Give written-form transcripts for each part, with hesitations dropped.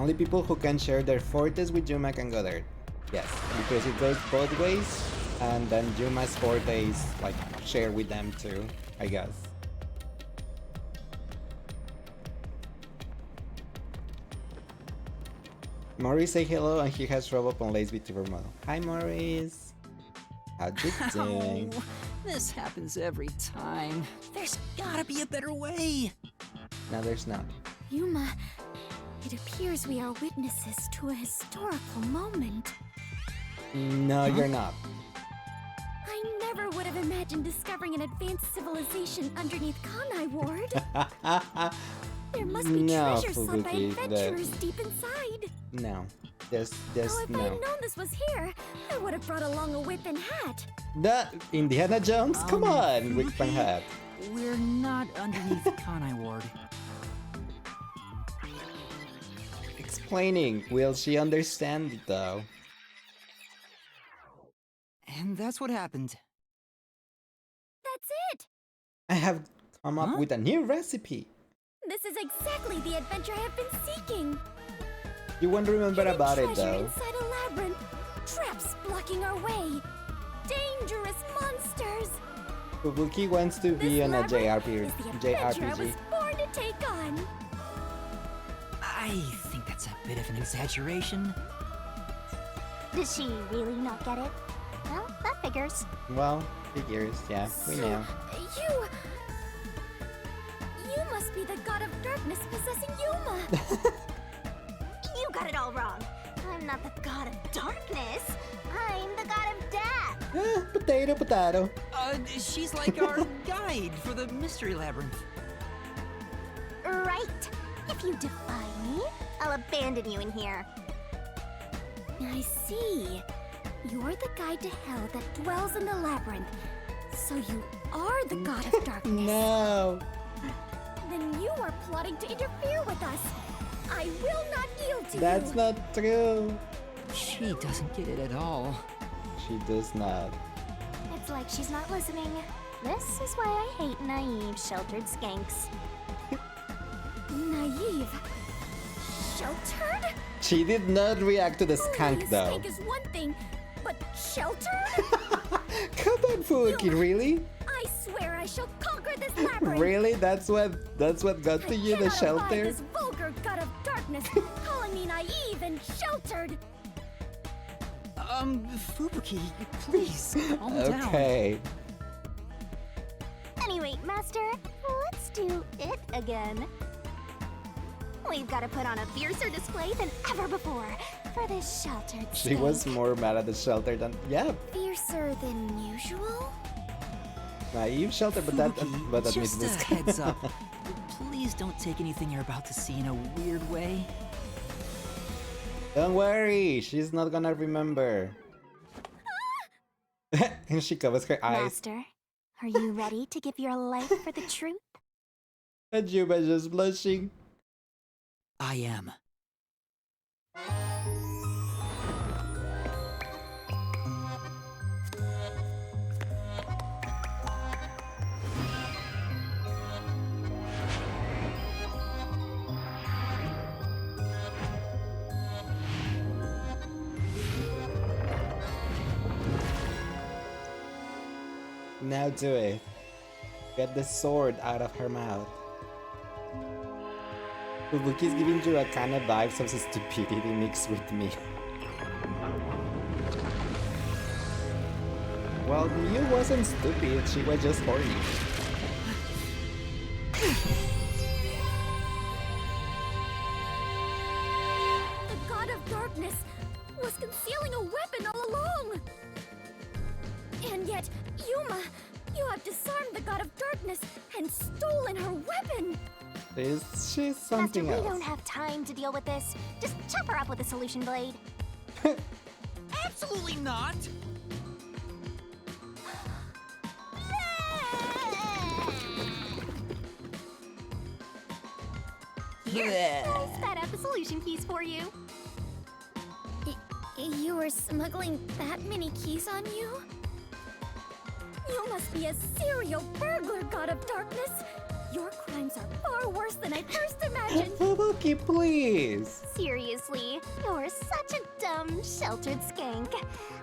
Only people who can share their fortes with Yuma can go there. Yes, because it goes both ways, and then Yuma's fortes like share with them too, I guess. Maurice say hello, and he has trouble on Leiss VTuber model. Hi Maurice! How you doing? Ow, this happens every time. There's gotta be a better way. No, there's not. Yuma, it appears we are witnesses to a historical moment. No, you're not. I never would have imagined discovering an advanced civilization underneath Kanai Ward. There must be No, treasure sought by Fubuki, adventurers deep inside. No. Just Oh, if no. I had known this was here, I would have brought along a whip and hat. The Indiana Jones? Come on, with my hat. We're not underneath Kanai Ward. Explaining. Will she understand it though? And that's what happened. That's it! I have come up Huh? with a new recipe. This is exactly the adventure I have been seeking. You won't remember Hidden about it treasure though. inside a labyrinth. Traps blocking our way. Dangerous monsters. Fubuki wants to be This on a labyrinth JRPG. is the adventure I was born to take on. I think that's a bit of an exaggeration. Does she really not get it? Well, that figures. Well, figures, yeah, we know. You must be the god of darkness possessing Yuma. You got it all wrong. I'm not the god of darkness. I'm the god of death. Potato, potato. She's like our guide for the mystery labyrinth. Right. If you defy me, I'll abandon you in here. I see. You're the guide to hell that dwells in the labyrinth. So you are the god of darkness. No. Then you are plotting to interfere with us. I will not yield to That's you. not true. She doesn't get it at all. She does not. It's like she's not listening. This is why I hate naive, sheltered skanks. Naive. Sheltered? She did not react to the Only skunk a though. skank is one thing, but sheltered? Come on, Fubuki, really? I swear I shall conquer this labyrinth. Really? That's what got to you, the I cannot abide shelter? this vulgar god of darkness calling me naive and sheltered. Fubuki, please, calm down. Okay. Anyway, Master, let's do it again. We've got to put on a fiercer display than ever before for this sheltered She was skank. more mad at the shelter than Fiercer than usual? naive shelter, but that means Just a this. heads up. Please don't take anything you're about to see in a weird way. Don't worry, she's not gonna remember. And she covers her eyes. Master, are you ready to give your life for the truth? And Yuba's just blushing. I am. Now do it. Get the sword out of her mouth. Fubuki's giving you a kind of vibes of stupidity mixed with me. Well, Miu wasn't stupid, she was just horny. The god of darkness was concealing a weapon all along. And yet, Yuma, you have disarmed the god of darkness and stolen her weapon. She's something Master, we else. don't have time to deal with this. Just chop her up with a solution blade. Absolutely not! Here, I'll spat out the solution keys for you. You were smuggling that many keys on you? You must be a serial burglar, god of darkness. Your crimes are far worse than I first imagined. Fubuki, please! Seriously, you're such a dumb, sheltered skank.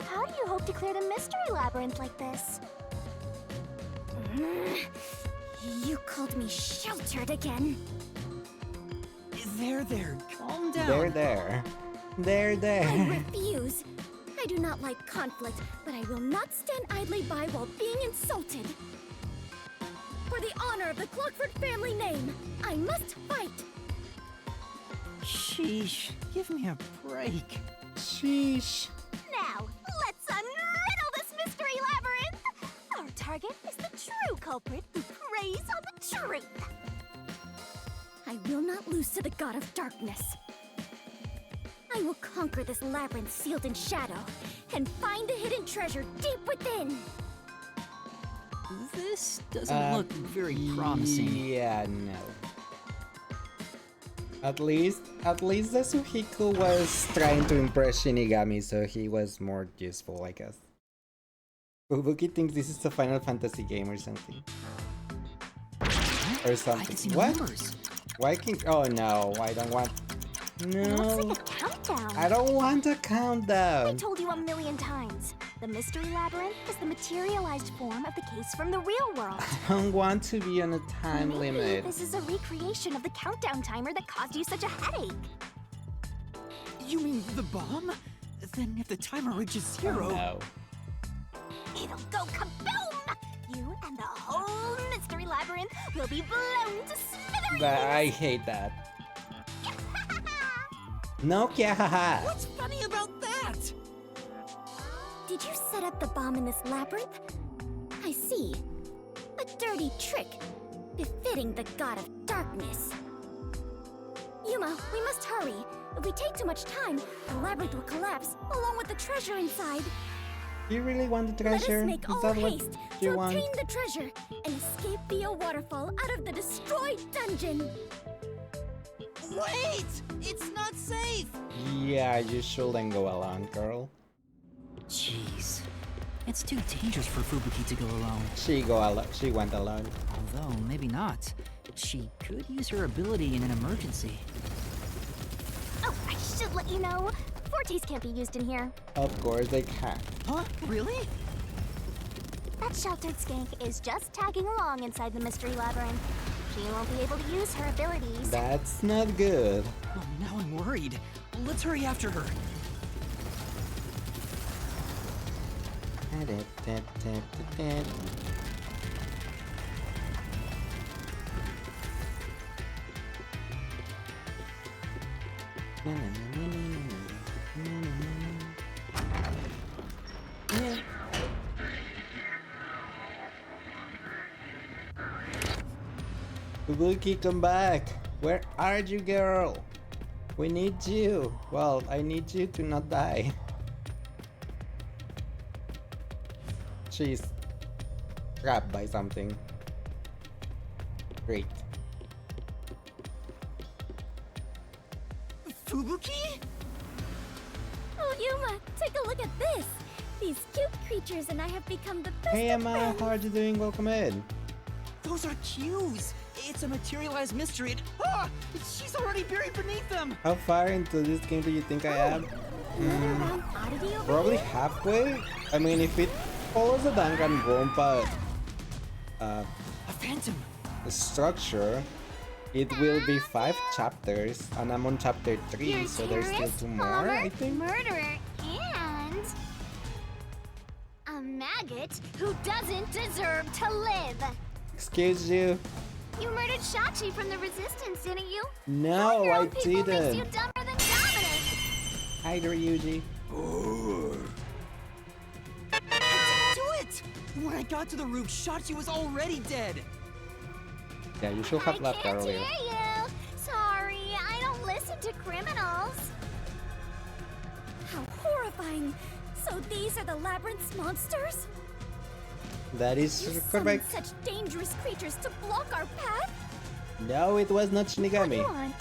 How do you hope to clear the mystery labyrinth like this? You called me sheltered again. There, calm down. There. I refuse. I do not like conflict, but I will not stand idly by while being insulted. For the honor of the Clockford family name, I must fight. Sheesh, give me a break. Sheesh. Now, let's unriddle this mystery labyrinth! Our target is the true culprit who preys on the truth. I will not lose to the God of Darkness. I will conquer this labyrinth sealed in shadow and find the hidden treasure deep within. This doesn't look very promising. Yeah, no. At least the Suhiku was trying to impress Shinigami, so he was more useful, I guess. Fubuki thinks this is a Final Fantasy game or something. Or I something. can see What? numbers. Why can? Oh no, I don't want. It No, looks like a countdown. I don't want a I countdown. told you a million times. The mystery labyrinth is the materialized form of the case from the real world. I don't want to be on a time Maybe limit. this is a recreation of the countdown timer that caused you such a headache. You mean the bomb? Then if the timer reaches zero... Oh, no. It'll go kaboom! You and the whole mystery labyrinth will be blown to smithereens! I hate that. No, haha. What's funny about that? Did you set up the bomb in this labyrinth? I see. A dirty trick, befitting the God of Darkness. Yuma, we must hurry. If we take too much time, the labyrinth will collapse, along with the treasure inside. You really want the Let treasure? us make Is all that what haste you to want? obtain the treasure and escape via waterfall out of the destroyed dungeon. Wait! It's not safe! Yeah, you shouldn't go alone, girl. Jeez. It's too dangerous for Fubuki to go alone. She went alone. Although, maybe not. She could use her ability in an emergency. Oh, I should let you know. Fortes can't be used in here. Of course they can. Huh? Really? That sheltered skank is just tagging along inside the mystery labyrinth. She won't be able to use her abilities. That's not good. Oh, now I'm worried. Let's hurry after her. Fubuki, come back! Where are you, girl? We need you. Well, I need you to not die. She's trapped by something. Great. Fubuki? Oh, Yuma, take a look at this. These cute creatures and I have become the best Hey of Emma, friends. how are you doing? Welcome in. Those are cues! It's a materialized mystery and... Ah! She's already buried beneath them! How far into this game do you think I am? Another round oddity over Probably here? halfway? I mean, if it follows the Danganronpa A phantom! structure, it will be 5 chapters, and I'm on chapter 3, You're a so there's still terrorist, 2 more, bomber, I think. murderer, and a maggot who doesn't deserve to live. Excuse you? You murdered Shachi from the Resistance, didn't you? No, Your I own people makes you didn't. dumber than Dominic. Hi, Ryuji. I didn't do it! When I got to the roof, Shachi was already dead! Yeah, you should have I left can't earlier. hear you. Sorry, I don't listen to criminals. How horrifying! So these are the labyrinth's monsters? That You is summoned correct. such dangerous creatures to block our path? No, it was not What you Shinigami. want,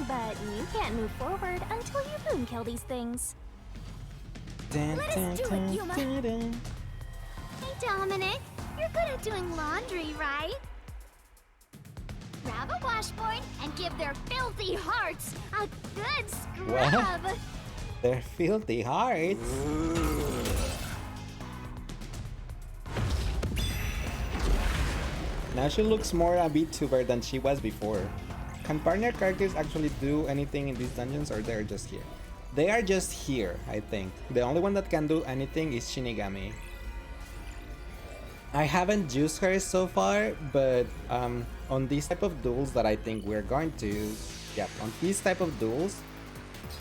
but you can't move forward until you boom kill these things. Dun, Let us do it, Yuma. dun. Hey, Dominic, you're good at doing laundry, right? grab a washboard and give their filthy hearts a good What? scrub. They're filthy hearts. Now she looks more a VTuber than she was before. Can partner characters actually do anything in these dungeons, or they're just here? They are just here, I think. The only one that can do anything is Shinigami. I haven't used her so far, but on these type of duels that I think we're going to, on these type of duels,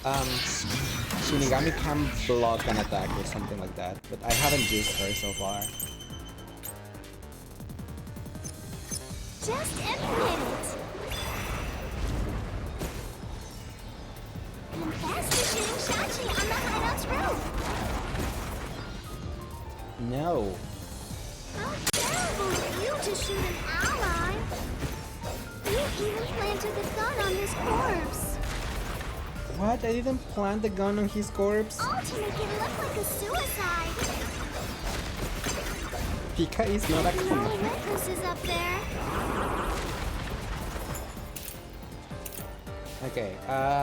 Shinigami can block an attack or something like that, but I haven't used her so far. Just admit it. Confess to shooting Shachi on the hideout's roof. No. How terrible of you to shoot an ally. You even planted the gun on his corpse. What? I didn't plant the gun on his corpse? All to make it look like a suicide. Pika is not a No command. witnesses up there. Okay,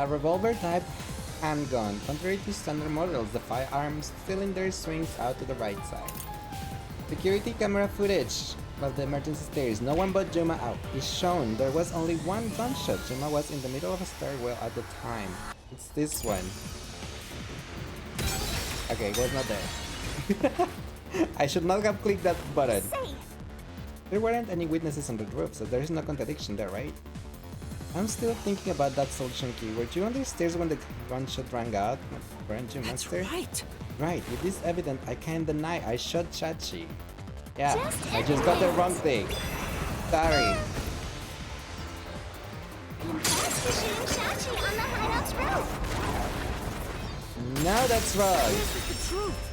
revolver type handgun. Contrary to standard models, the firearms cylinder swings out to the right side. Security camera footage of the emergency stairs. No one but Juma out. Is shown. There was only one gunshot. Juma was in the middle of a stairwell at the time. It's this one. Okay, it was not there. I should not have clicked that button. Safe. There weren't any witnesses on the roof, so there's no contradiction there, right? I'm still thinking about that solution key. Were you on the stairs when the gunshot rang out? Weren't you, That's monster? right. Right, with this evident, I can't deny I shot Chachi. Yeah, Just I just got the wrong thing. Sorry. Confess to shooting Shachi on the hideout's roof. No, that's wrong. This is the truth.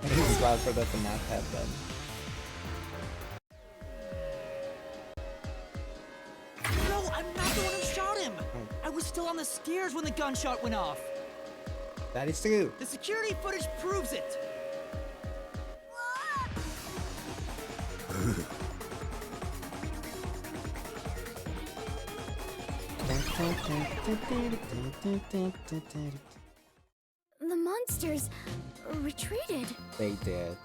It's wild for that to not happen. No, I'm not the one who shot him. I was still on the stairs when the gunshot went off. That is true. The security footage proves it. The monsters retreated. They did.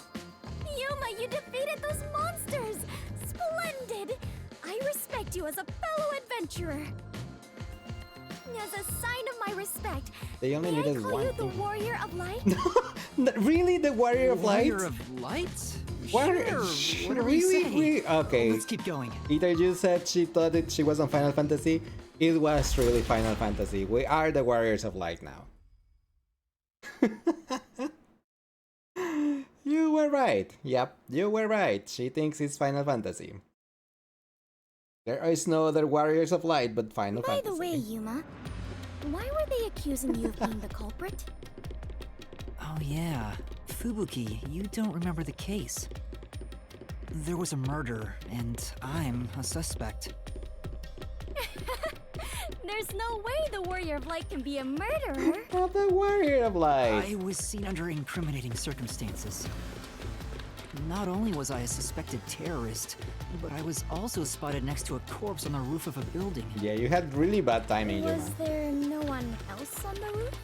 Yuma, you defeated those monsters! Splendid! I respect you as a fellow adventurer. As a sign of my respect, They only may I needed call one you the thing. Warrior of Light? Really? The Warrior of Light? Warrior of Light? Warrior- Sure. What do we really? say? Really? Okay. Let's keep going. Either you said she thought that she was on Final Fantasy. It was really Final Fantasy. We are the Warriors of Light now. You were right. Yep, you were right. She thinks it's Final Fantasy. There is no other Warriors of Light but Final By Fantasy. the way, Yuma, why were they accusing you of being the culprit? Oh yeah. Fubuki, you don't remember the case. There was a murder, and I'm a suspect. There's no way the Warrior of Light can be a murderer. Not the Warrior of Light. I was seen under incriminating circumstances. Not only was I a suspected terrorist, but I was also spotted next to a corpse on the roof of a building. Yeah, you had really bad timing, Was Juma. there no one else on the roof?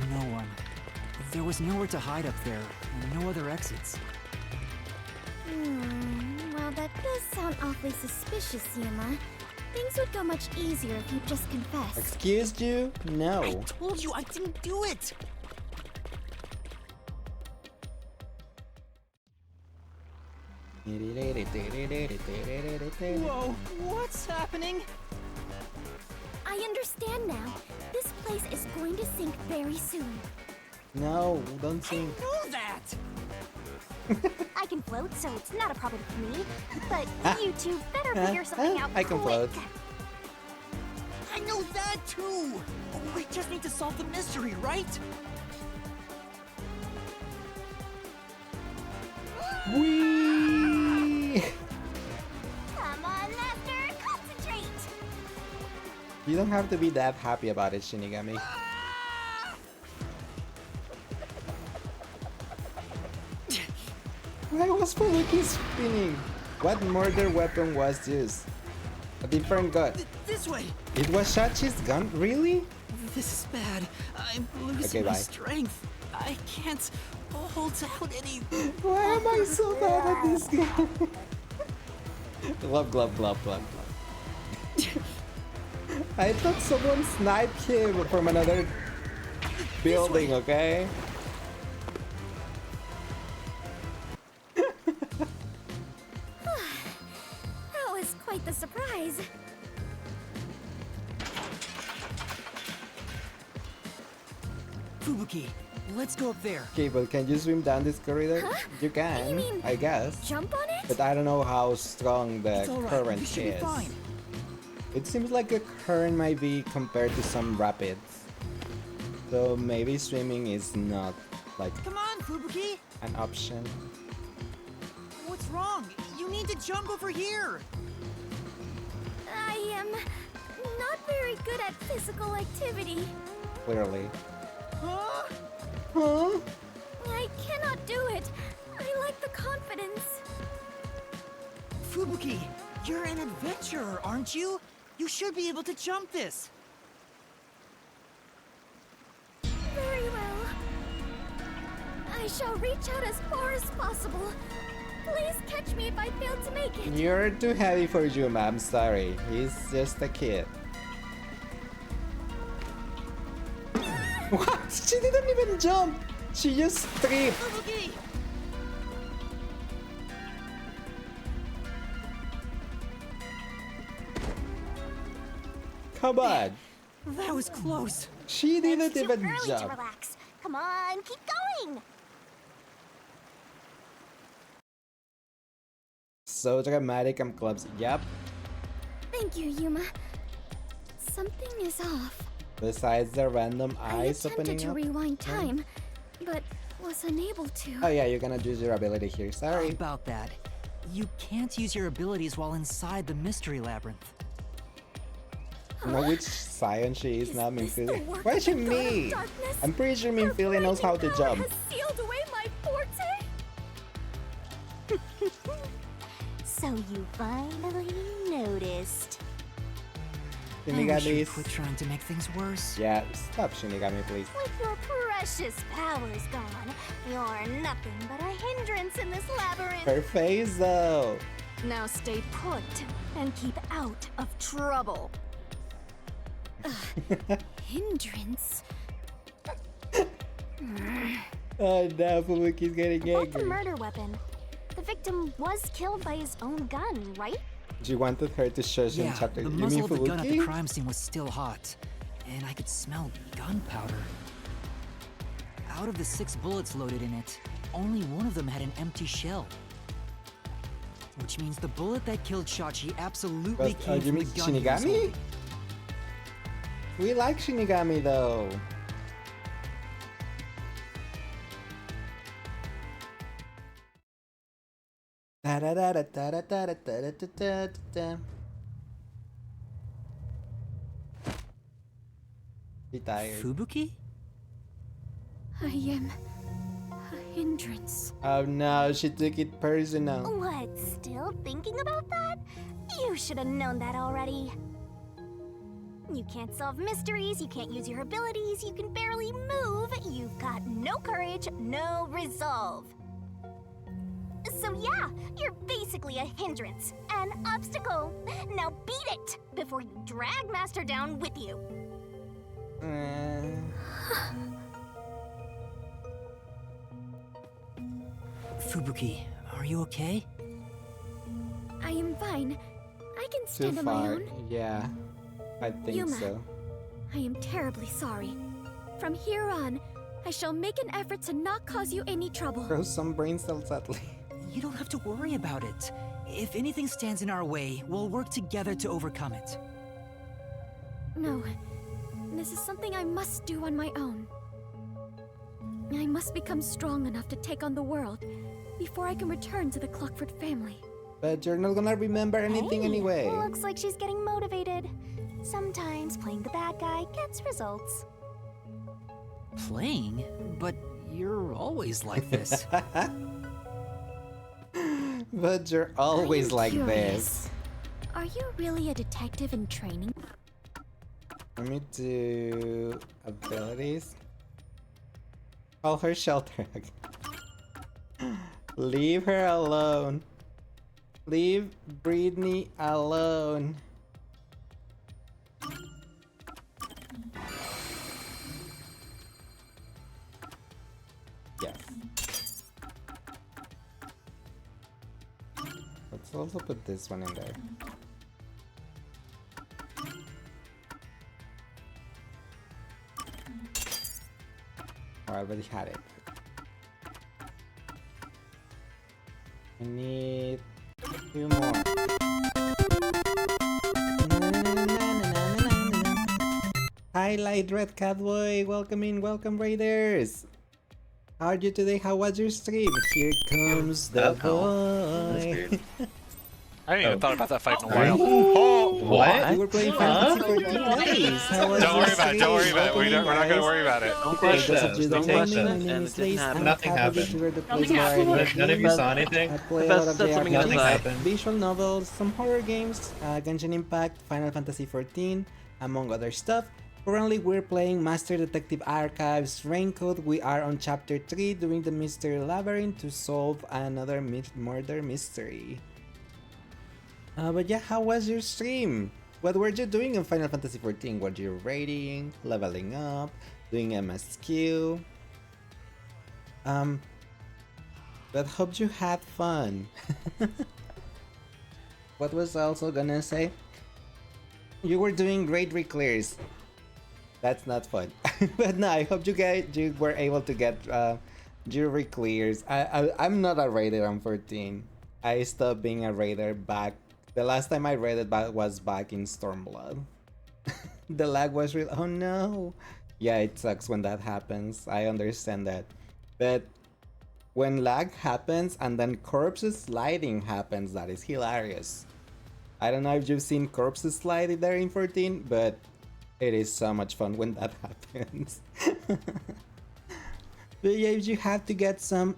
No one. There was nowhere to hide up there, and no other exits. Well, that does sound awfully suspicious, Yuma. Things would go much easier if you just confessed. Excuse you? I No. told you I didn't do it! Whoa, what's happening? I understand now. This place is going to sink very soon. No, don't I sing. know that! I can float, so it's not a problem for me. But you two better figure something out I can quick. float. I know that too! We just need to solve the mystery, right? Whee! Come on, Master, concentrate. You don't have to be that happy about it, Shinigami. Why was Fubuki spinning? What murder weapon was used? A different gun. This way! It was Shachi's gun? Really? This is bad. I'm losing Okay, my bye. strength. I can't hold out any. Why am I so bad at this game? Glove, glove, glove, glove, glove. I thought someone sniped him from another building, okay? That was quite the surprise. Fubuki, let's go up there. Okay, but can you swim down this corridor? Huh? You can, You mean I guess. Jump on it? But I don't know how strong the It's all right. current We should is. be fine. It seems like the current might be compared to some rapids. So maybe swimming is not like Come on, Fubuki. an option. What's wrong? You need to jump over here. I am not very good at physical activity. Clearly. Huh? Huh? I cannot do it. I lack the confidence. Fubuki, you're an adventurer, aren't you? You should be able to jump this. Very well. I shall reach out as far as possible. Please catch me if I fail to make it. You're too heavy for Juma, I'm sorry. He's just a kid. What? She didn't even jump! She just tripped! Fubuki! Come on! That was close. She didn't It's too even early to jump. relax. Come on, keep going. So dramatic, I'm clumsy. Yep. Thank you, Yuma. Something is off. Besides the random I eyes attempted opening to up. rewind time, but was unable to. Oh yeah, you're gonna use your ability here. How Sorry. about that? You can't use your abilities while inside the mystery labyrinth. I know which scion she is now, this the Minfili. work Why is she of the God of me? Darkness? I'm pretty sure Her Minfili knows how to frightening power jump. has sealed away my forte. So you finally noticed. I wish you'd Shinigami quit is... trying to make things worse. Yeah, stop Shinigami, please. With your precious powers gone, you're nothing but a hindrance in this labyrinth. Her face, though. Now stay put and keep out of trouble. Hindrance? Oh no, Fubuki's getting About the angry. murder weapon. The victim was killed by his own gun, right? She wanted her to shush Yeah, and chat her. the You muzzle mean of the gun at the Fubuki? crime scene was still hot, and I could smell gunpowder. Out of the 6 bullets loaded in it, only one of them had an empty shell. Which means the bullet that killed Shachi absolutely But, came you from mean the gun he was Shinigami? holding. We like Shinigami, though. Da-da-da-da-da-da-da-da-da-da-da. She tired. Fubuki? I am a hindrance. Oh no, she took it personal. What, still thinking about that? You should have known that already. You can't solve mysteries, you can't use your abilities, you can barely move, you've got no courage, no resolve. So yeah, you're basically a hindrance, an obstacle. Now beat it before you drag Master down with you. Fubuki, are you okay? I am fine. I can Too stand on my far. own. Yeah, I think Yuma. so. I am terribly sorry. From here on, I shall make an effort to not cause you any trouble. Grow some brain cells at least. You don't have to worry about it. If anything stands in our way, we'll work together to overcome it. No, this is something I must do on my own. I must become strong enough to take on the world before I can return to the Clockford family. But you're not gonna remember anything Hey, anyway. Looks like she's getting motivated. Sometimes playing the bad guy gets results. Playing? But you're always like this. But you're always I am like curious. this. Are you really a detective in training? Let me do abilities. Call her shelter. Leave her alone. Leave Britney alone. Yes. Let's also put this one in there. Oh, I already had it. I need 2 more. Highlight Red Catboy, welcome in, welcome Raiders. How are you today? How was your stream? Here comes the That's boy. weird. I haven't even thought about that fight in a Sorry. while. Oh, What? You were playing Fantasy 14 days. How was don't your worry about it. Don't worry stream? about it. Welcome in, We're not gonna guys. worry about it. Don't Okay, question those us. of you Don't don't know me, question my us. name is Leiss. I'm a Nothing tablet happened. YouTuber that plays Nothing variety happened. of None of you games. saw anything? I play a The lot best of said something in Nothing his eye. happened. visual novels, some horror games, Genshin Impact, Final Fantasy XIV, among other stuff. Currently, we're playing Master Detective Archives Raincoat. We are on Chapter 3 doing the Mystery Labyrinth to solve another murder mystery. But yeah, how was your stream? What were you doing in Final Fantasy XIV? Were you raiding, leveling up, doing MSQ? But hope you had fun. What was I also gonna say? You were doing great reclears. That's not fun. But no, I hope you were able to get your reclears. I'm not a raider on 14. I stopped being a raider back. The last time I raided was back in Stormblood. The lag was real. Oh no. Yeah, it sucks when that happens. I understand that. But when lag happens and then corpses sliding happens, that is hilarious. I don't know if you've seen corpses slide there in 14, but it is so much fun when that happens. But yeah, if you have to get some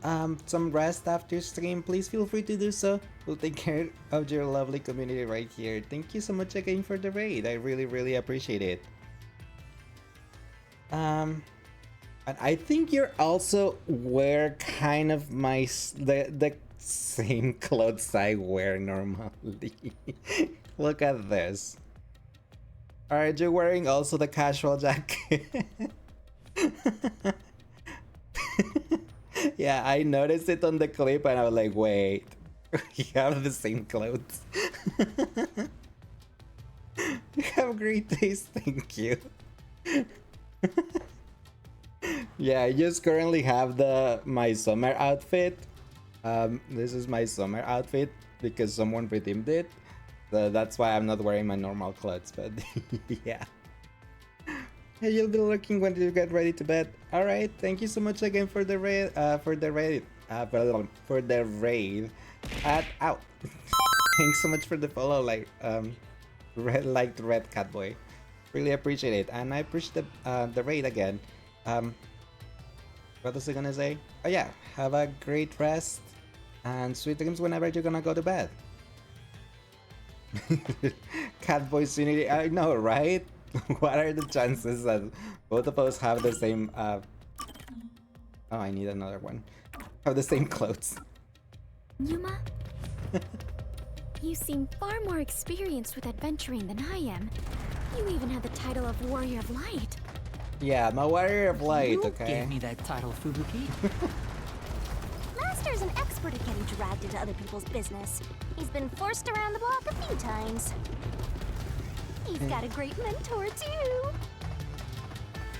rest after stream, please feel free to do so. We'll take care of your lovely community right here. Thank you so much again for the raid. I really appreciate it. And I think you're also wear kind of the same clothes I wear normally. Look at this. Are you wearing also the casual jacket? Yeah, I noticed it on the clip and I was like, wait, you have the same clothes. You have great taste, thank you. Yeah, I just currently have my summer outfit. This is my summer outfit because someone redeemed it. So that's why I'm not wearing my normal clothes, but yeah. Hey, you'll be looking when you get ready to bed. All right, thank you so much again for the raid. For the raid. Out. Thanks so much for the follow, Red Catboy. Really appreciate it, and I appreciate the raid again. What was I gonna say? Oh yeah, have a great rest and sweet dreams whenever you're gonna go to bed. Catboy Unity, I know, right? What are the chances that both of us have the same oh, I need another one. Have the same clothes. Yuma? You seem far more experienced with adventuring than I am. You even had the title of Warrior of Light. Yeah, I'm a Warrior of Light, You okay? gave me that title, Fubuki. Master's an expert at getting dragged into other people's business. He's been forced around the block a few times. He's got a great mentor, too.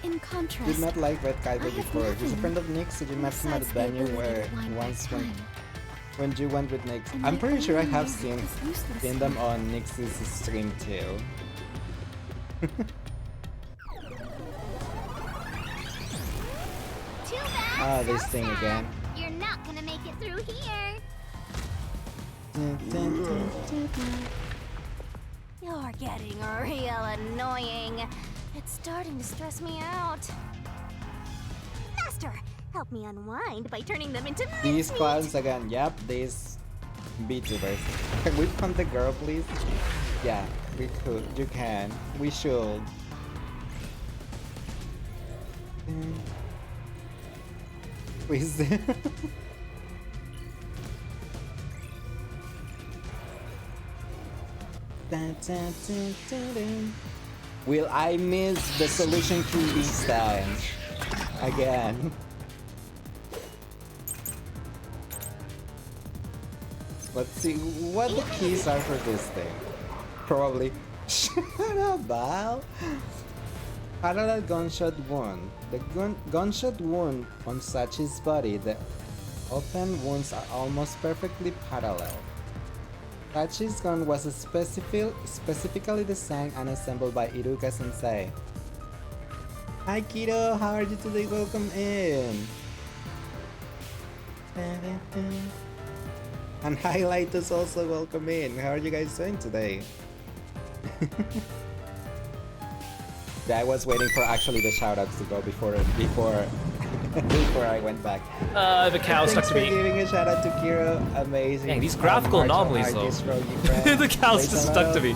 In contrast, Did not like Red I Kaido have before. He's a nothing friend of Nick's, so you met him at besides the the venue ability where to wind once back time. when you went with Nick's. And I'm my pretty sure I only have reason seen is useless. them on Nick's stream too. Too bad. Ah, this so thing sad. again. You're not gonna make it through here. You're getting real annoying. It's starting to stress me out. Master, help me unwind by turning them into These mincemeat. clowns again. Yep, these VTubers. Can we fund the girl, please? Yeah, we could. You can. We should. Please. Will I miss the solution key this time? Again. Let's see what the keys are for this thing. Probably. Shut up, Val. Parallel gunshot wound. The gunshot wound on Sachi's body, the open wounds are almost perfectly parallel. Sachi's gun was specifically designed and assembled by Iruka Sensei. Hi Kiro, how are you today? Welcome in. And Highlight is also welcome in. How are you guys doing today? Yeah, I was waiting for actually the shoutouts to go before I went back. The cow stuck to me. Thanks for giving a shout out to Kiro. Amazing. Dang, these graphical anomalies though. The cow's just stuck to me.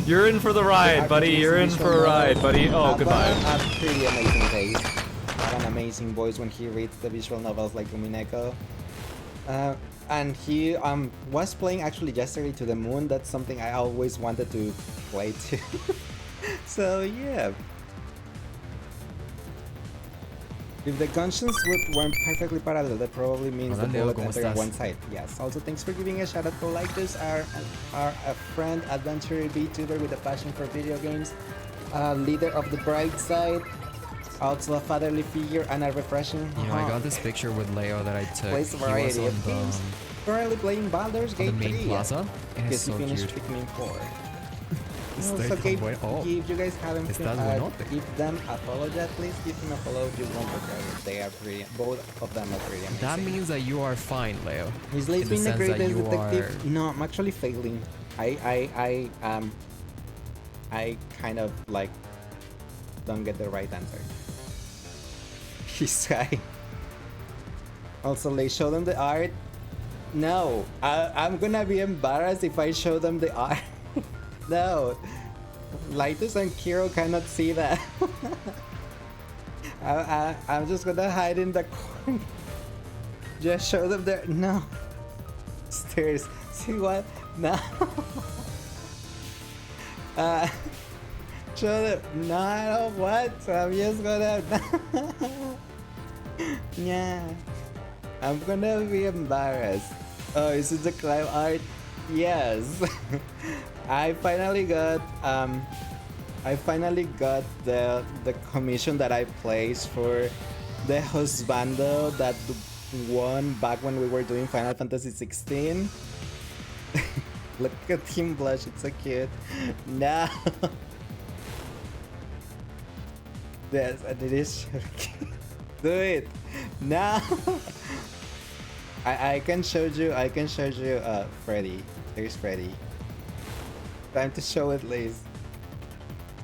You're in for the ride, buddy. You're in for a ride, buddy. Oh, goodbye. A pretty amazing taste. Have an amazing voice when he reads the visual novels like Umineko. And he was playing actually yesterday to the moon. That's something I always wanted to play too. So yeah. If the gunshots weren't perfectly parallel, that probably means the bullet entered on one side. Yes. Also, thanks for giving a shout out to Leiss, our friend, adventurer, VTuber with a passion for video games, leader of the bright side, also a fatherly figure and a refreshing. You know, I got this picture with Leo that I took. Plays a He variety was of on games. Currently playing Baldur's the Gate main 3. plaza. And it's Because he so finished cute. Pikmin 4. Estoy Also, tan bueno. Oh, if you guys haven't estás buenote. give them a follow yet, please give them a follow. You won't regret it. They are pretty. Both of them are pretty amazing. that means that you are fine, Leo. Is in Leiss the being the sense that greatest you detective? No, I'm actually failing. I kind of like don't get the right answer. He's shy. Also, they show them the art. No, I'm gonna be embarrassed if I show them the art. No, Leiss and Kiro cannot see that. I'm just gonna hide in the corner. Just show them there. No. Stairs. See what? No. Show them. No, I don't want. I'm just gonna. Yeah. I'm gonna be embarrassed. Oh, is it the climb art? Yes. I finally got the commission that I placed for the husbando that won back when we were doing Final Fantasy 16. Look at him blush, it's so cute. No. Yes, and it is so cute. Do it. No. I can show you Freddy. There's Freddy. Time to show it, Leiss.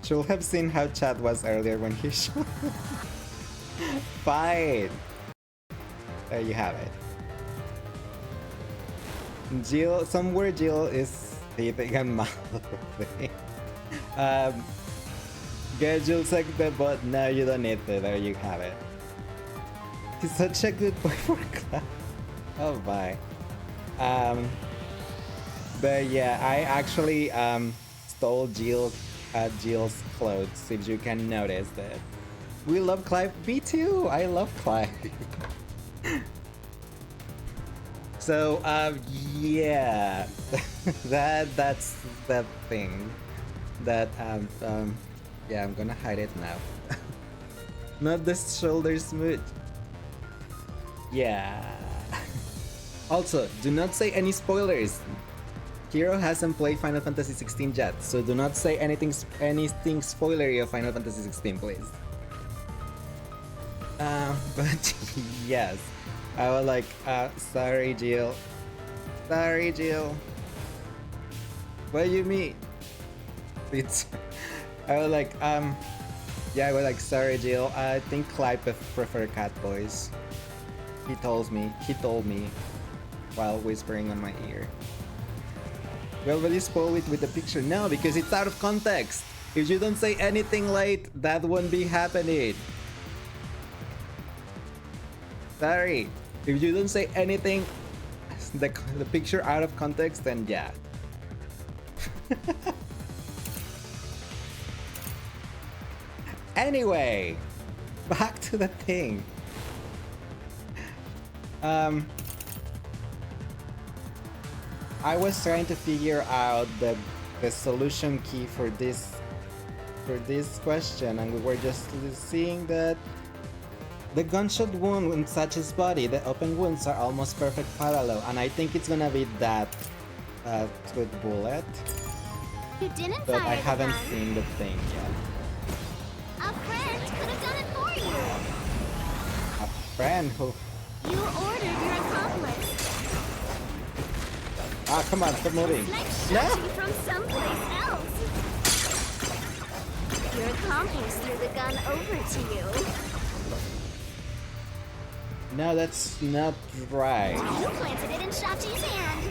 Should have seen how Chad was earlier when he showed. Fine. There you have it. Jill, somewhere Jill is sleeping and mouthing. Get Jill like the but no, you don't need to. There you have it. He's such a good boy for class. Oh bye. But yeah, I actually stole Jill's clothes, if you can notice that. We love Clive. Me too. I love Clive. So yeah, that's the thing. That yeah, I'm gonna hide it now. Not the shoulder smooth. Yeah. Also, do not say any spoilers. Hero hasn't played Final Fantasy 16 yet, so do not say anything spoilery of Final Fantasy 16, please. But yes, I was like, sorry, Jill. Sorry, Jill. What do you mean? It's. I was like, yeah, I was like, sorry, Jill. I think Clive prefer cat boys. He told me. while whispering on my ear. We already spoiled it with the picture. No, because it's out of context. If you don't say anything late, that won't be happening. Sorry. If you don't say anything, the picture out of context, then yeah. Anyway, back to the thing. I was trying to figure out the solution key for this question, and we were just seeing that the gunshot wound in Sachi's body, the open wounds are almost perfect parallel, and I think it's gonna be that good bullet. You didn't But fire I the haven't gun. seen the thing yet. A friend could have done it for you. A friend who... You ordered your accomplice. Ah, come on, stop moving. Like No! shot you from someplace else. Your accomplice threw the gun over to you. No, that's not right. You planted it in Shachi's hand.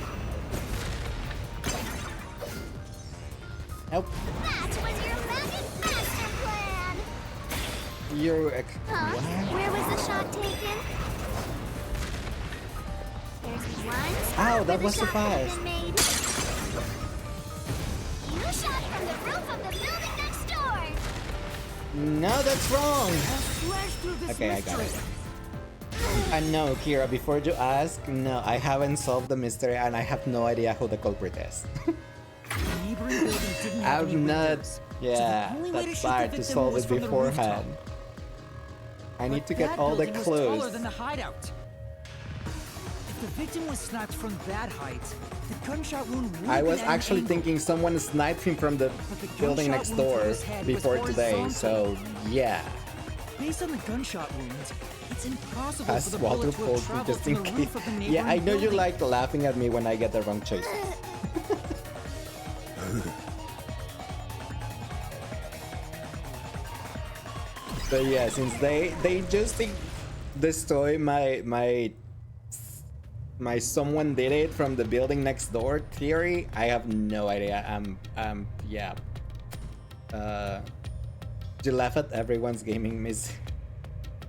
Nope. That was your magic master plan. You're... Huh? What? Where was the shot taken? There's one spot Ow, where that the was so shot could have fast. been made. You shot from the roof of the building next door. No, that's wrong! Slash through this Okay, I got mystery. it. No, Kira, before you ask, no, I haven't solved the mystery and I have no idea who the culprit is. The neighboring building didn't have any I'm not... windows, Yeah, so the only way to that's shoot the hard to victim solve was it from the beforehand. I need But to get that all the building was taller clues. than the hideout. If the victim was sniped from that height, the gunshot wound would I have was been at an actually angle. thinking someone sniped him from the But the building gunshot next wound through door his head was before today, so horizontal. yeah. Based on the gunshot wounds, it's impossible for As the Walter bullet to have told me traveled just from in the case. roof of the neighboring Yeah, I know you building. like laughing at me when I get the wrong choice. But yeah, since they just destroy my someone did it from the building next door theory, I have no idea. Yeah. You laugh at everyone's gaming miss,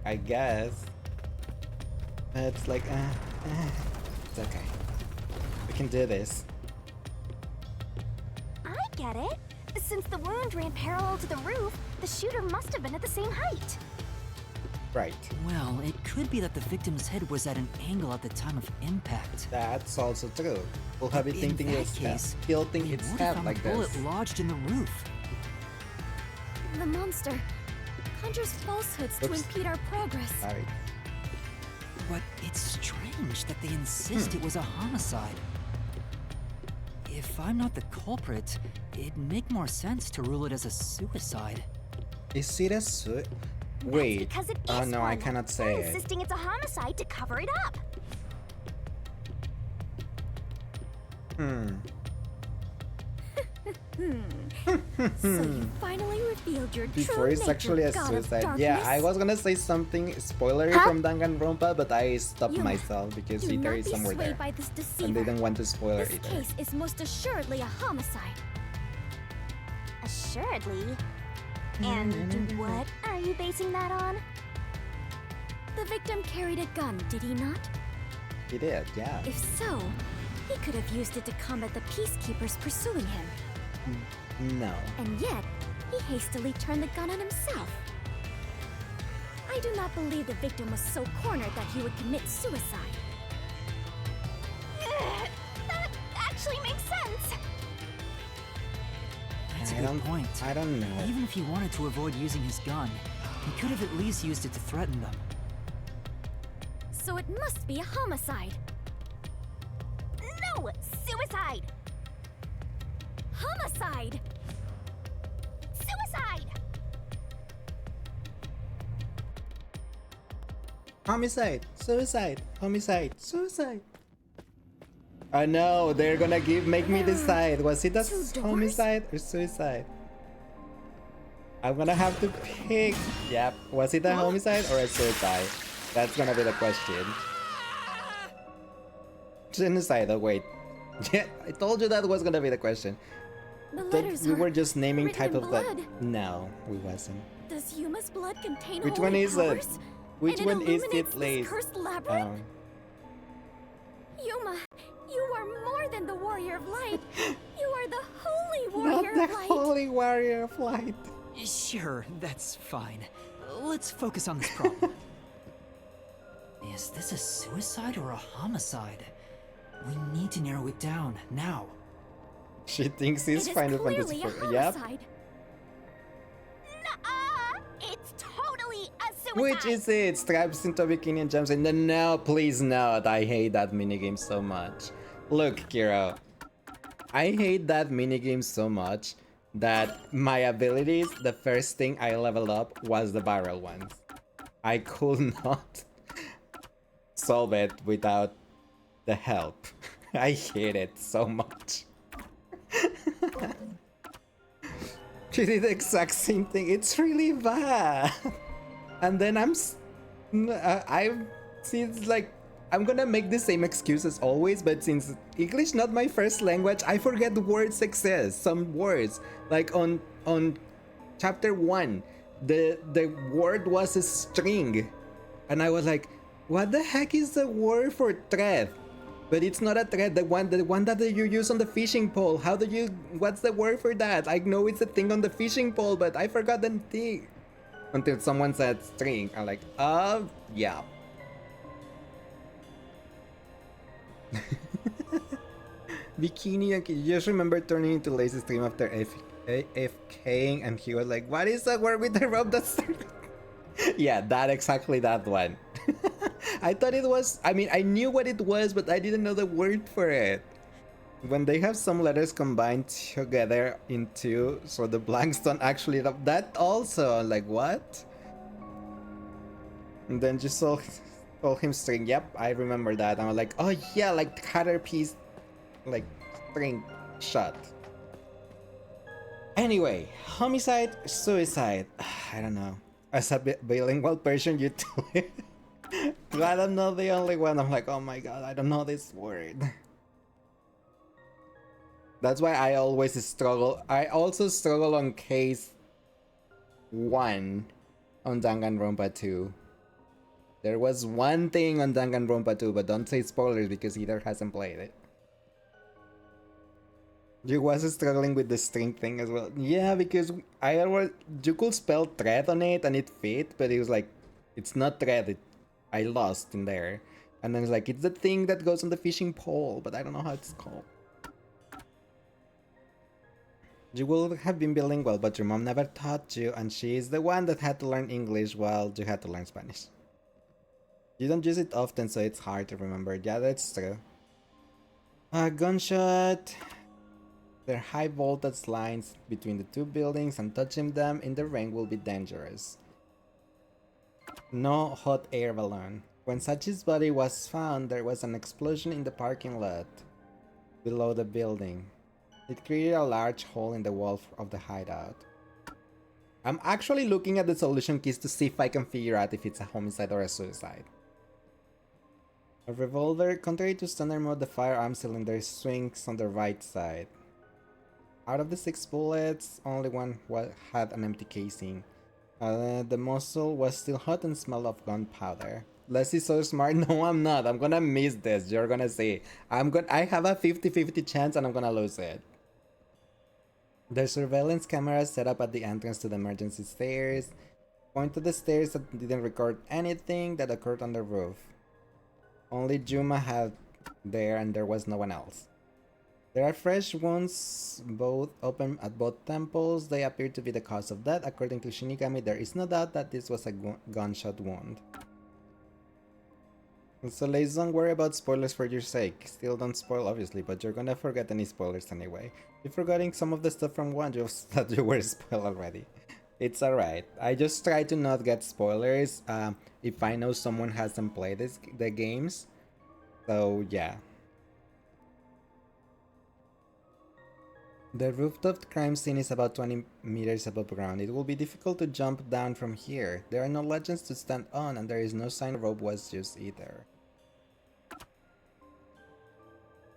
I guess. It's like, it's okay. We can do this. I get it. Since the wound ran parallel to the roof, the shooter must have been at the same height. Right. Well, it could be that the victim's head was at an angle at the time of impact. That's also true. We'll have it In thinking that its case, tilting we its would head have found like the bullet this. lodged in the roof. The monster conjures falsehoods to Oops. impede our progress. Sorry. But it's strange that they insist it was a homicide. If I'm not the culprit, it'd make more sense to rule it as a suicide. Is it a That's Wait. because it is Oh no, I one. cannot They're say it. insisting it's a homicide to cover it up. So you finally revealed your Before true it's nature, actually a God of suicide. Yeah, I darkness. was gonna say something spoilery Huh? from Danganronpa, but I stopped Yuma, myself because Do Iter not is be somewhere swayed there. by this And deceiver. they didn't want to spoil it This either. case is most assuredly a homicide. Assuredly. And what are you basing that on? The victim carried a gun, did he not? He did, yeah. If so, he could have used it to combat the peacekeepers pursuing him. No. And yet, he hastily turned the gun on himself. I do not believe the victim was so cornered that he would commit suicide. That actually makes sense. That's a good point. I don't know. Even if he wanted to avoid using his gun, he could have at least used it to threaten them. So it must be a homicide. No! Suicide! Homicide! Suicide! Homicide! Suicide! Homicide! Suicide! Oh no, they're gonna make me decide. Was it a Two doors? homicide or suicide? I'm gonna have to pick. Yep. Was it a homicide or a suicide? That's gonna be the question. Genocide, oh wait. Yeah, I told you that was gonna be the question. The But letters we are were just naming written type in of that. blood. No, we wasn't. Does Yuma's blood contain Which holy one is it? powers? Which and it one is it, illuminates this Leiss? cursed labyrinth? Yuma, you are more than the warrior of light. You are the holy warrior Not of the light. holy warrior of light. Sure, that's fine. Let's focus on this problem. Is this a suicide or a homicide? We need to narrow it down, now. She thinks he's It is Final clearly Fantasy a 4. Yep. homicide. Nuh-uh! It's totally a suicide! Which is it? Stripes into a bikini and jumps in. No, please not. I hate that minigame so much. Look, Kiro. I hate that minigame so much that my abilities, the first thing I leveled up was the viral ones. I could not solve it without the help. I hate it so much. She did the exact same thing. It's really bad. And then I see, it's like I'm gonna make the same excuses always, but since English not my first language, I forget the words exist. Some words, like on chapter 1, the word was a string, and I was like, what the heck is the word for thread? But it's not a thread, the one that you use on the fishing pole. What's the word for that? I know it's a thing on the fishing pole, but I forgot the thing. Until someone said string. I'm like, yeah. Bikini, you just remember turning into Lace's stream after AFKing, and he was like, what is the word with the rope that's... Yeah, exactly that one. I thought it was, I mean, I knew what it was, but I didn't know the word for it. When they have some letters combined together into, so the blanks don't actually, that also, like, what? And then just saw him string. Yep, I remember that. And I was like, oh yeah, like cutter piece, like string shot. Anyway, homicide, suicide. I don't know. As a bilingual person, you too. Glad I'm not the only one. I'm like, oh my god, I don't know this word. That's why I always struggle. I also struggle on case 1 on Danganronpa 2. There was one thing on Danganronpa 2, but don't say spoilers because either hasn't played it. You was struggling with the string thing as well. Yeah, because you could spell thread on it and it fit, but it was like, it's not thread. I lost in there. And then it's like, it's the thing that goes on the fishing pole, but I don't know how it's called. You would have been bilingual, but your mom never taught you, and she is the one that had to learn English while you had to learn Spanish. You don't use it often, so it's hard to remember. Yeah, that's true. Gunshot. There are high voltage lines between the two buildings, and touching them in the rain will be dangerous. No hot air balloon. When Sachi's body was found, there was an explosion in the parking lot below the building. It created a large hole in the wall of the hideout. I'm actually looking at the solution keys to see if I can figure out if it's a homicide or a suicide. A revolver. Contrary to standard mode, the firearm cylinder swings on the right side. Out of the 6 bullets, only one had an empty casing. The muzzle was still hot and smelled of gunpowder. Leiss is so smart. No, I'm not. I'm gonna miss this. You're gonna see. I have a 50-50 chance and I'm gonna lose it. The surveillance cameras set up at the entrance to the emergency stairs point to the stairs that didn't record anything that occurred on the roof. Only Yuma had there, and there was no one else. There are fresh wounds open at both temples. They appear to be the cause of death. According to Shinigami, there is no doubt that this was a gunshot wound. So Leiss, don't worry about spoilers for your sake. Still don't spoil, obviously, but you're gonna forget any spoilers anyway. You're forgetting some of the stuff from one just that you were spoiled already. It's alright. I just try to not get spoilers if I know someone hasn't played the games. So yeah. The rooftop crime scene is about 20 meters above ground. It will be difficult to jump down from here. There are no legends to stand on, and there is no sign the rope was used either.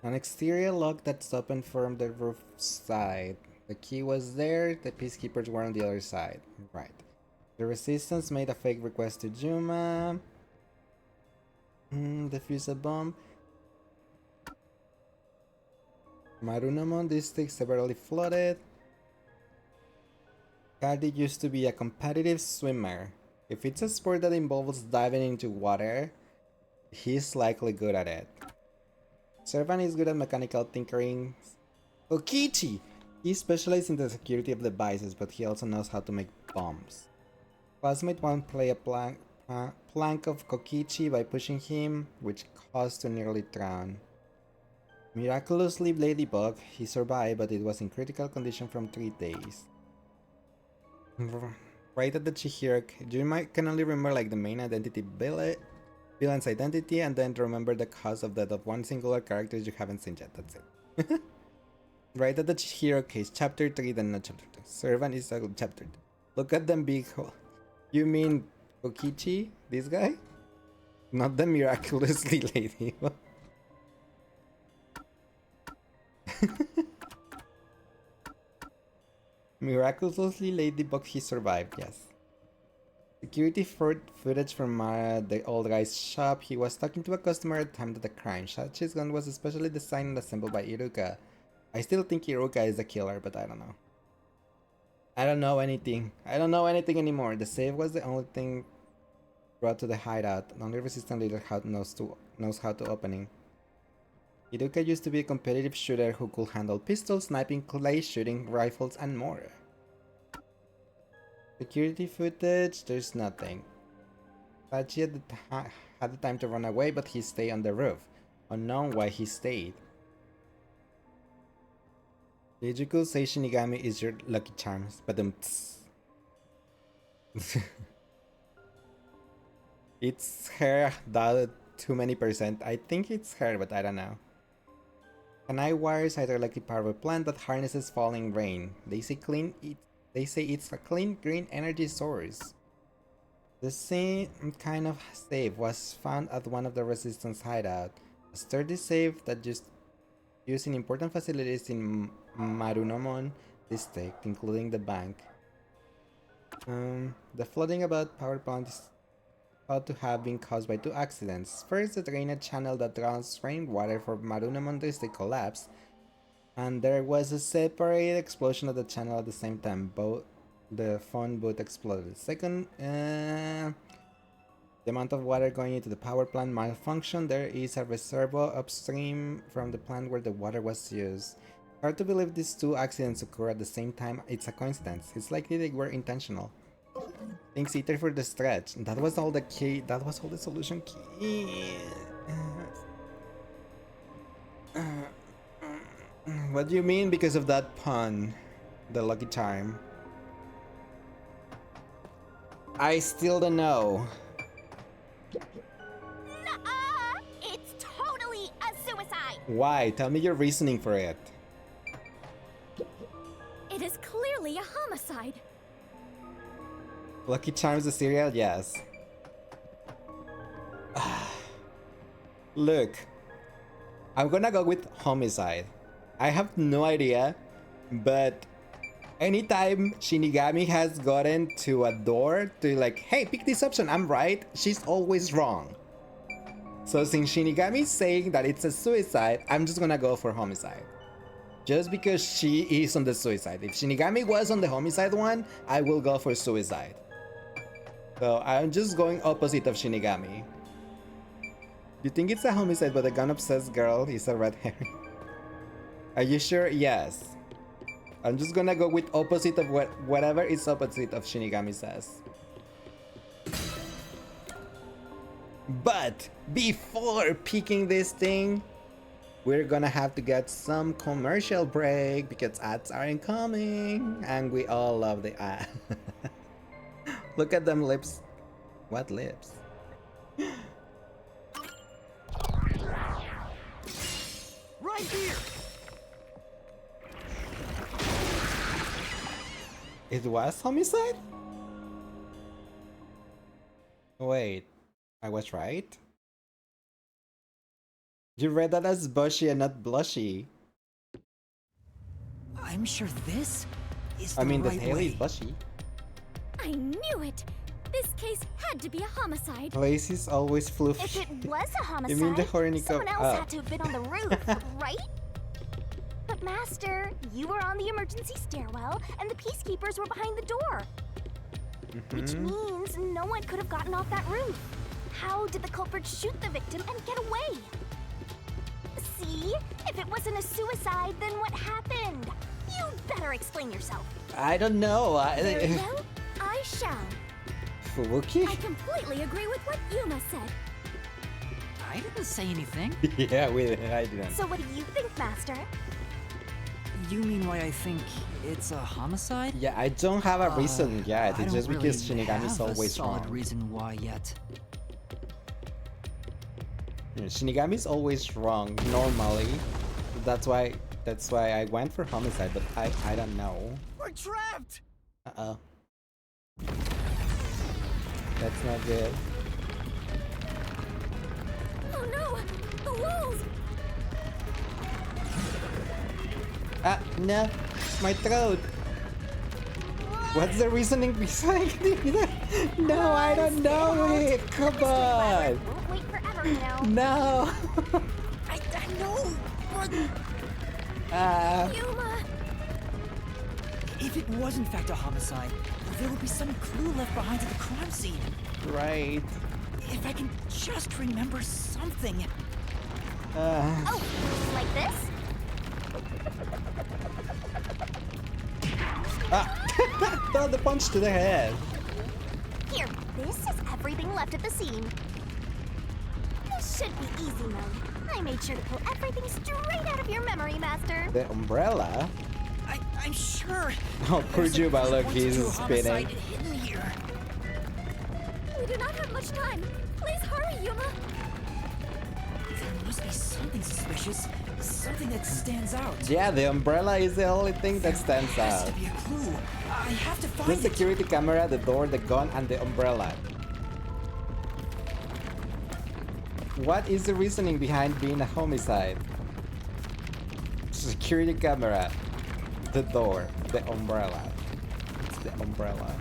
An exterior lock that's open from the roof side. The key was there, the peacekeepers were on the other side. Right. The resistance made a fake request to Juma. Defuse a bomb. Marunamon district severely flooded. Cardi used to be a competitive swimmer. If it's a sport that involves diving into water, he's likely good at it. Servan is good at mechanical tinkering. Okichi! He specializes in the security of devices, but he also knows how to make bombs. Classmate 1 play a plank of Kokichi by pushing him, which caused to nearly drown. Miraculously, Ladybug, he survived, but it was in critical condition from 3 days. Right at the Chihiro, you can only remember like the main identity, villain's identity, and then remember the cause of death of one singular character you haven't seen yet. That's it. Right at the Chihiro case, chapter 3, then not chapter 2. Servant is chapter 2. Look at them big hole. You mean Kokichi? This guy? Not the miraculously lady. Miraculously Ladybug, he survived, yes. Security footage from the old guy's shop. He was talking to a customer at the time of the crime. Shachi's gun was especially designed and assembled by Iruka. I still think Iruka is the killer, but I don't know. I don't know anything. I don't know anything anymore. The safe was the only thing brought to the hideout. Only resistant leader knows how to open it. Iruka used to be a competitive shooter who could handle pistols, sniping, clay shooting, rifles, and more. Security footage, there's nothing. Sachi had the time to run away, but he stayed on the roof. Unknown why he stayed. Ijuku say Shinigami is your lucky charms, but it's her, that too many percent. I think it's her, but I don't know. Kanai wires hydroelectric power plant that harnesses falling rain. They say it's a clean green energy source. The same kind of safe was found at one of the resistance hideout. A sturdy safe that used in important facilities in Marunomon district, including the bank. The flooding about power plant is thought to have been caused by 2 accidents. First, the drainage channel that draws rainwater for Marunamon district collapsed, and there was a separate explosion of the channel at the same time. Both the phone booth exploded. Second, the amount of water going into the power plant malfunctioned. There is a reservoir upstream from the plant where the water was used. Hard to believe these 2 accidents occur at the same time. It's a coincidence. It's likely they were intentional. Thanks Ether for the stretch. That was all the key. That was all the solution key. What do you mean because of that pun? The lucky charm. I still don't know. Nuh-uh! It's totally a suicide! Why? Tell me your reasoning for it. It is clearly a homicide. Lucky Charms the cereal? Yes. Look, I'm gonna go with homicide. I have no idea, but anytime Shinigami has gotten to a door to like, hey, pick this option, I'm right, she's always wrong. So since Shinigami is saying that it's a suicide, I'm just gonna go for homicide. Just because she is on the suicide. If Shinigami was on the homicide one, I will go for suicide. So I'm just going opposite of Shinigami. You think it's a homicide but the gun-obsessed girl is a red herring? Are you sure? Yes. I'm just gonna go with opposite of whatever is opposite of Shinigami says. But before picking this thing, we're gonna have to get some commercial break because ads are incoming and we all love the ad. Look at them lips. What lips? Right here! It was homicide? Wait, I was right? You read that as bushy and not blushy. I'm sure this is the I mean, the right tail way. is bushy. I knew it! This case had to be a homicide. Leiss is always If floofy. it was a homicide, You mean the horny someone cop- else oh. had to have been on the roof, right? But Master, you were on the emergency stairwell, and the peacekeepers were behind the door. Which means no one could have gotten off that roof. How did the culprit shoot the victim and get away? See? If it wasn't a suicide, then what happened? You better explain yourself. I don't know. Very well, I shall. Fubuki? I completely agree with what Yuma said. I didn't say anything. Yeah, I didn't. So what do you think, Master? You mean why I think it's a homicide? Yeah, I don't have a reason yet. I It's don't just because really Shinigami's have always a solid wrong. reason why yet. Yeah, Shinigami's always wrong normally. That's why I went for homicide, but I don't know. We're trapped. Uh-oh. That's not good. Oh no! The walls! Ah, no. My throat. What's the reasoning behind it? No, I don't know it. Come on. Won't wait forever, you know. No. I know, but Yuma! if it was in fact a homicide, there would be some clue left behind at the crime scene. Right. If I can just remember something. Oh, like this? Throw the punch to the head. Here, this is everything left at the scene. This should be easy mode. I made sure to pull everything straight out of your memory, Master. The umbrella? I'm sure. Oh, poor there's a Juba, look, clue he's to a homicide spinning. hidden here. We do not have much time. Please hurry, Yuma! There must be something suspicious, something that stands out. Yeah, the umbrella is the only thing that stands Has out. to be a clue. I have to The find it. security camera, the door, the gun, and the umbrella. What is the reasoning behind being a homicide? Security camera, the door, the umbrella. It's the umbrella.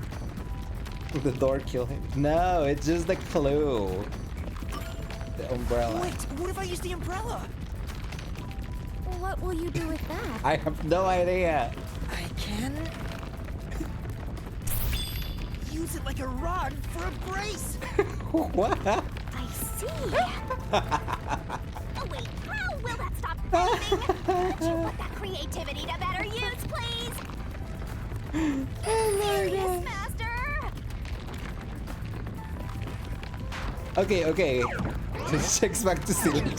The door killed him. No, it's just the clue. The umbrella. Wait, what if I use the umbrella? What will you do with that? I have no idea. I can use it like a rod for a brace. What? I see. Oh wait, how will that stop anything? Could you put that creativity to better use, please? Serious, Master? Okay. Checks back to ceiling.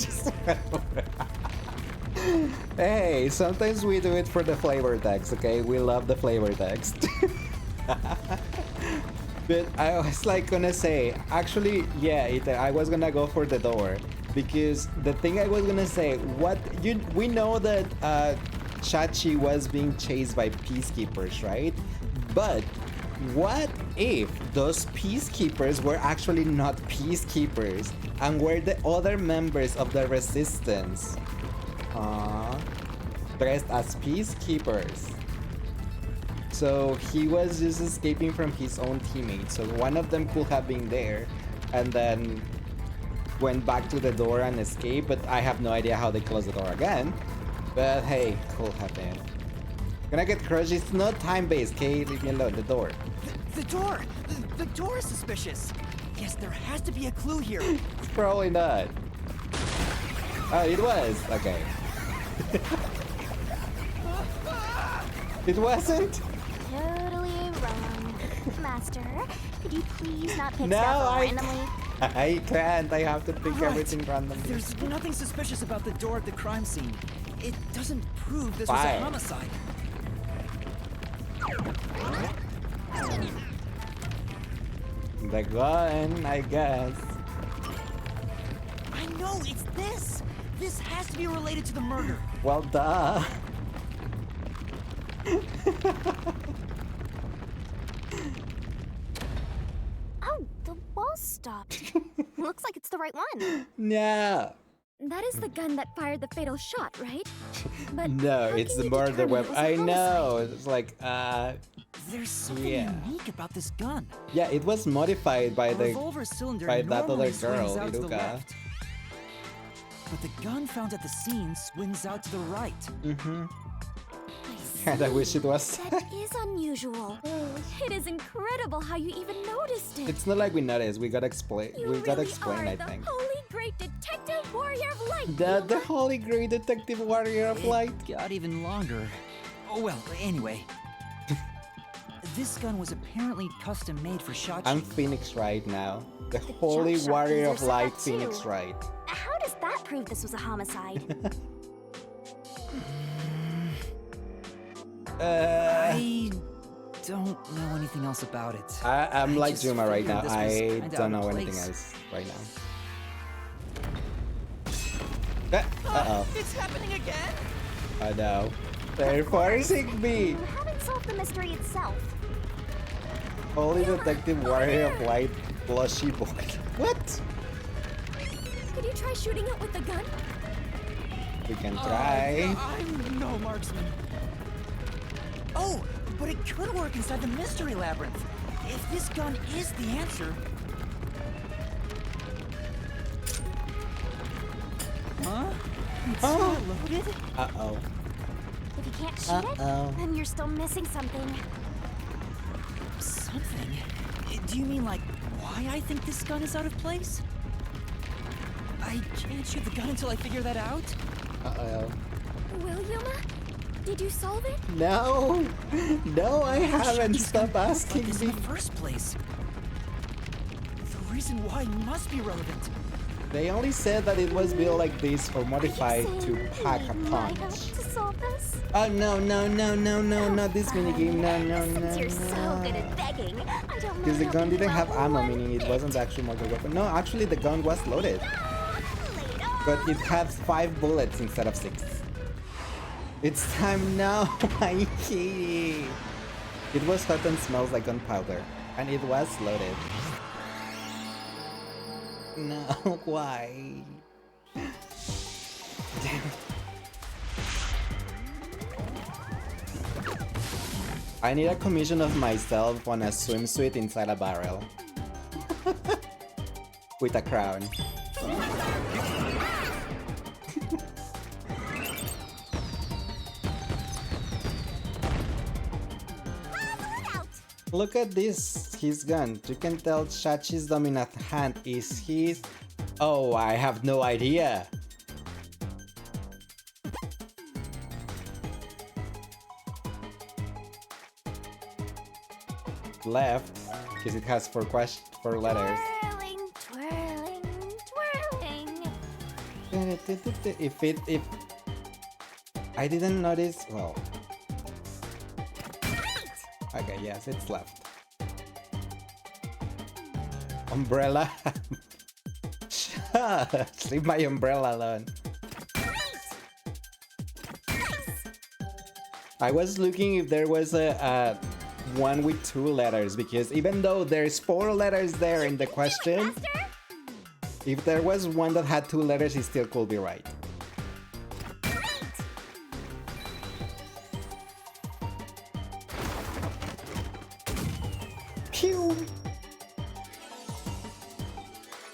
Hey, sometimes we do it for the flavor text, okay? We love the flavor text. But I was like gonna say, actually, yeah, I was gonna go for the door. Because the thing I was gonna say, we know that Chachi was being chased by peacekeepers, right? But what if those peacekeepers were actually not peacekeepers and were the other members of the resistance? Dressed as peacekeepers. So he was just escaping from his own teammates. So one of them could have been there and then went back to the door and escaped, but I have no idea how they closed the door again. But hey, could have been. Gonna get crushed. It's not time-based, okay? Leave me alone. The door. The door! The door is suspicious. Yes, there has to be a clue here. It's probably not. Oh, it was. Okay. It wasn't? Totally wrong. Master, could you please not pick No, stuff randomly? I can't. I have to pick Right. everything randomly. There's nothing suspicious about the door at the crime scene. It doesn't prove this was Fine. a homicide. The gun, I guess. I know, it's this! This has to be related to the murder. Well, duh. Oh, the wall stopped. Looks like it's the right one. No. That is the gun that fired the fatal shot, right? But No, how it's can the you murder determine it weapon. was a I homicide? know. It's like, There's something yeah. unique about this gun. Yeah, it was modified by A the revolver cylinder by that normally other swings girl, out to the Iruka. left. But the gun found at the scene swings out to the right. Mm-hmm. I And I see. wish it was. That is unusual. It is incredible how you even noticed it. It's not like we noticed. We gotta explain. You We gotta really explain. are I the think. holy great detective warrior of light. The holy great detective warrior of light. It got even longer. Oh well, anyway. This gun was apparently custom made for Shachi. I'm Phoenix right now. The The holy jump shot warrior user of said light, that too. Phoenix Wright. How does that prove this was a homicide? I don't know anything else about it. I'm I like just Juma right figured now. this was I kinda don't out know of anything place. else right now. Uh-oh. It's happening again? Oh no. They're forcing me! You haven't solved the mystery itself. Holy detective warrior of light, blushy boy. What? Could you try shooting it with the gun? We can try. I'm no marksman. Oh, but it could work inside the mystery labyrinth. If this gun is the answer. Huh? It's not loaded? Uh-oh. If you can't shoot Uh-oh. it, then you're still missing something. Something? Do you mean like why I think this gun is out of place? I can't shoot the gun until I figure that out. Uh-oh. Will Yuma? Did you solve it? No! No, I haven't. This gun Stop looked asking like this me. in the first place. The reason why must be relevant. They only said that it was built like this or modified Are you to saying pack we a might punch. have to solve this? Oh no, no, no, no, no, not this minigame. No, no, no, Since you're so good no. at begging, I don't know. Because the how gun we didn't have will ammo, one meaning it hit. wasn't the actual murder weapon. No, actually the gun was loaded. But it has 5 bullets instead of 6. It's time now, my kitty. It was hot and smells like gunpowder. And it was loaded. No, why? Damn. I need a commission of myself on a swimsuit inside a barrel. With a crown. Look at this, his gun. You can tell Shachi's dominant hand is his. Oh, I have no idea. Left, because it has 4 letters. Twirling, twirling, twirling. If I didn't notice, well. Okay, yes, it's left. Umbrella. Shush, leave my umbrella alone. I was looking if there was a one with 2 letters, because even though there's 4 letters there in the question, if there was one that had 2 letters, it still could be right. Pew!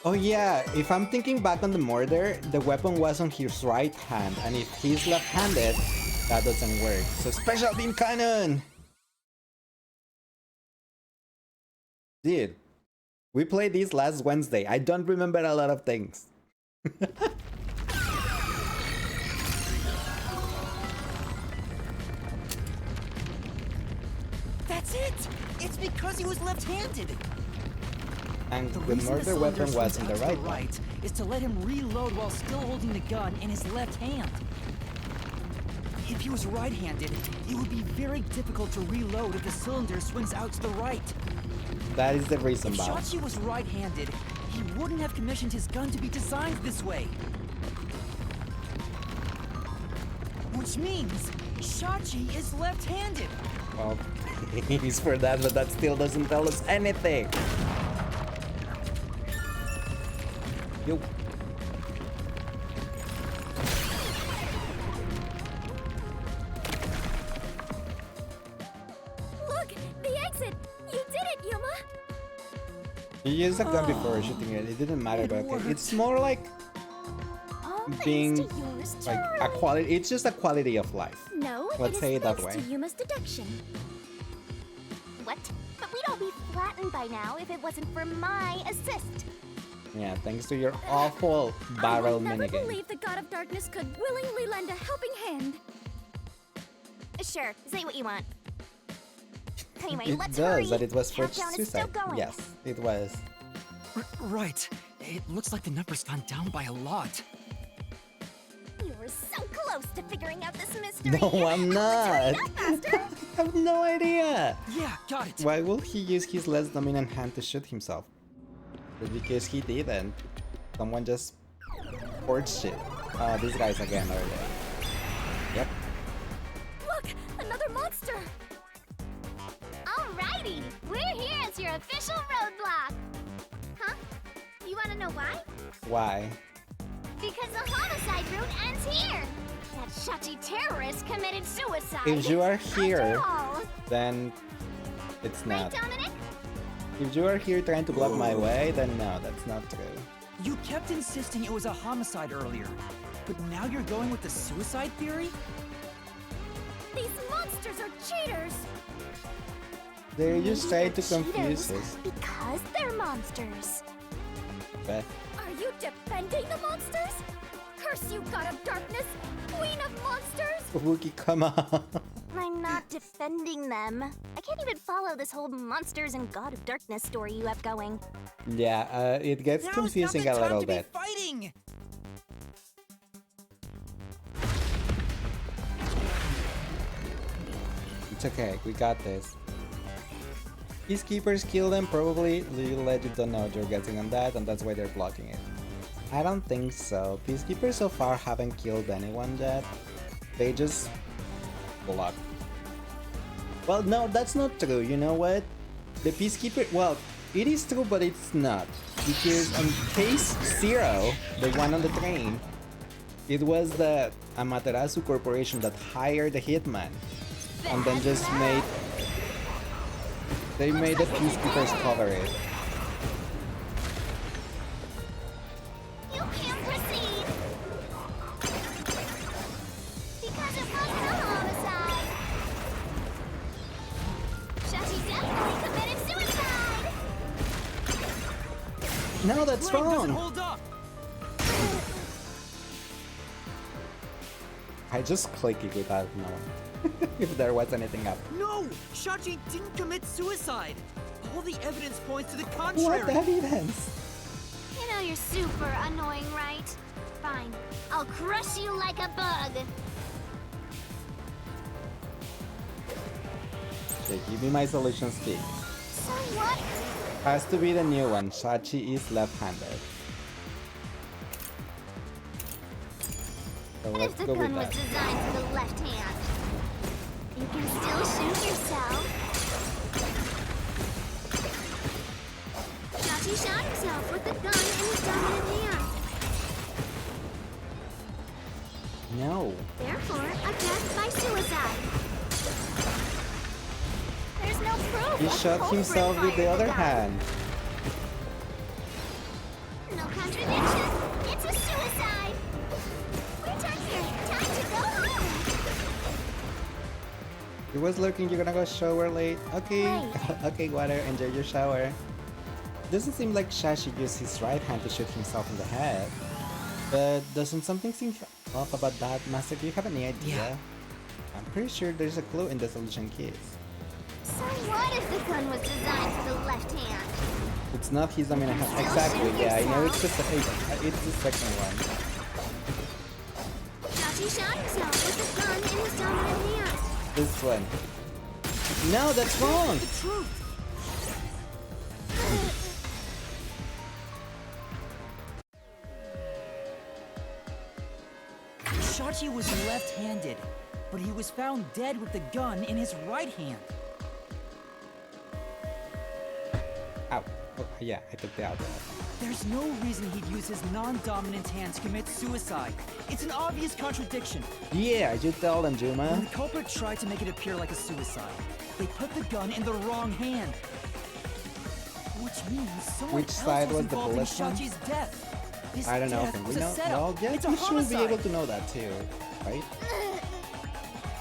Oh yeah, if I'm thinking back on the murder, the weapon was on his right hand, and if he's left-handed, that doesn't work. So special beam cannon! Dude, we played this last Wednesday. I don't remember a lot of things. That's it! It's because he was left-handed! And The the reason murder cylinder weapon was swings in out the to right the one. right is to let him reload while still holding the gun in his left hand. If he was right-handed, it would be very difficult to reload if the cylinder swings out to the right. That is the reason, If Bob. Shachi was right-handed, he wouldn't have commissioned his gun to be designed this way. Which means Shachi is left-handed. Well, he's for that, but that still doesn't tell us anything. Yo. He used a gun before shooting it. It didn't matter, but okay. It's more like All being thanks to Yuma's like a charm. quality. It's just a quality of life. No, Let's say it that way. thanks to Yuma's deduction. What? But we'd all be flattened by now if it wasn't for my assist. Yeah, thanks to your awful barrel I would never minigame. believe the God of Darkness could willingly lend a helping hand. Sure, say what you want. Anyway, It let's does, hurry. that it was for Countdown is still suicide. going. Yes, it was. Right. It looks like the number's gone down by a lot. You were so close to figuring out this mystery. No, I'm not. Turn it up faster. I have no idea. Yeah, got it. Why will he use his less dominant hand to shoot himself? Just because he didn't. Someone just forged shit. These guys again are there. Yep. Look, another monster. Alrighty, we're here as your official roadblock. Huh? You want to know why? Why? Because the homicide route ends here. That Shachi terrorist committed suicide. If you are here, After all. then it's Right, not. Dominic? If you are here trying to block my way, then no, that's not true. You kept insisting it was a homicide earlier, but now you're going with the suicide theory? These monsters are cheaters. They just Maybe try they're to confuse cheaters us. Because they're monsters. Beth. Are you defending the monsters? Curse you, God of Darkness, Queen of Monsters! Wookie, come on. I'm not defending them. I can't even follow this whole monsters and God of Darkness story you have going. Yeah, it gets confusing a little bit. Fighting. It's okay, we got this. Peacekeepers kill them, probably. Little Legend don't know you're guessing on that, and that's why they're blocking it. I don't think so. Peacekeepers so far haven't killed anyone yet. They just block. Well, no, that's not true. You know what? The Peacekeeper, well, it is true, but it's not. Because on case 0, the one on the train, it was the Amaterasu Corporation that hired the hitman. And then just made... They made the Peacekeepers cover it. You can't proceed. Because it wasn't a homicide. Shashi definitely committed suicide. No, that's wrong! Hold up. I just clicked it without knowing if there was anything up. No! Shachi didn't commit suicide! All the evidence points to the contrary! What evidence? You know you're super annoying, right? Fine. I'll crush you like a bug. Okay, give me my solution stick. So what? Has to be the new one. Shachi is left-handed. So What let's if the go with gun was that. designed for the left hand? You can still shoot yourself. Shachi shot himself with the gun in his dominant hand. No. Therefore, a death by suicide. There's no proof. He a shot culprit himself with the fired other gun. hand. No contradiction. It's a suicide. We're done here. Time to go home. He was looking, you're gonna go shower late. Okay. Right. Okay, Water, enjoy your shower. Doesn't seem like Shashi used his right hand to shoot himself in the head. But doesn't something seem off about that, Master? Do you have any idea? Yeah. I'm pretty sure there's a clue in the solution keys. So what if the gun was designed for the left hand? It's not his dominant hand. Still Exactly, shoot yeah, I know it's yourself? it's the second one. Shachi shot himself with the gun in his dominant hand. This one. No, that's wrong! The truth! Shachi was left-handed, but he was found dead with the gun in his right hand. Ow. Oh, yeah, I took the out. There's no reason he'd use his non-dominant hand to commit suicide. It's an obvious contradiction. Yeah, you tell them, When Juma. the culprit tried to make it appear like a suicide, they put the gun in the wrong hand. Which means someone Which else side was the involved in bullet one? Shachi's death. His I don't know. death Can we was a know? setup. Well, yeah, It's a we should be homicide. able to know that too, right?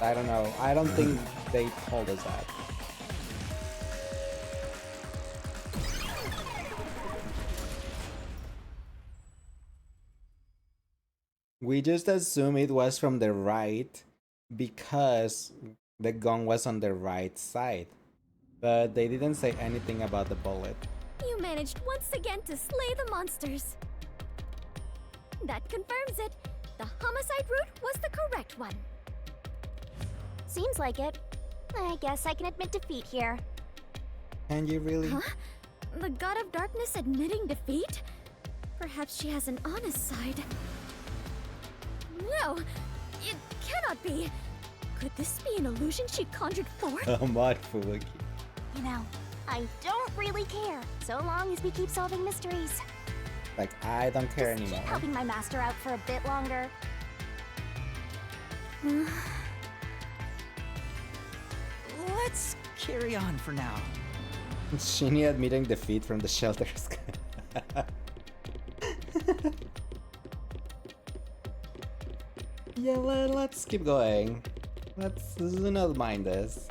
I don't know. I don't think they told us that. We just assume it was from the right because the gun was on the right side. But they didn't say anything about the bullet. You managed once again to slay the monsters. That confirms it. The homicide route was the correct one. Seems like it. I guess I can admit defeat here. Can you really? Huh? The God of Darkness admitting defeat? Perhaps she has an honest side. No, it cannot be. Could this be an illusion she conjured forth? Come on, Fubuki. You know, I don't really care, so long as we keep solving mysteries. Like, I don't care Just anymore. keep helping my master out for a bit longer. Let's carry on for now. Shinny admitting defeat from the shelters. Yeah, let's keep going. Let's do not mind this.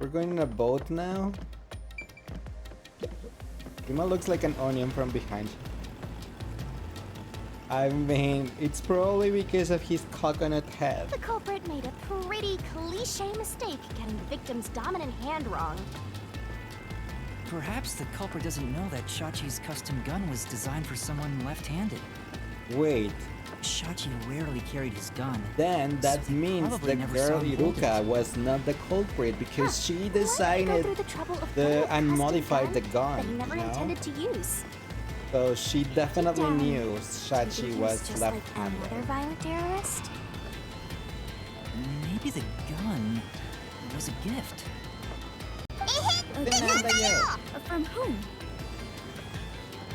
We're going in a boat now. Yuma looks like an onion from behind. I mean, it's probably because of his coconut head. The culprit made a pretty cliche mistake getting the victim's dominant hand wrong. Perhaps the culprit doesn't know that Shachi's custom gun was designed for someone left-handed. Wait, Shachi rarely carried his gun. then that So they means probably the never girl saw him hold Iruka it. was not the culprit because she Why designed go it through the trouble of the, building a and custom modified the that gun, he never you know? intended to use. So she definitely down. knew Do you Shachi think he was just like left-handed. another violent terrorist? Maybe the gun was a gift. From whom?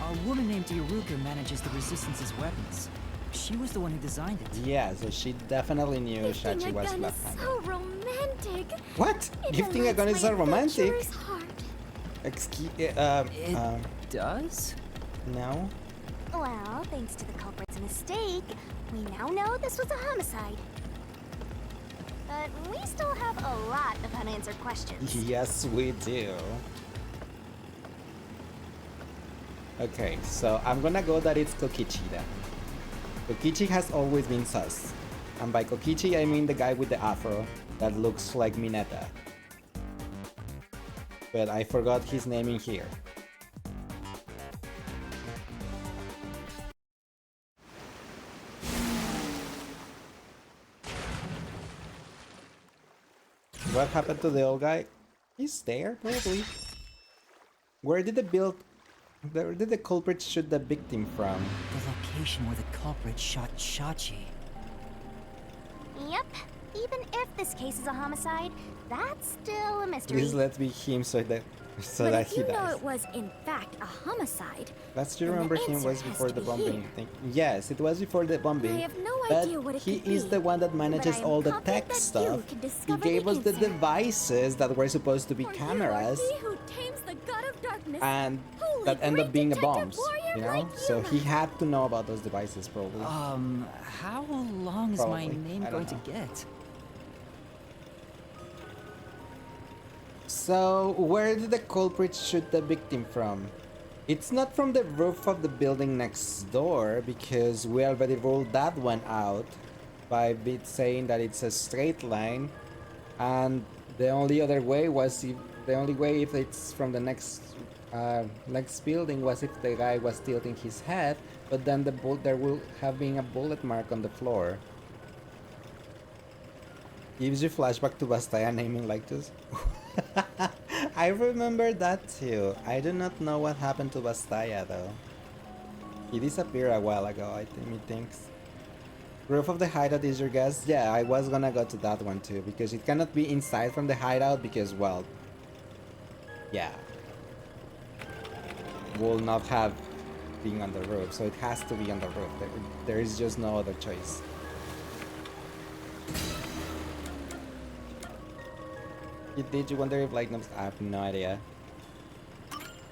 A woman named Iruka manages the Resistance's weapons. She was the one who designed it. Yeah, so she definitely knew Gifting Shachi a was gun is left-handed. so romantic. What? It Gifting a gun is delights my so romantic? adventurous heart. Excuse, It does? no. Well, thanks to the culprit's mistake, we now know this was a homicide. But we still have a lot of unanswered questions. Yes, we do. Okay, so I'm gonna go that it's Kokichi then. Kokichi has always been sus. And by Kokichi, I mean the guy with the afro that looks like Mineta. But I forgot his name in here. What happened to the old guy? He's there, probably. Where did the culprit shoot the victim from? The location where the culprit shot Shachi. Yep. Even if this case is a homicide, that's still a mystery. Please let me him so that But if he you know dies. it was in fact a homicide, Let's just then the remember him answer was has before to the be bombing here. thing. Yes, it was before the bombing. I have no but idea what it he could is be, the one that but manages I am all the confident tech that stuff. you can He discover gave the us the answer. devices that were supposed to be For cameras you are he who tames the God of Darkness. and Holy that end up great being a detective bombs. warrior You know? like So he Yuma. had to know about those devices probably. How long is my Probably. name I going don't to get? So, where did the culprit shoot the victim from? It's not from the roof of the building next door, because we already ruled that one out by saying that it's a straight line, and the only other way was if it's from the next building was if the guy was tilting his head, but then there will have been a bullet mark on the floor. Gives you flashback to Bastaya naming like this. I remember that too. I do not know what happened to Bastaya though. He disappeared a while ago, I think, methinks. Roof of the hideout is your guess? Yeah, I was gonna go to that one too, because it cannot be inside from the hideout because, well, yeah. Will not have being on the roof, so it has to be on the roof. There is just no other choice. Did you wonder if like I have no idea.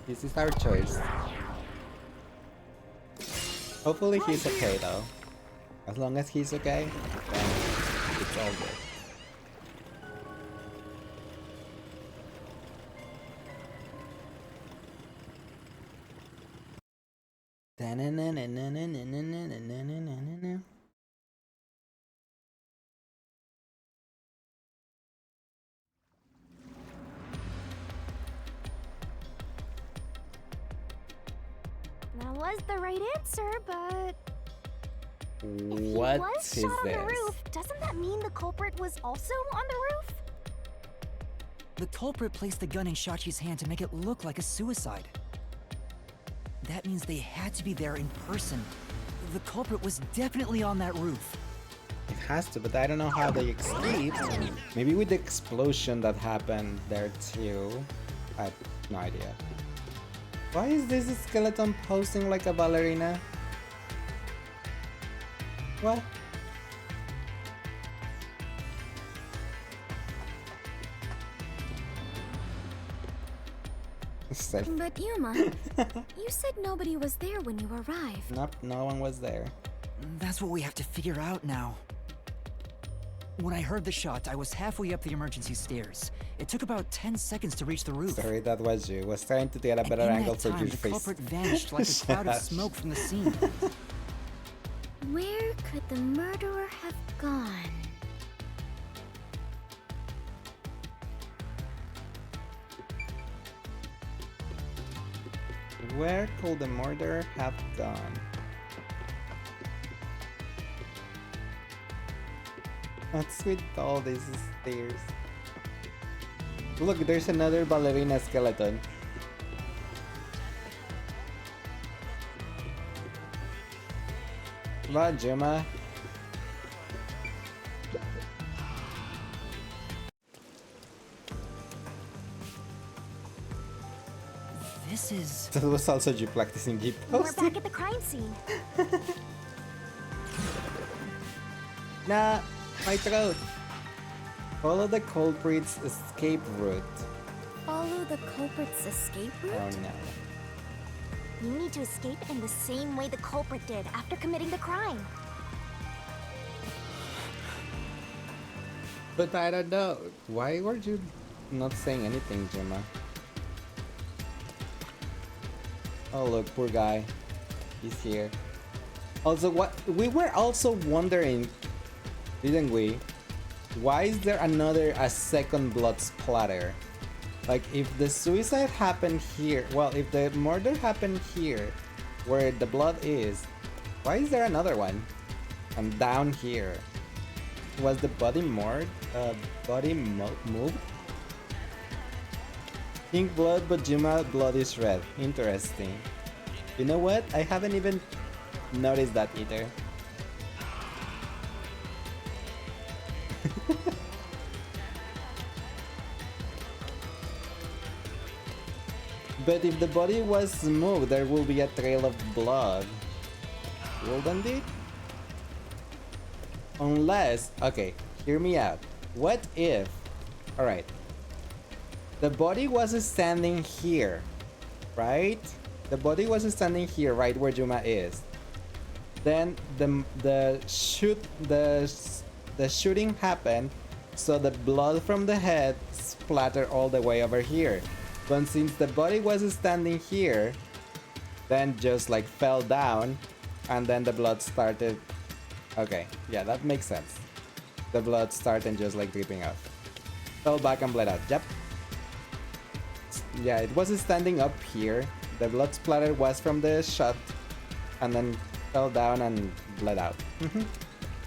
This is our choice. Hopefully he's okay though. As long as he's okay, then it's all good. That was the right answer, but if he What was is shot on this? the roof, doesn't that mean the culprit was also on the roof? The culprit placed the gun in Shachi's hand to make it look like a suicide. That means they had to be there in person. The culprit was definitely on that roof. It has to, but I don't know how they escaped. Maybe with the explosion that happened there too. I have no idea. Why is this skeleton posing like a ballerina? What? Safe. But Yuma, you said nobody was there when you arrived. Nope, no one was there. That's what we have to figure out now. When I heard the shot, I was halfway up the emergency stairs. It took about 10 seconds to reach the roof. Sorry, that was you. Was trying to get a And better in angle that for time, your the face. culprit vanished like a cloud of Shush. smoke from the scene. Where could the murderer have gone? Where could the murderer have gone? What's with all these stairs? Look, there's another ballerina skeleton. Come on, Juma. This is... That was also you practicing keep We're posting. back at the crime scene. Nah, my throat. Follow the culprit's escape route. Follow the culprit's escape route? Oh no. You need to escape in the same way the culprit did after committing the crime. But I don't know. Why were you not saying anything, Gemma? Oh look, poor guy. He's here. Also, what we were also wondering, didn't we? Why is there a second blood splatter? Like, if the suicide happened here, well, if the murder happened here, where the blood is, why is there another one? And down here, was the body moved? Pink blood, but Juma blood is red. Interesting. You know what? I haven't even noticed that either. But if the body was moved, there will be a trail of blood. Wouldn't it? Unless, okay, hear me out. What if, alright, the body was standing here, right? The body was standing here, right where Juma is. Then the shooting happened, so the blood from the head splattered all the way over here. But since the body was standing here, then just like fell down, and then the blood started. Okay, yeah, that makes sense. The blood started just like dripping off. Fell back and bled out. Yep. Yeah, it was standing up here. The blood splatter was from the shot, and then fell down and bled out.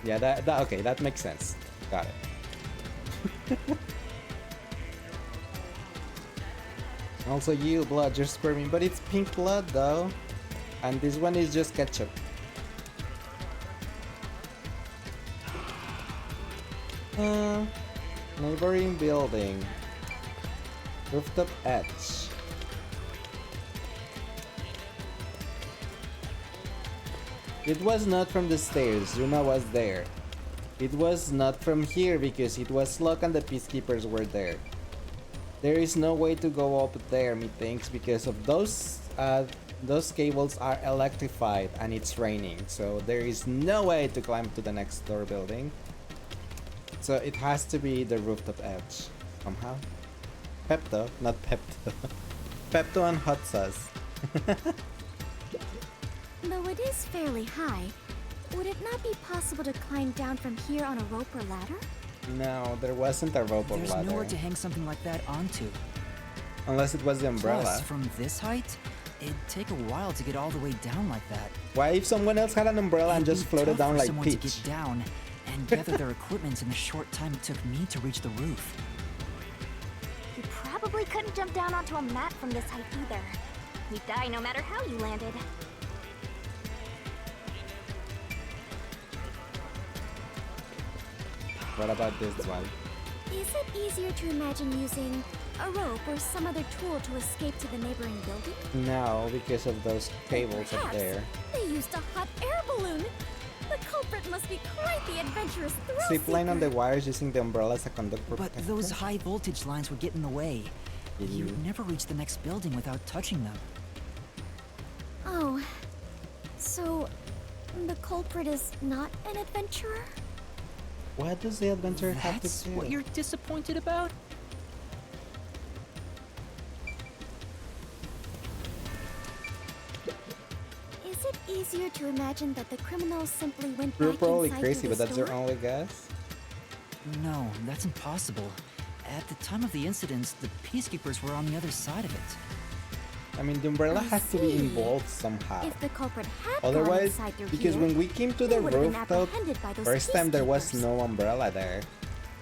Yeah, that okay, that makes sense. Got it. Also, you blood, you're squirming, but it's pink blood though, and this one is just ketchup. Neighboring building. Rooftop edge. It was not from the stairs, Yuna was there. It was not from here because it was locked and the peacekeepers were there. There is no way to go up there, methinks, because of those cables are electrified and it's raining. So there is no way to climb to the next door building. So it has to be the rooftop edge somehow. Pepto, not Pepto. Pepto and hot sauce. Though it is fairly high, would it not be possible to climb down from here on a rope or ladder? No, there wasn't a rope or There's ladder. nowhere to hang something like that onto. Unless it was the umbrella. Plus, from this height, it'd take a while to get all the way down like that. Why if someone else had an umbrella and It'd just be floated tough down for like someone Peach? to get down and gather their equipment in the short time it took me to reach the roof. You probably couldn't jump down onto a mat from this height either. You'd die no matter how you landed. What about this one? Is it easier to imagine using a rope or some other tool to escape to the neighboring building? No, because of those cables up Perhaps there. They used a hot air balloon. The culprit must be quite the adventurous thrill Zipline on the seeker. wires using the umbrella as a conductor. But those high voltage lines would get in the way. You'd never reach the next building without touching them. Oh, so the culprit is not an adventurer? What does the adventurer have to That's do? what you're disappointed about? Is it easier to imagine that the criminals simply went You're back probably inside crazy, to the but that's your store? only guess? No, that's impossible. At the time of the incidents, the peacekeepers were on the other side of it. I mean, the umbrella I has to be see. involved somehow. If the culprit had gone Otherwise, inside through because here, when we came to they the would have been rooftop, apprehended by those first time there was peacekeepers. no umbrella there.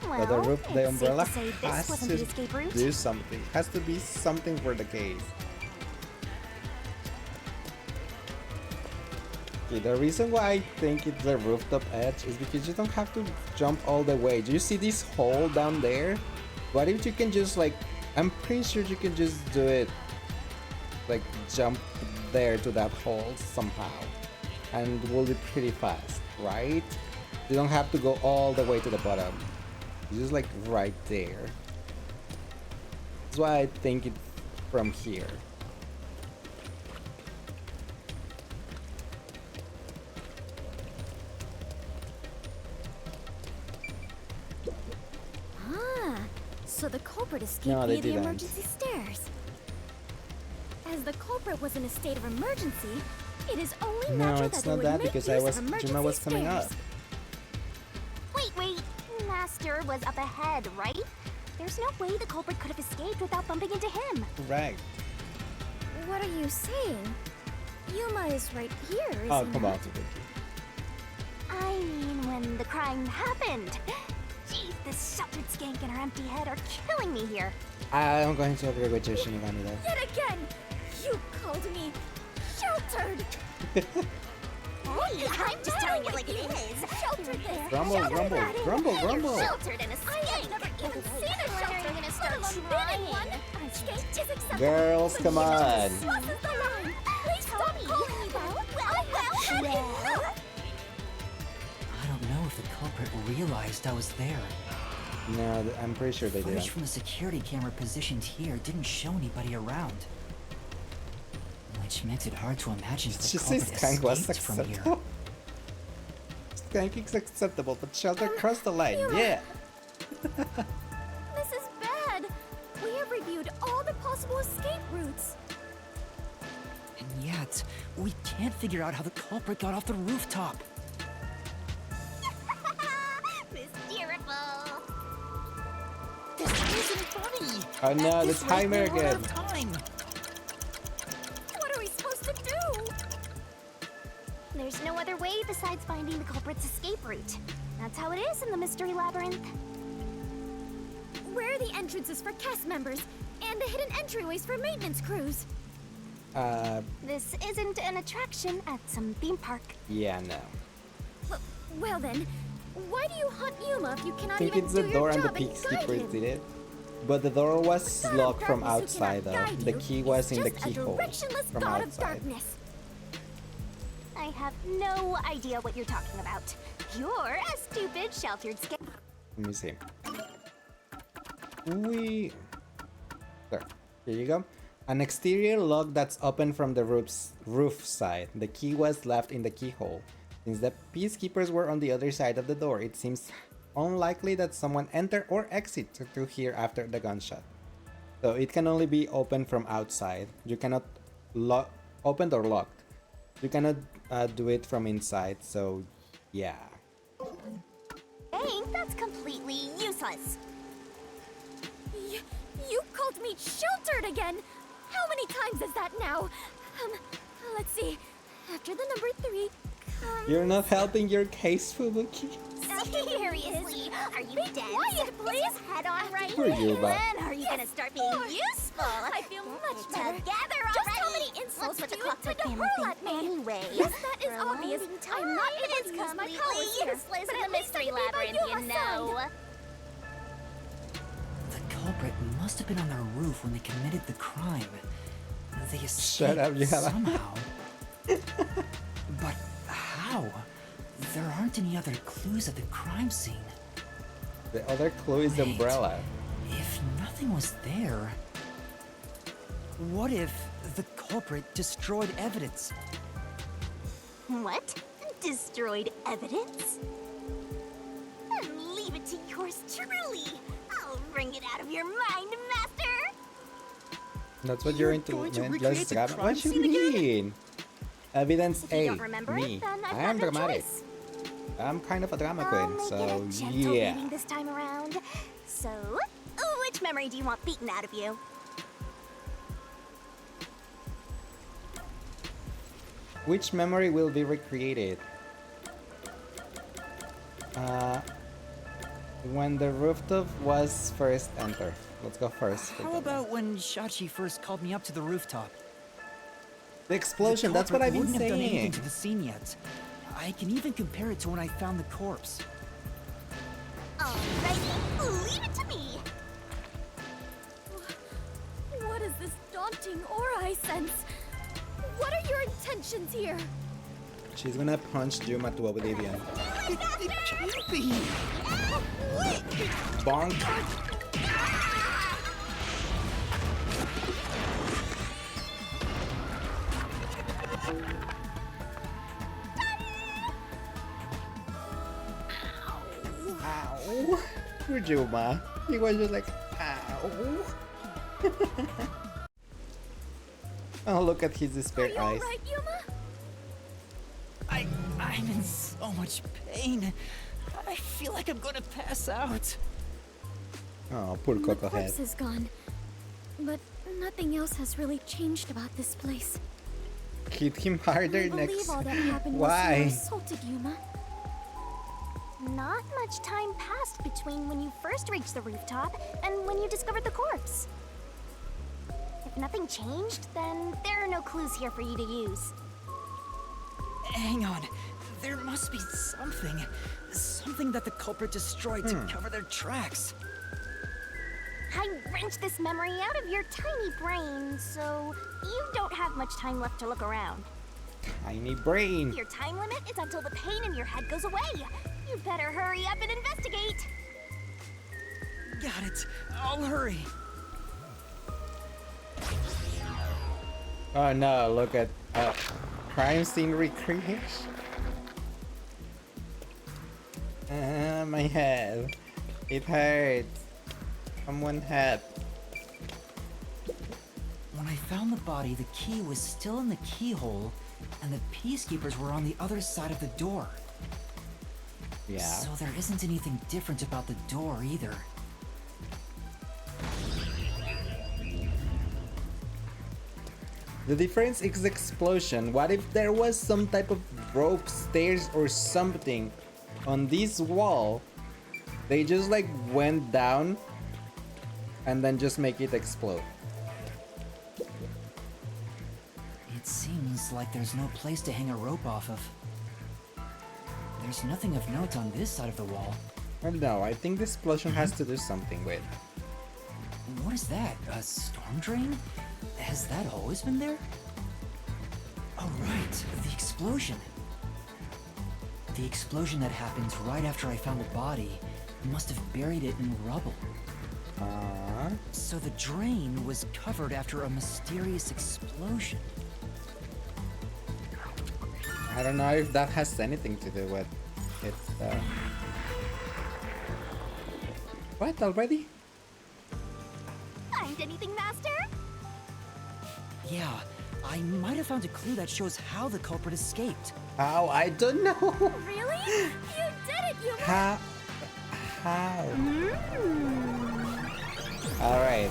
Well, But the it's umbrella safe to say this has wasn't to the escape route. do something. Has to be something for the case. Okay, the reason why I think it's the rooftop edge is because you don't have to jump all the way. Do you see this hole down there? What if you can just like, I'm pretty sure you can just do it, like jump there to that hole somehow, and it will be pretty fast, right? You don't have to go all the way to the bottom. It's just like right there. That's why I think it's from here. Ah, so the culprit escaped No, they via the didn't. emergency stairs. As the culprit was in a state of emergency, it is only No, natural it's that they not would that make because use I of was emergency Juma was coming stairs. up. Wait. Master was up ahead, right? There's no way the culprit could have escaped without bumping into him. Right. What are you saying? Yuma is right here, is Oh, he come not? on. I mean, when the crime happened. Jeez, this sheltered skank and her empty head are killing me here. I'm going to agree with you, Shinigami, there. Yet again, you called me sheltered. Hey, I'm just telling it like it is. Sheltered this. Grumble, sheltered grumble, that. grumble, grumble. Sheltered in a I have never even seen a When are shelter, you gonna let start alone been in trying? one. Skank is acceptable. Girls, but come you on. just crosses the line. Please stop calling me that. I have had enough. I don't know if the culprit realized I was there. No, I'm pretty sure they Footage didn't. from the security camera positioned here didn't show anybody around. Which makes it hard to imagine if It's the just say culprit Skank was escaped from here. acceptable. Skank is acceptable, but Shelter crossed the line. Yeah. This is bad. We have reviewed all the possible escape routes. And yet, we can't figure out how the culprit got off the rooftop. Hysterical. This isn't funny! Oh no, At that's this rate, Heimer we'll run out again. of time. What are we supposed to do? There's no other way besides finding the culprit's escape route. That's how it is in the Mystery Labyrinth. Where are the entrances for cast members and the hidden entryways for maintenance crews? This isn't an attraction at some theme park. Yeah, no. Well then, why do you hunt Yuma if you I cannot think even it's do the your door and the job and guide peacekeepers him? did it. But the door was God of locked from darkness who outside cannot though. guide The you key is was in the just a keyhole directionless from god of outside. darkness. I have no idea what you're talking about. You're a stupid, sheltered skank. Let me see. We There. Here you go. An exterior lock that's open from the roof side. The key was left in the keyhole. Since the peacekeepers were on the other side of the door, it seems unlikely that someone entered or exited through here after the gunshot. So it can only be opened from outside. You cannot opened or locked. You cannot do it from inside. So yeah. Dang, that's completely useless. You called me sheltered again! How many times is that now? Let's see. After the number 3 comes... You're not helping your case, Fubuki. Seriously, are you Be dead? quiet, please! Head on right? Poor Yuba. Then are you gonna start being useful? I feel much better. Together Just already. how many insults What's do the you Clockwork intend to family hurl think at me? anyway? Yes, that is For a obvious. long I'm not time, able it's to use my completely powers here, useless but in at the least I mystery can be by labyrinth, you Yuma's know. side. The culprit must have been on their roof when they committed the crime. They Shut escaped up, Yala. somehow. But how? There aren't any other clues at the crime scene. The other clue is the Wait. umbrella. If nothing was there, what if the culprit destroyed evidence? What? Destroyed evidence? Leave it to yours truly. I'll bring it out of your mind, Master. That's what you're into, going to man. recreate Just the grab. crime What you scene again? mean? Evidence If you A. don't remember Me. it, then I've I got am no dramatic. choice. I'm kind of a drama I'll queen, make so it a gentle yeah. beating this time around. So, which memory do you want beaten out of you? Which memory will be recreated? When the rooftop was first entered. Let's go first. How about when Shachi first called me up to the rooftop? The explosion, that's what I've been wouldn't have done anything saying. to the scene yet. I can even compare it to when I found the corpse. Alrighty, leave it to me. What is this daunting aura I sense? What are your intentions here? She's gonna punch Juma to oblivion. It can't be! Bonk. Ow. Poor Juma. He was just like, ow. Oh, look at his Are despair you eyes. alright, Yuma? I'm in so much pain. I feel like I'm gonna pass out. Oh, poor The Coco head. corpse is gone. But nothing else has really changed about this place. Hit him harder I believe next. all that happened Why? was you assaulted Yuma. Not much time passed between when you first reached the rooftop and when you discovered the corpse. If nothing changed, then there are no clues here for you to use. Hang on. There must be something. Something that the culprit destroyed to cover their tracks. I wrenched this memory out of your tiny brain, so you don't have much time left to look around. Tiny brain. Your time limit is until the pain in your head goes away. You better hurry up and investigate. Got it. I'll hurry. Oh no, look at crime scene recreation. My head. It hurts. Someone help. When I found the body, the key was still in the keyhole, and the peacekeepers were on the other side of the door. Yeah. So there isn't anything different about the door either. The difference is the explosion. What if there was some type of rope, stairs, or something on this wall? They just like went down and then just make it explode. It seems like there's no place to hang a rope off of. There's nothing of note on this side of the wall. Well, no, I think this explosion has to do something with. What is that? A storm drain? Has that always been there? Oh right, the explosion. The explosion that happened right after I found the body must have buried it in rubble. So the drain was covered after a mysterious explosion. I don't know if that has anything to do with it. What, already? Find anything, Master? Yeah, I might have found a clue that shows how the culprit escaped. How? I don't know. Really? You did it, Yuma! How? Alright.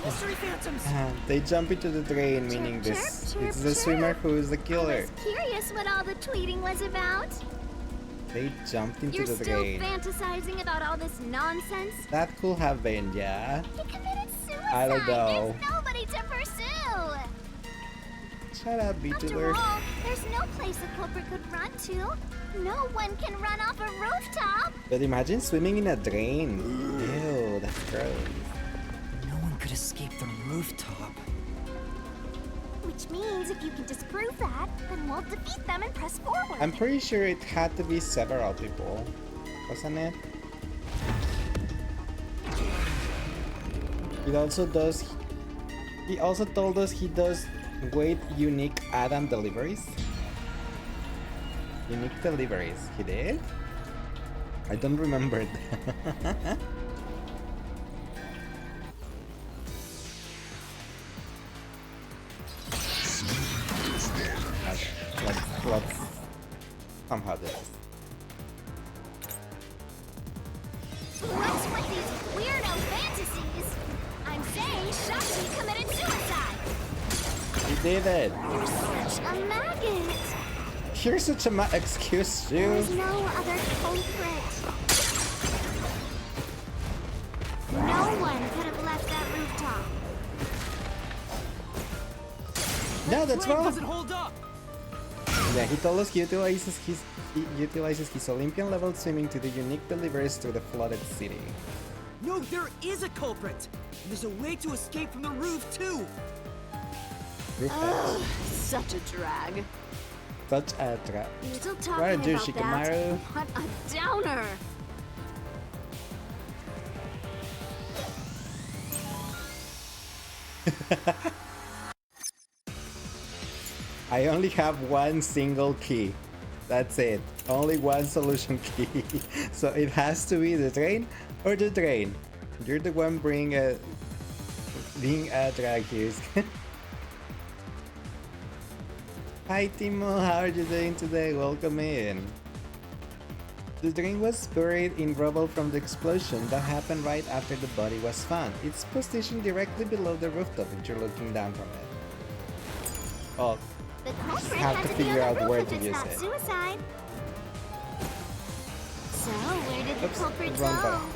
Mystery phantoms! They jump into the drain, meaning Chirp, this. chirp, It's the chirp. swimmer who is the I killer. was curious what all the tweeting was about. They jumped into You're the still drain. fantasizing about all this nonsense? That could have been, yeah. He committed suicide. I don't know. There's nobody to pursue. Shut up, After VTuber. all, there's no place a culprit could run to. No one can run off a rooftop. But imagine swimming in a drain. Ew, that's gross. No one could escape the rooftop. Which means if you can disprove that, then we'll defeat them and press forward. I'm pretty sure it had to be several people, wasn't it? It also does. He also told us he does wait unique Adam deliveries. Unique deliveries. He did? I don't remember that. Okay, let's somehow do this. What's with these weirdo fantasies? I'm saying Shashi committed suicide. He did it. You're such a maggot. You're such a excuse you. There's no other culprit. No one could have left that rooftop. No, that's wrong. Doesn't hold up! Yeah, he told us he utilizes his Olympian level swimming to the unique deliveries to the flooded city. No, there is a culprit! And there's a way to escape from the roof, too! Rooftop. Such a drag. Such a trap. You're still What a talking douche, about that. Shikamaru. What a downer. I only have one single key. That's it. Only one solution key. So it has to be the drain or the drain. You're the one being a drag here. Hi Timo, how are you doing today? Welcome in. The drain was buried in rubble from the explosion that happened right after the body was found. It's positioned directly below the rooftop if you're looking down from it. Oh, The culprit have had to to be figure on out the where roof to if use it's not it. suicide. So where did the Oops, culprit wrong go? button.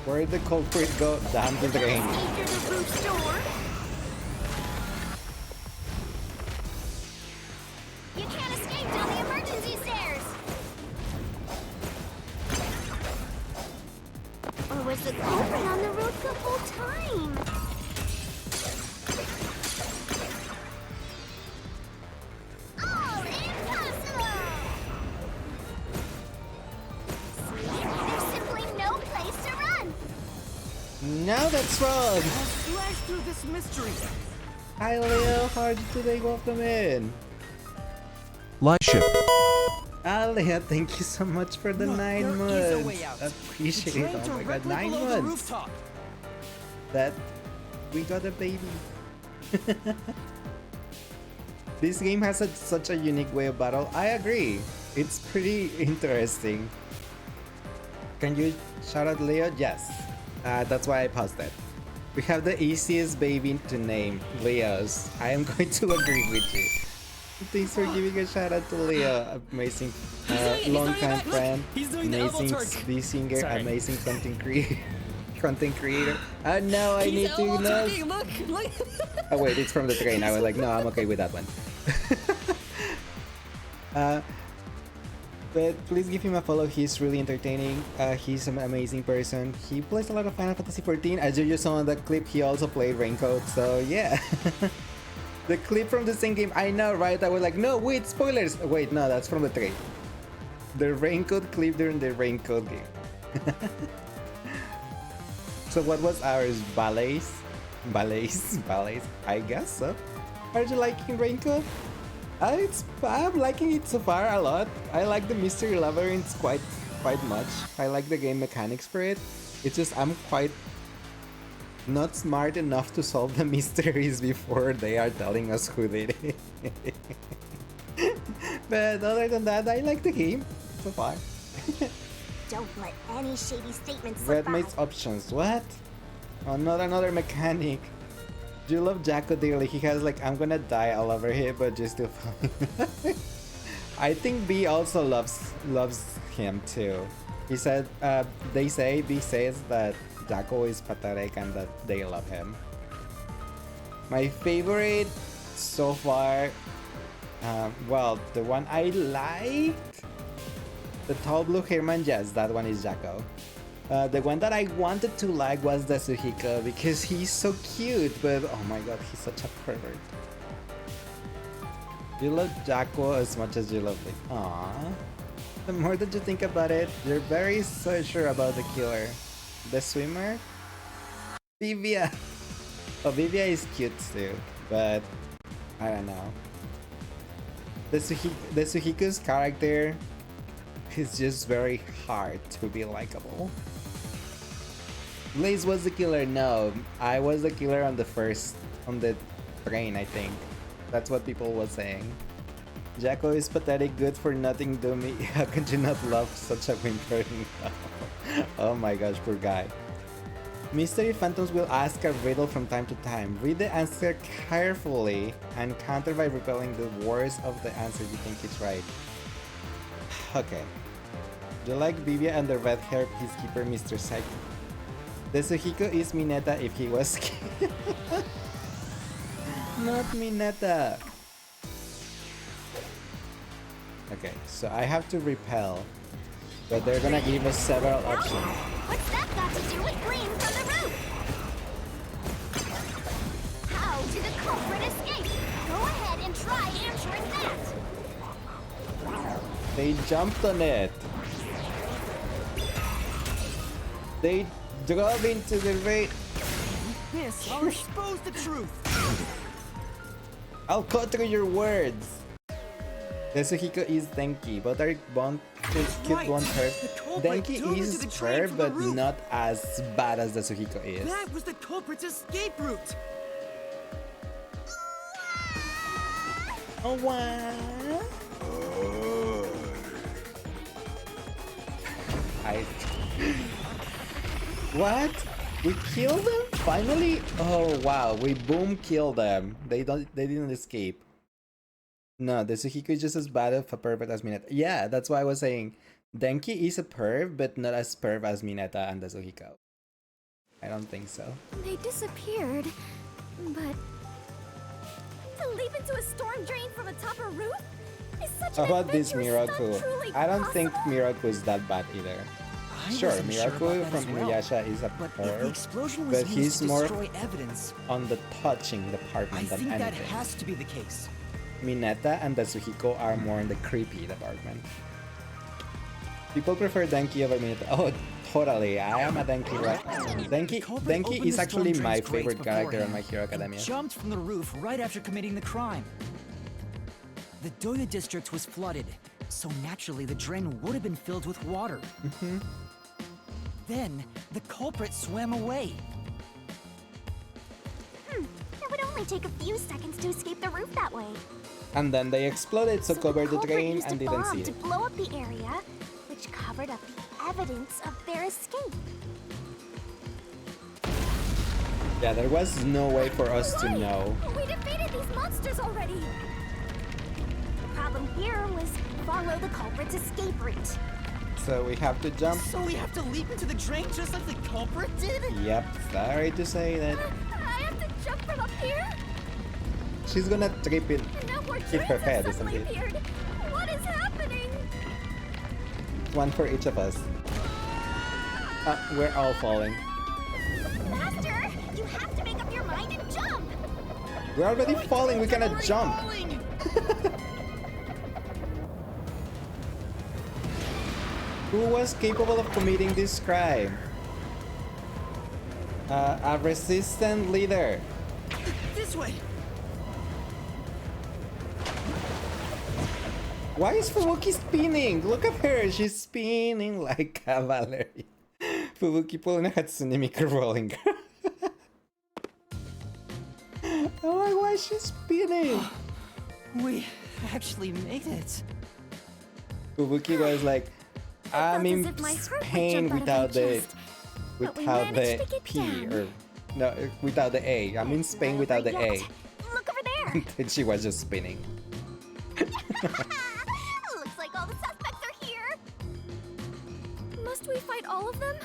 Where did the culprit go? Down the drain. Escape through the roof door. You can't escape down the emergency stairs. Or was the culprit on the roof the whole time? All impossible! See? There's simply no place to run. No, that's wrong. Slash through this mystery! Hi Leo, how are you today? Welcome in. Leiss. Alia, thank you so much for the Look, 9 there is months. a way out. Appreciate The it. drain Oh my god, directly 9 below the months. rooftop. That we got a baby. This game has such a unique way of battle. I agree. It's pretty interesting. Can you shout out Leo? Yes. That's why I paused it. We have the easiest baby to name, Leo's. I am going to agree with you. Thanks for giving a shout out to Leo. Amazing long-time friend. Amazing speed singer. Sorry. Amazing content creator. No, I need to know. Look! Oh wait, it's from the train. I was like, no, I'm okay with that one. But please give him a follow. He's really entertaining. He's an amazing person. He plays a lot of Final Fantasy XIV. As you just saw in the clip, he also played Raincoat. So yeah. The clip from the same game. I know, right? I was like, no, wait, spoilers. Wait, no, that's from the train. The raincoat clip during the raincoat game. So what was ours? Ballets? I guess so. Are you liking raincoat? I'm liking it so far a lot. I like the mystery labyrinths quite much. I like the game mechanics for it. It's just I'm quite not smart enough to solve the mysteries before they are telling us who did it. But other than that, I like the game so far. Don't let any shady statements slip Red Maid's options. What? Oh, not another mechanic. You love Jacko dearly. He has like I'm gonna die all over here, but you're still fine. I think B also loves him too. He said B says that Jacko is pathetic and that they love him. My favorite so far, well, the one I liked, the tall blue hairman, yes, that one is Jacko. The one that I wanted to like was the Suhiko because he's so cute, but oh my god, he's such a pervert. You love Jacko as much as you love me. Aww. The more that you think about it, you're very so sure about the killer. The swimmer? Vivia! Oh, Vivia is cute too, but I don't know. The Suhiko's character is just very hard to be likable. Leiss was the killer. No, I was the killer on the train, I think. That's what people were saying. Jacko is pathetic, good for nothing, Doomy. How could you not love such a whimpering? Oh my gosh, poor guy. Mystery Phantoms will ask a riddle from time to time. Read the answer carefully and counter by repelling the worst of the answer you think is right. Okay. You like Vivia and the red hair peacekeeper, Mr. Psych. The Suhiko is Mineta if he was not Mineta. Okay, so I have to repel, but they're gonna give us several options. What's that got to do with fleeing from the roof? How did the culprit escape? Go ahead and try answering that. They jumped on it. They drove into the rain. Yes, I'll expose the truth. I'll cut through your words. The Suhiko is Denki, but our kid won't hurt. Denki is fair, but not as bad as the Suhiko is. That was the culprit's escape route. Oh, wow. What? We killed them? Finally? Oh wow, we boom killed them. They didn't escape. No, the Suhiko is just as bad of a pervert as Mineta. Yeah, that's why I was saying Denki is a perv, but not as perv as Mineta and the Suhiko. I don't think so. They disappeared, but to leap into a storm drain from atop a roof is such How an about this adventure Miraku? truly I don't think possible. Miraku is that bad either. Sure, Miraku from Inuyasha is a perv, but he's more on the touching department than anything. I think that has to be the case. Mineta and the Suhiko are more in the creepy department. People prefer Denki over Mineta. Oh, totally. I am a Denki right now. Denki is actually my favorite character on My Hero Academia. Jumped from the roof right after committing the crime. The Doya district was flooded, so naturally the drain would have been filled with water. Then, the culprit swam away. It would only take a few seconds to escape the roof that way. And then they exploded, so covered the drain used and a didn't bomb see to it. blow up the area, which covered up the evidence of their escape. Yeah, there was no way for us to know. We defeated these monsters already. The problem here was follow the culprit's escape route. So we have to jump. So we have to leap into the drain just like the culprit did? Yep, sorry to say that. I have to jump from up here? She's gonna trip it, And now more hit her drains head, have isn't suddenly it? appeared. What is happening? One for each of us. We're all falling. Faster! You have to make up your mind and jump! We're already falling, we cannot jump. Who was capable of committing this crime? A resistant leader. This way. Why is Fubuki spinning? Look at her, she's spinning like cavalry. Fubuki pulling a Hatsune Miku rolling. Oh my, why is she spinning? We actually made it. Fubuki was like, I'm in as if my heart would pain jump out of my without the chest. But we managed to get P down. or no, without the A. I'm in It's Spain not without over the A. yet. Look over there. And she was just spinning. Looks like all the suspects are here. Must we fight all of them?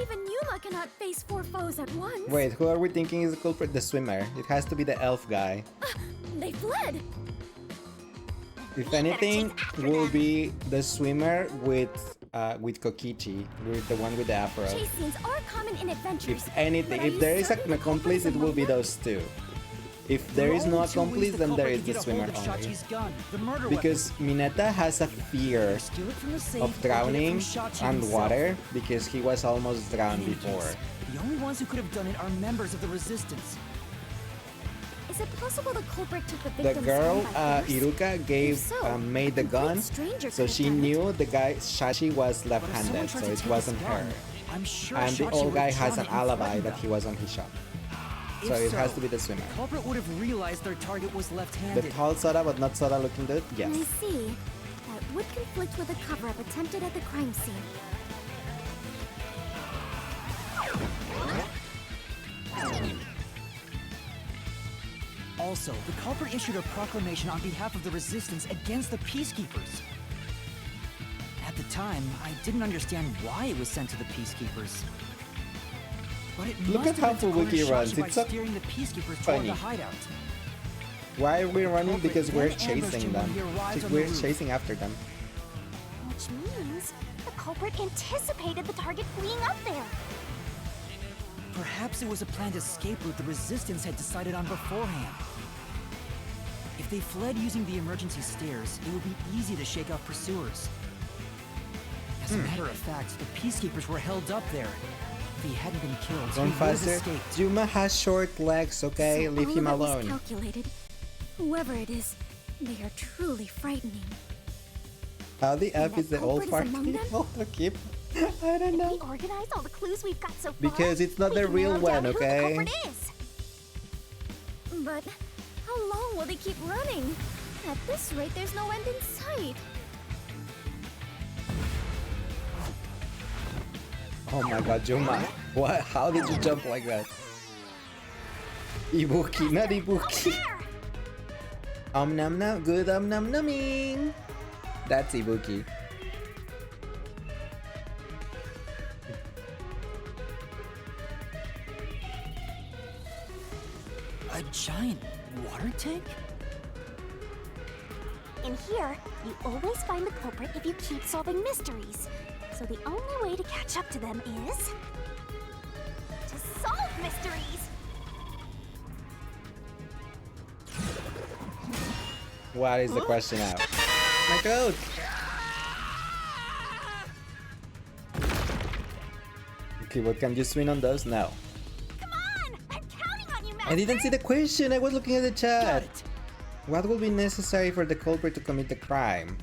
Even Yuma cannot face 4 foes at once. Wait, who are we thinking is the culprit? The swimmer. It has to be the elf guy. They fled. If anything, will be the swimmer with Kokichi, with the one with the afro. Chase scenes are common in adventures. If anything, but are if you there is certain an the culprit accomplice, it will be among them? those two. If there is no accomplice, then there is the swimmer only. Because Mineta has a fear of drowning and water because he was almost drowned before. The only ones who could have done it are members of the Resistance. Is it possible the culprit took the The victim's girl, gun by force? Iruka, gave If so, made the a complete gun, stranger so could have she done it. knew the guy Shashi was But if someone left-handed, tried so to it take wasn't his her. gun, I'm sure And the Shachi old would guy have has drawn an it and alibi threatened that them. he was on his shop. So If it has to be the swimmer. the culprit would have realized their target was The left-handed. tall Sora but not Sora looking good? I Yes. see. That would conflict with a cover-up attempted at the crime scene. Also, the culprit issued a proclamation on behalf of the Resistance against the Peacekeepers. At the time, I didn't understand why it was sent to the Peacekeepers. But it Look must at how have been to corner Fubuki runs. Shachi by It's so steering the Peacekeepers funny. toward the hideout. Why are we running? culprit Because we're then ambushed chasing him them. when he arrived on the We're roof. chasing after them. Which means the culprit anticipated the target fleeing up there. Perhaps it was a planned escape route the Resistance had decided on beforehand. If they fled using the emergency stairs, it would be easy to shake off pursuers. As a matter of fact, the Peacekeepers were held up there. If he hadn't been killed, he Run would have faster. escaped. Yuma has short legs, okay? So Leave all him of that was alone. calculated. Whoever it is, they are truly frightening. How the F that is the old culprit is fart among them? people to keep? I don't We know. organize all the clues we've got so far. Because it's not we the can real narrow one, down who the okay? culprit is. But how long will they keep running? At this rate, there's no end in sight. Oh my god, Yuma. What? How did you jump like that? Ibuki, not Ibuki. Nom nom, good nom numming. That's Ibuki. A giant water tank? In here, you always find the culprit if you keep solving mysteries. So the only way to catch up to them is to solve mysteries. What is the question now? My throat! Okay, what can you swing on those? No. Come on! I'm counting on you, Master! I didn't see the question, I was looking at the Got chat. it. What will be necessary for the culprit to commit the crime?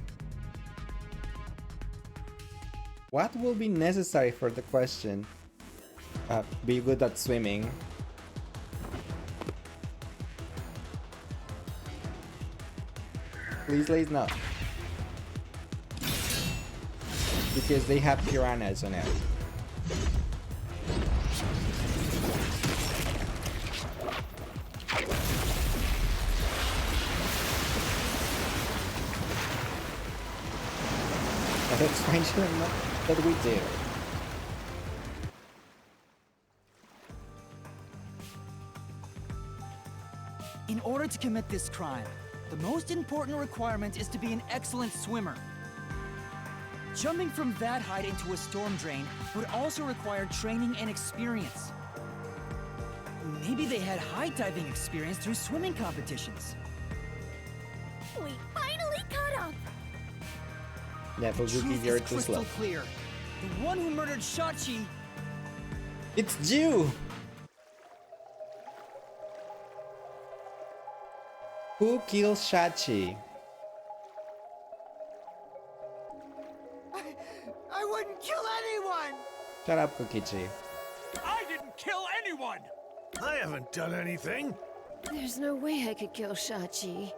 What will be necessary for the question? Be good at swimming. Please, Leiss, no. Because they have piranhas on it. That's fine, but we do. In order to commit this crime, the most important requirement is to be an excellent swimmer. Jumping from that height into a storm drain would also require training and experience. Maybe they had high diving experience through swimming competitions. We finally caught up. Yeah, Fubuki, you're too slow. Clear. The one who murdered Shachi. It's you! Who killed Shachi? I wouldn't kill anyone! Shut up, Kokichi. I didn't kill anyone! I haven't done anything. There's no way I could kill Shachi.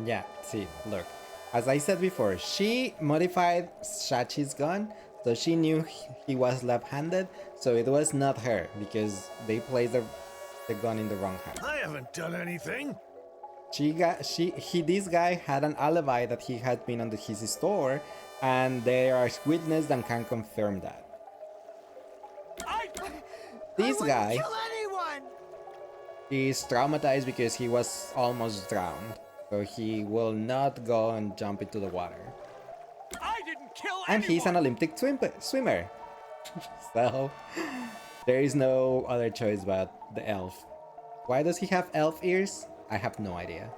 Yeah, see, look. As I said before, she modified Shachi's gun, so she knew he was left-handed, so it was not her, because they placed the gun in the wrong hand. I haven't done anything. This guy had an alibi that he had been under his store, and there are witnesses that can confirm that. This guy is traumatized because he was almost drowned, so he will not go and jump into the water. I didn't kill And anyone! he's an Olympic swimmer. So there is no other choice but the elf. Why does he have elf ears? I have no idea.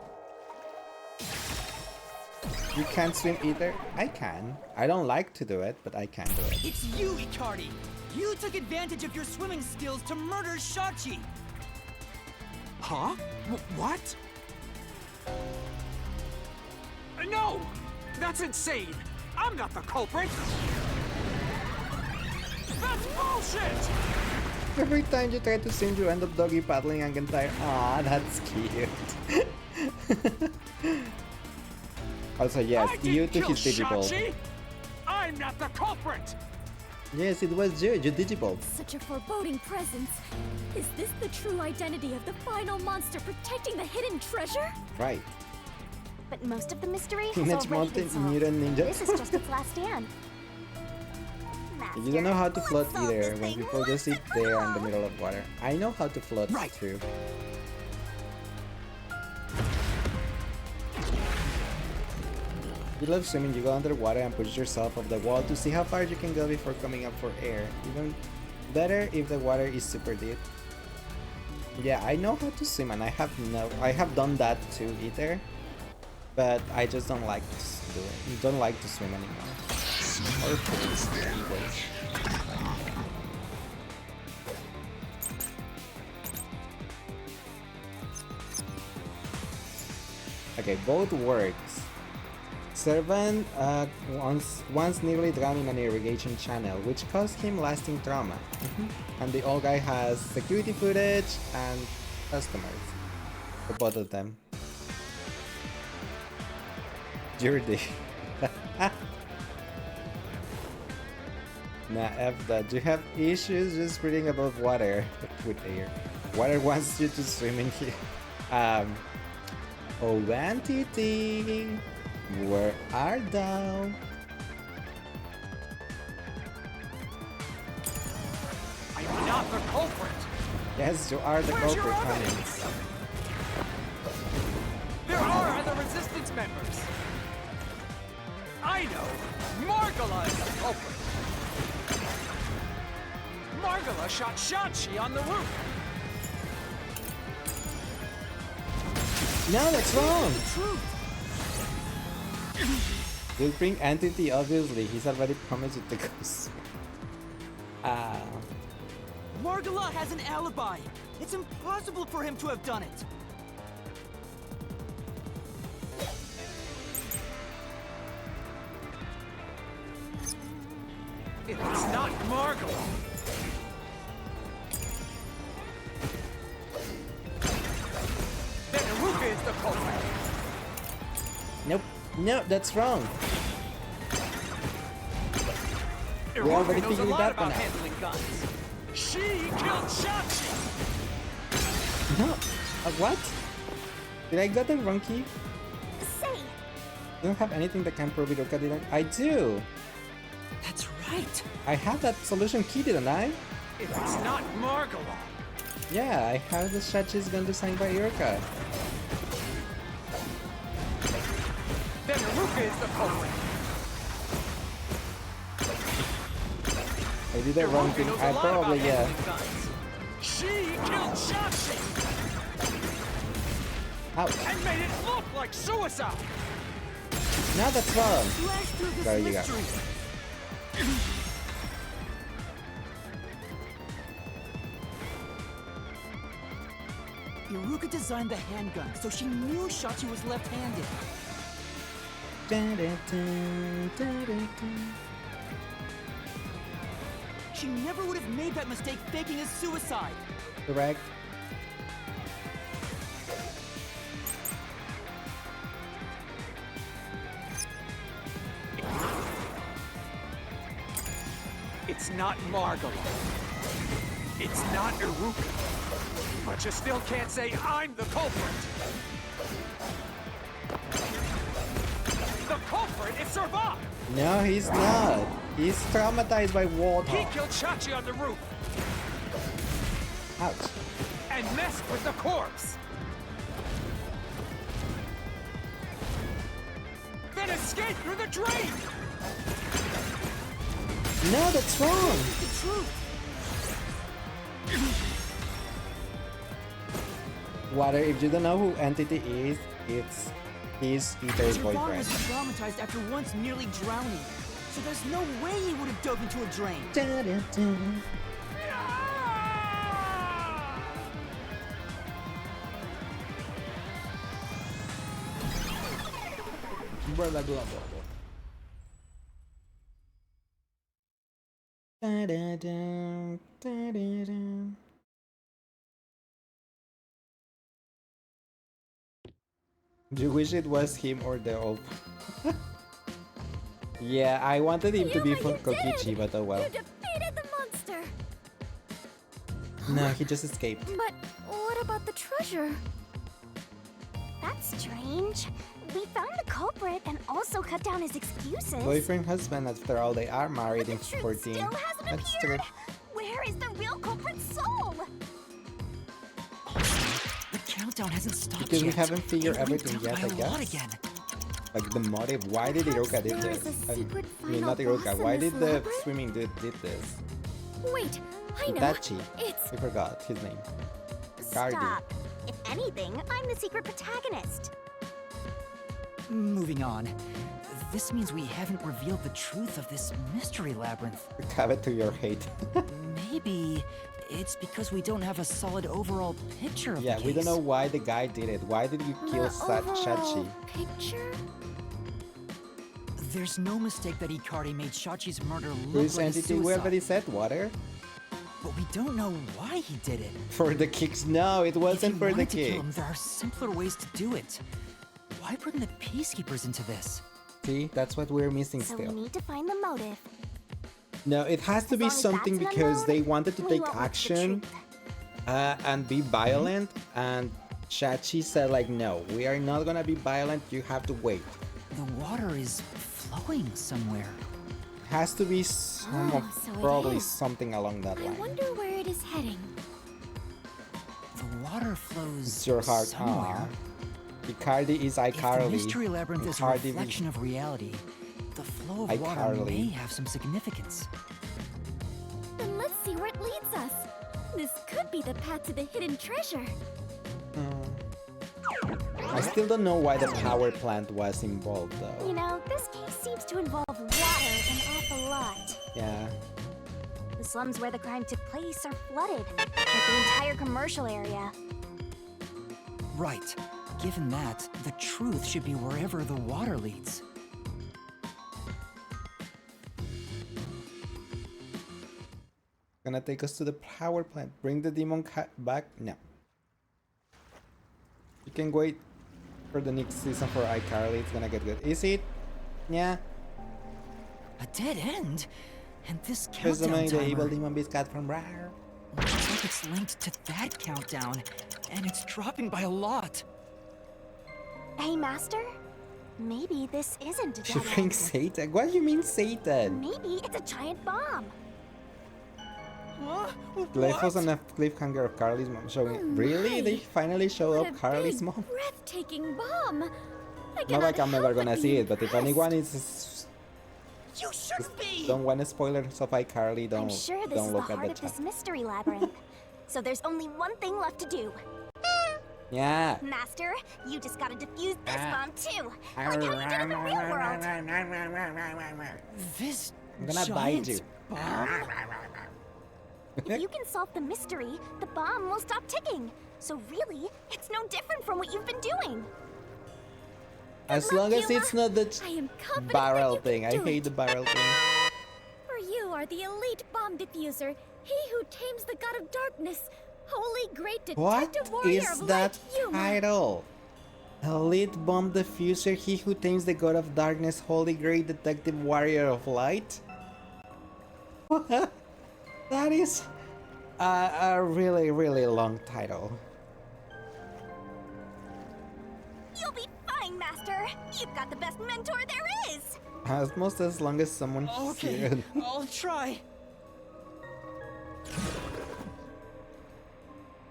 You can't swim either? I can. I don't like to do it, but I can do it. It's you, Icardi! You took advantage of your swimming skills to murder Shachi! Huh? What? No! That's insane! I'm not the culprit! That's bullshit! Every time you try to swim, you end up doggy paddling and get tired. Aw, that's cute. Also, yes, you took his Digiball. Shachi! I'm not the culprit! Yes, it was you Digiball. Such a foreboding presence. Is this the true identity of the final monster protecting the hidden treasure? Right. But most of the mystery has Teenage already been Mutant solved. Mutant Ninja. This is just its last stand. You don't know how to Master, float let's solve either this when thing people once just sit and for there in the all. middle of water. I know how to float Right. too. You love swimming, you go underwater and push yourself off the wall to see how far you can go before coming up for air. Even better if the water is super deep. Yeah, I know how to swim and I have done that too either. But I just don't like to do it. Don't like to swim anymore. Or pools, either. Okay, both works. Servant once nearly drowned in an irrigation channel, which caused him lasting trauma. And the old guy has security footage and customers. For both of them. Jordi. Nah, F that. You have issues just breathing above water with air. Water wants you to swim in here. Oh, entity, where art thou? I'm not the culprit! Yes, you are the Where's your culprit, honey. evidence? There are other resistance members! I know! Margala is the culprit! Margala shot Shachi on the roof! No, that's wrong! You'll bring entity, obviously. He's already promised you to go swim. Margala has an alibi! It's impossible for him to have done it! If it's not Margala, then Iruka is the culprit! Nope. No, that's wrong. We already Iruka knows a figured lot that about one out. handling guns. She killed Shachi! No. What? Did I get the wrong key? Say, You don't have anything that can prove Iruka didn't? I do! That's right! I have that solution key, didn't I? If it's not Margala, Yeah, I have the Shachi's gun designed by Iruka. then Iruka is the culprit! I did the wrong Iruka thing. knows a I lot probably, about yeah. handling guns. She killed Shachi Ouch. and made it look like suicide! No, that's wrong. Slash through this There you go. mystery. Iruka designed the handgun, so she knew Shachi was left-handed. She never would have made that mistake faking his suicide. Correct. It's not Margala. It's not Iruka. But you still can't say I'm the culprit. The culprit is Servat. No, he's not. He's traumatized by water. He killed Chachi on the roof Ouch. and messed with the corpse. Then escaped through the drain. No, that's wrong. The truth. Water, if you don't know who Entity is, it's his Peter's Javon boyfriend. was traumatized after once nearly drowning, so there's no way he would have dove into a drain. Blah, blah, blah, blah. Da-da-da, da-da-da. Do you wish it was him or the old? Yeah, I wanted him to be Yuma, for you did Kokichi, it! but oh well. You defeated the monster! No, he just escaped. But what about the treasure? That's strange. We found the culprit and also cut down his excuses. Boyfriend, husband, after all, they are married But in the truth 14. still hasn't That's true. appeared. Where is the real culprit's soul? The countdown hasn't stopped Because we yet. haven't figured It went everything down yet, by I a lot guess. again. Like the motive, why did Iruka did Perhaps this? there is a secret not final Iruka, boss in why this did the labyrinth? swimming dude did this? Wait, I know. Itachi. It's I forgot his name. Cardi. Stop. If anything, I'm the secret protagonist. Moving on. This means we haven't revealed the truth of this mystery labyrinth. Have it to your hate. Maybe it's because we don't have a solid overall picture of Yeah, the we don't case. know why the guy did it. Why did you kill the overall Shachi? picture? There's no mistake that Ikari made Shachi's murder look Whose like a entity we suicide. already said? Water? But we don't know why he did it. For the kicks? No, it If he wasn't for the wanted to kill kick. him, there are simpler ways to do it. Why bring the peacekeepers into this? See, that's what we're missing So we still. need to find the motive. No, it has to As be long as something that's an because unknown, they wanted to we take won't reach the action truth. and be violent, and Shachi said like, no, we are not gonna be violent, you have to wait. The water is flowing somewhere. Has to be some Oh, so it probably is. something along that I line. wonder where it is heading. The water flows It's your heart, somewhere. Icardi is If the iCarly. mystery labyrinth is a Icardi reflection of reality, the flow of water iCarly. may have some significance. Then let's see where it leads us. This could be the path to the hidden treasure. I still don't know why the power plant was involved though. You know, this case seems to involve water an awful lot. Yeah. The slums where the crime took place are flooded, like the entire commercial area. Right. Given that, the truth should be wherever the water leads. Gonna take us to the power plant. Bring the demon cat back? No. You can wait for the next season for iCarly. It's gonna get good. Is it? Yeah. A dead end? And this Because countdown the evil timer demon beast cat from Rare. looks like it's linked to that countdown, and it's dropping by a lot. Hey, Master? Maybe this isn't a She dead brings end. Satan. What do you mean Satan? Maybe it's a giant bomb. Left on a cliffhanger of Carly's mom showing. Really? They finally show What up a Carly's big, mom? breathtaking bomb. I Not cannot like I'm never help but gonna be see it, but if impressed. anyone is You shouldn't be! don't want spoilers of iCarly, I'm don't sure this don't is the look at heart the of chat. this mystery labyrinth. So there's only one thing left to do. Yeah. Master, you just gotta defuse this bomb too. Like how you did in the real world. This I'm gonna bite you. bomb? If you can solve the mystery, the bomb will stop ticking. So really, it's no different from what you've been doing. As long as it's not the I am confident barrel that you thing. can I do hate it. the barrel thing. For you are the elite bomb diffuser, he who tames the god of darkness, holy great What detective warrior is of that light, Yuma. title? Elite Bomb Diffuser, he who tames the god of darkness, holy great detective warrior of light? That is a really, really long title. You'll be fine, Master. You've got the best mentor there is. Almost as long as someone Okay, here. I'll try.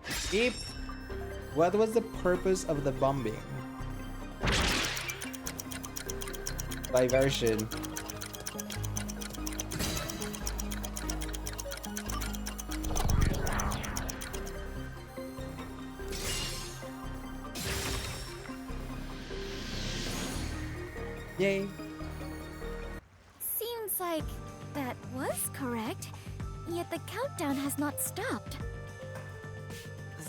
Skip! What was the purpose of the bombing? Diversion. Yay! Seems like that was correct, yet the countdown has not stopped.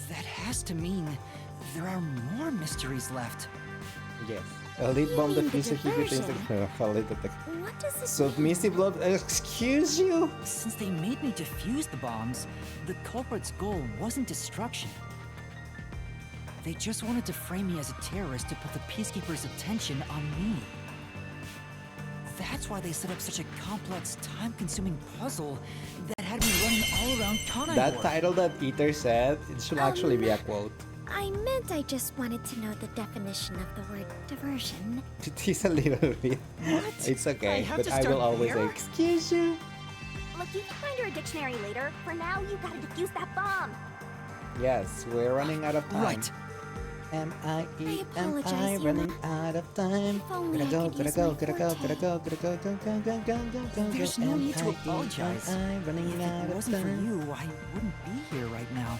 That has to mean there are more mysteries left. Yes. Elite Bomb mean the Diffuser, he who tames the diversion? elite detective. What does this Submissive Blob, excuse you? Since they made me defuse the bombs, the culprit's goal wasn't destruction. They just wanted to frame me as a terrorist to put the Peacekeepers' attention on me. That's why they set up such a complex, time-consuming puzzle that had me running all around Kanai. That title that Ether said, it should actually be a quote. I meant I just wanted to know the definition of the word diversion. It is a little bit. What? It's okay, I have but to I will start always say, there? excuse you. Look, you can find her a dictionary later. For now, you gotta defuse that bomb. Yes, we're running out of time. Right. M-I-E-M-I, apologize, running out of time. If only Gotta I go, could gotta use go, my gotta go, forte. gotta go, gotta go, go, go, go, go, go, go. There's no need to apologize. M-I-E-M-I, running If out it of wasn't for time. you, I wouldn't be here right now.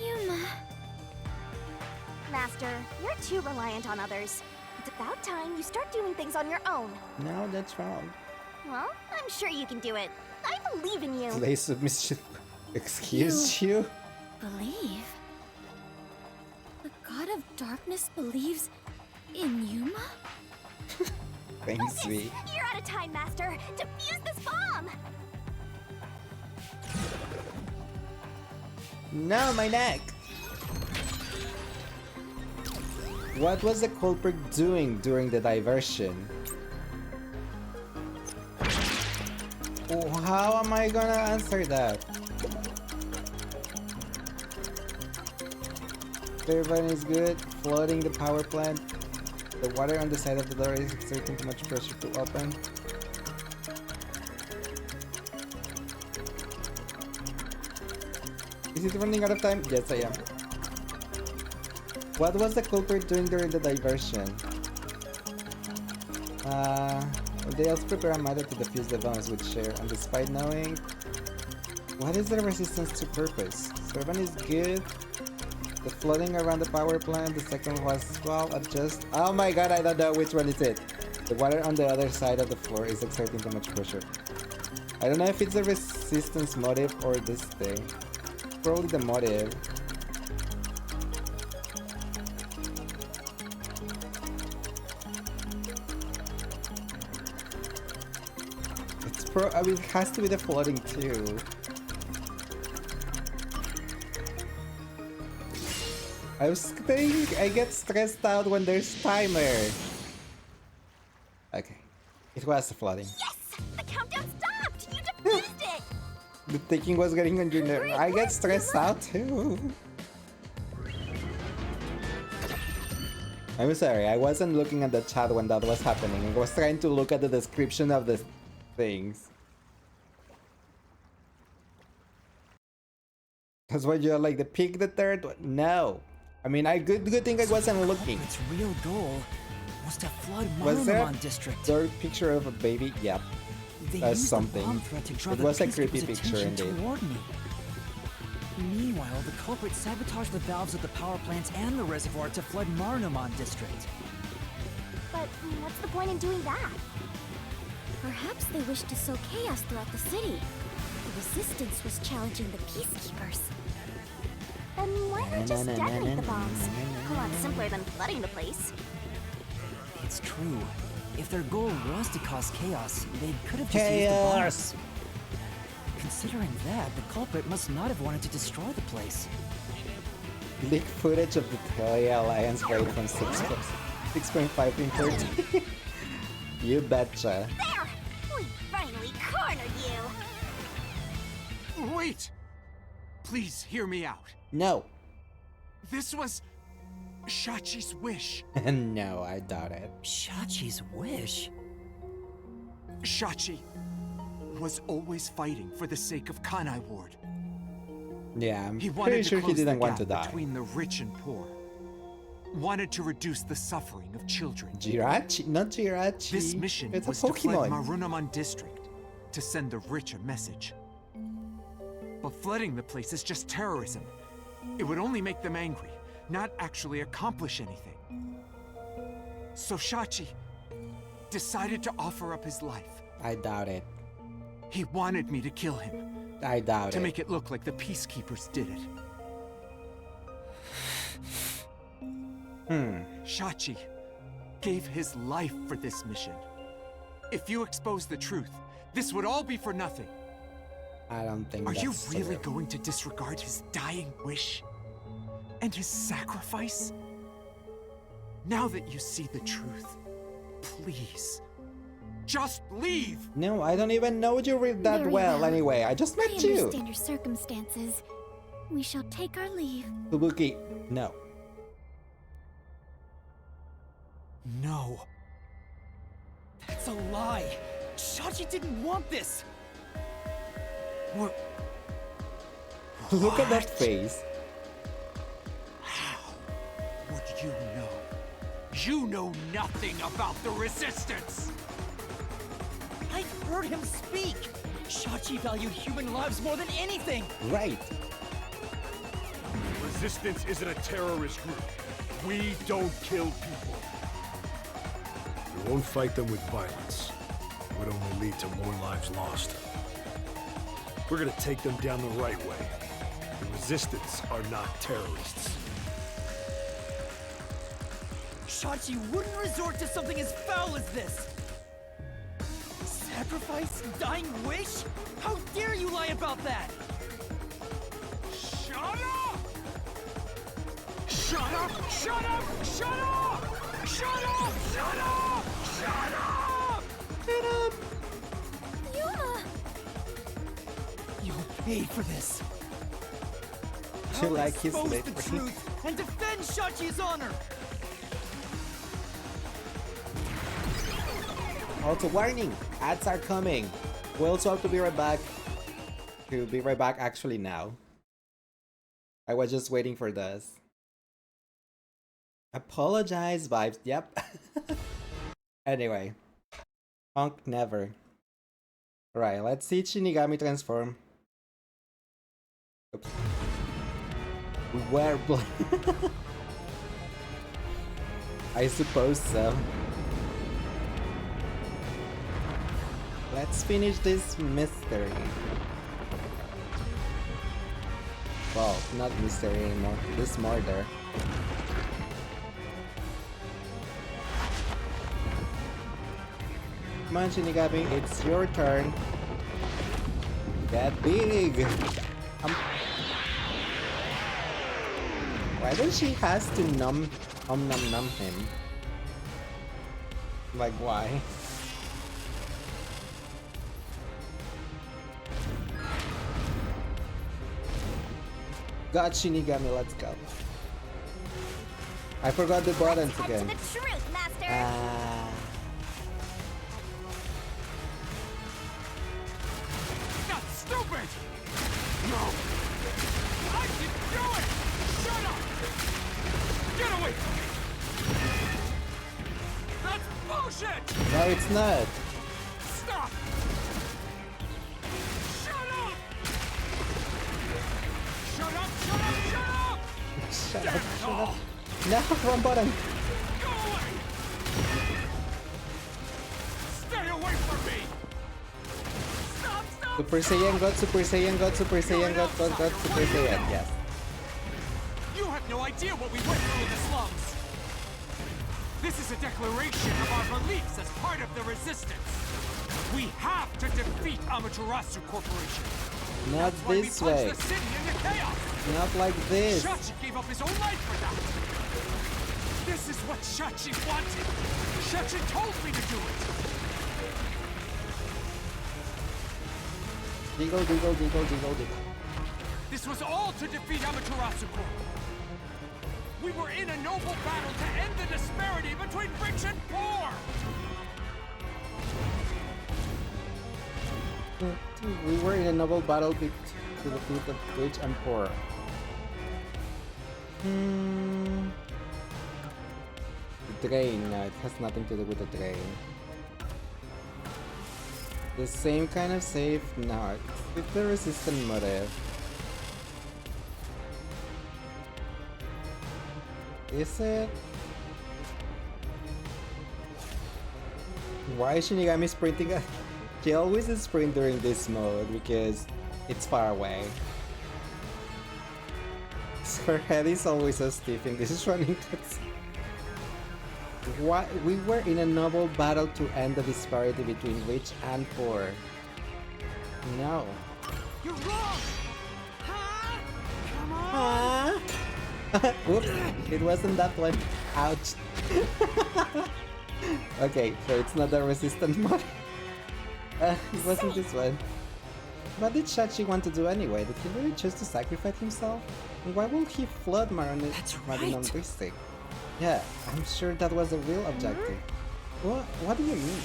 Yuma. Master, you're too reliant on others. It's about time you start doing things on your own. No, that's wrong. Well, I'm sure you can do it. I believe in you. Play submission. Excuse you? Believe? The god of darkness believes in Yuma? Thanks, V. You're out of time, Master. Defuse this bomb. No, my neck! What was the culprit doing during the diversion? Oh, how am I gonna answer that? Turbine is good. Flooding the power plant. The water on the side of the door is exerting too much pressure to open. Is it running out of time? Yes, I am. What was the culprit doing during the diversion? They also prepare a method to defuse the bombs with share, and despite knowing... What is the resistance to purpose? Servant is good. The flooding around the power plant, the second was, well, adjust... Oh my god, I don't know which one is it. The water on the other side of the floor is exerting too much pressure. I don't know if it's the resistance motive or this thing. Probably the motive. I mean, it has to be the flooding too. I was thinking I get stressed out when there's timer. Okay, it was the flooding. Yes! The countdown stopped! You defused it! The thinking was getting on your nerve. I get stressed out too. I'm sorry, I wasn't looking at the chat when that was happening. I was trying to look at the description of the things. That's why you're like, the pick the third one? No. I mean, good thing I wasn't looking. Its real goal was to flood Was there Marumon District. a third picture of a baby? Yep. They That's used the something. bomb threat to draw It the was a Peacekeepers' creepy picture attention indeed. toward me. Meanwhile, the culprit sabotaged the valves of the power plants and the reservoir to flood Marnomon district. But what's the point in doing that? Perhaps they wished to sow chaos throughout the city. The resistance was challenging the peacekeepers. Then why not just detonate the bombs? A lot simpler than flooding the place. It's true. If their goal was to cause chaos, they could have just used the bombs. Considering that, the culprit must not have wanted to destroy the place. Leak footage of the Telia Alliance raid from 6.5 in 13. You betcha. There! We finally cornered you! Wait! Please hear me out. No. This was Shachi's wish. No, I doubt it. Shachi's wish? Shachi was always fighting for the sake of Kanai Ward. Yeah, I'm He pretty wanted sure to he close didn't the want to gap die. between the rich and poor. Wanted to reduce the suffering of children. Jirachi? Not Jirachi. This mission it's was a to flood Pokemon. Marunamon district to send the rich a message. But flooding the place is just terrorism. It would only make them angry, not actually accomplish anything. So Shachi decided to offer up his life. I doubt it. He wanted me to kill him, I doubt to it. make it look like the peacekeepers did it. Shachi gave his life for this mission. If you expose the truth, this would all be for nothing. I don't think Are that's you really true. going to disregard his dying wish? And his sacrifice? Now that you see the truth, please, just leave! No, I don't even know you read that Very well well. anyway. I just I met you. understand your circumstances. We shall take our leave. Fubuki, no. No. That's a lie! Shachi didn't want this! What? Look at that What? face. How would you know? You know nothing about the Resistance! I've heard him speak! Shachi valued human lives more than anything! Right. Resistance isn't a terrorist group. We don't kill people. We won't fight them with violence. It would only lead to more lives lost. We're gonna take them down the right way. The Resistance are not terrorists. Shachi wouldn't resort to something as foul as this! Sacrifice? Dying wish? How dare you lie about that? Shut up! Shut up! Shut up! Shut up! Shut up! Shut up! Shut up! Shut up. Yuma! You'll pay for this. You I'll like his expose lip, the right? truth and defend Shachi's honor! Also, warning! Ads are coming. We'll also have to be right back. To be right back actually now. I was just waiting for this. Apologize vibes. Yep. Anyway. Punk never. Right, let's see Shinigami transform. Oops. Where I suppose so. Let's finish this mystery. Well, not mystery anymore. This murder. Come on, Shinigami, it's your turn. Get big! Why does she has to numb him? Like, why? God, Shinigami, let's go. I forgot the buttons Let's again. head to the truth, Master! That's stupid! No! I can do it! Shut up! Get away from me! That's bullshit! No, it's not. Stop! Shut up! Shut Shut up, shut up. No, wrong button. Go away! Stay away from me! Stop, stop! Super Saiyan God, Super Saiyan God, Super Saiyan God, God, Super Saiyan. Yes. You have no idea what we went through in the slums! This is a declaration of our beliefs as part of the resistance! We have to defeat Amaterasu Corporation! Not That's why we this plunged way. the city into chaos! Not like this. Shachi gave up his own life for that! This is what Shachi wanted! Shachi told me to do it! Diggle, diggle, diggle, diggle, diggle. This was all to defeat Amaterasu Corp. We were in a noble battle to end the disparity between rich and poor! We were in a noble battle to defeat the rich and poor. The drain, no, it has nothing to do with the drain. The same kind of save? No, it's the resistant motive. Is it? Why is Shinigami sprinting? She always sprint during this mode because it's far away. Her head is always so stiff in this running cuts. Why? We were in a noble battle to end the disparity between rich and poor. No. You're wrong! Huh? Come on! Oops, it wasn't that one. Ouch. Okay, so it's not a resistant mod. It wasn't this one. What did Shachi want to do anyway? Did he really choose to sacrifice himself? And why would he flood Marinonristic? Yeah, I'm sure that was the real objective. What do you mean?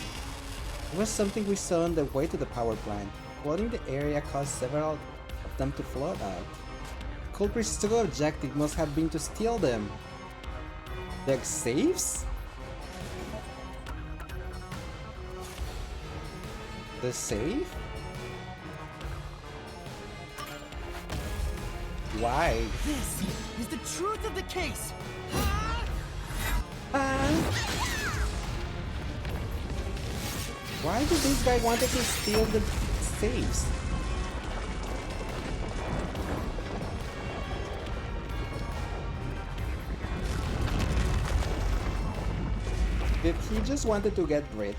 It was something we saw on the way to the power plant. Flooding the area caused several of them to flood out. Culprit's true objective must have been to steal them. The safes? The safe? Why? This is the truth of the case. Why did this guy wanted to steal the safes? Did he just wanted to get rich?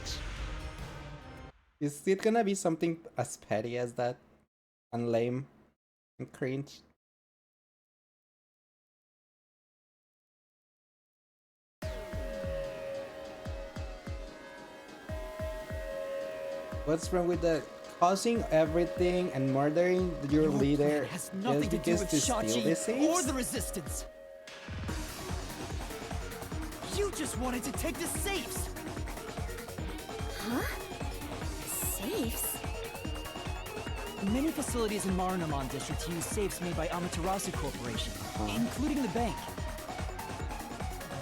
Is it gonna be something as petty as that? And lame? And cringe? What's wrong with the causing everything and murdering your leader has nothing to do with Shachi or the resistance. You just wanted to take the safes. Huh? Safes? Many facilities in Marunouman District use safes made by Amaterasu Corporation, including the bank.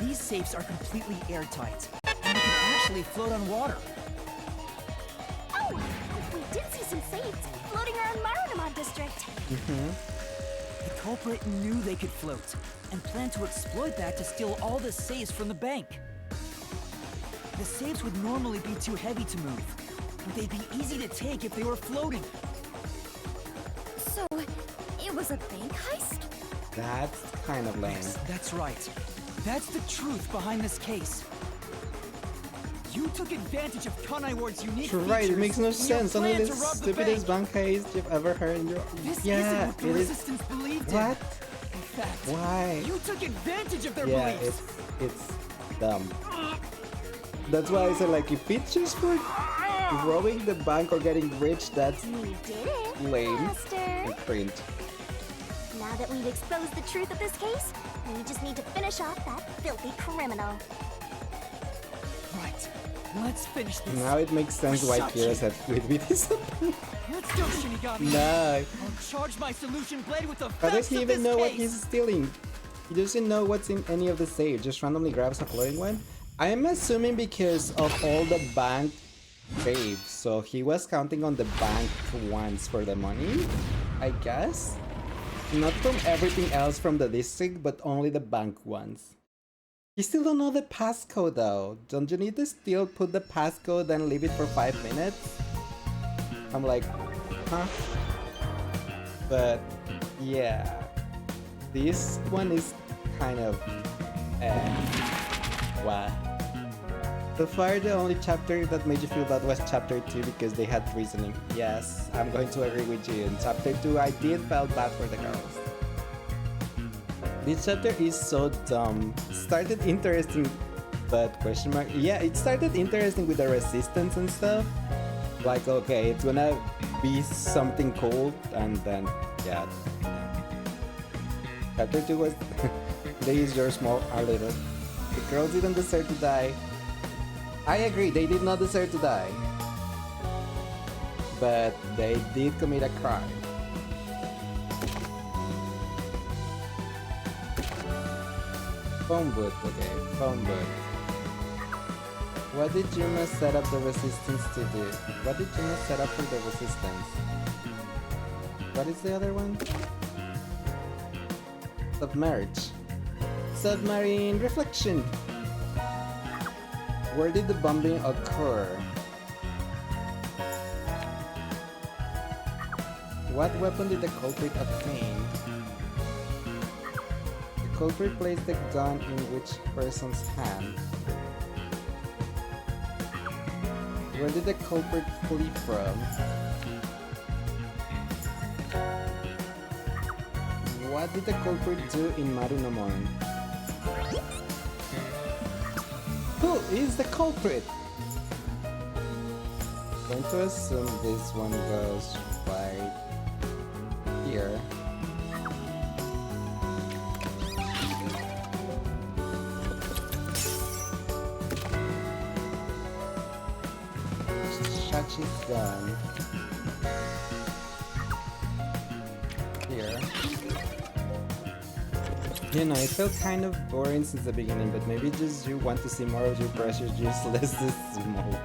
These safes are completely airtight, and they can actually float on water. Oh, we did see some safes floating around Marunouman District. The culprit knew they could float, and planned to exploit that to steal all the safes from the bank. The safes would normally be too heavy to move, but they'd be easy to take if they were floating. So, it was a bank heist? That's kind of lame. Yes, that's right. That's the truth behind this case. You took advantage of Kanai Ward's unique features. Right, it makes no in your sense. Only plan the to rob the stupidest bank. bank heist you've ever heard in your... This Yeah, isn't what the it is. Resistance believed What? in. In fact, Why? you took advantage of their Yeah, beliefs. it's dumb. That's why I said, like, if it's just for robbing the bank or getting rich, that's We did it, lame Master. and cringe. Now that we've exposed the truth of this case, we just need to finish off that filthy criminal. Right. Let's finish this. Now it makes sense why Shut Kira you. said with me this. Let's go, Shinigami. No. I'll charge my solution blade with the How does facts he of even this know what case. he's stealing? He doesn't know what's in any of the save, just randomly grabs a floating one. I'm assuming because of all the bank saves, so he was counting on the bank ones for the money, I guess? Not from everything else from the district, but only the bank ones. You still don't know the passcode though. Don't you need to still put the passcode and leave it for 5 minutes? I'm like, huh? But yeah, this one is kind of what? So far, the only chapter that made you feel bad was chapter 2 because they had reasoning. Yes, I'm going to agree with you. In chapter 2, I did felt bad for the girls. This chapter is so dumb. Started interesting, but question mark. Yeah, it started interesting with the resistance and stuff. Like, okay, it's gonna be something cool, and then, yeah. Chapter 2 was, they use your small a little. The girls didn't deserve to die. I agree, they did not deserve to die. But they did commit a crime. Phone booth, okay, phone booth. What did Yuma set up the resistance to do? What did Yuma set up for the resistance? What is the other one? Submerge. Submarine reflection. Where did the bombing occur? What weapon did the culprit obtain? The culprit placed the gun in which person's hand? Where did the culprit flee from? What did the culprit do in Marunamon? Who is the culprit? I'm going to assume this one goes right here. Shachi's gun. Here. You know, it felt kind of boring since the beginning, but maybe just you want to see more of your precious juice, less the smoke.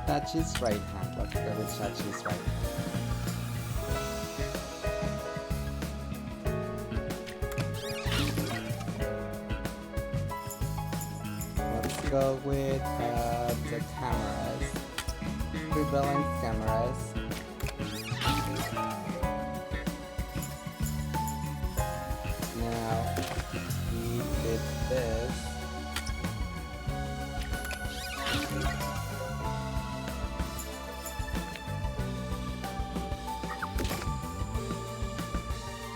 Shachi's right hand. Let's go with Shachi's right hand. Let's go with the cameras. Prevalent cameras. Now, we did this.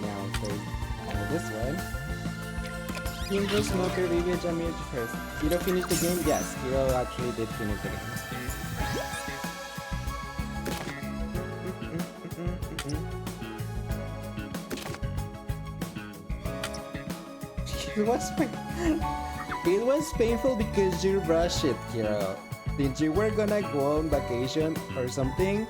Now, this one. Kimbo, Smoker, Vivian, Jamir first. Hiro finished the game? Yes, Hiro actually did finish the game. It was painful because you rushed it, Hiro. Since you were gonna go on vacation or something,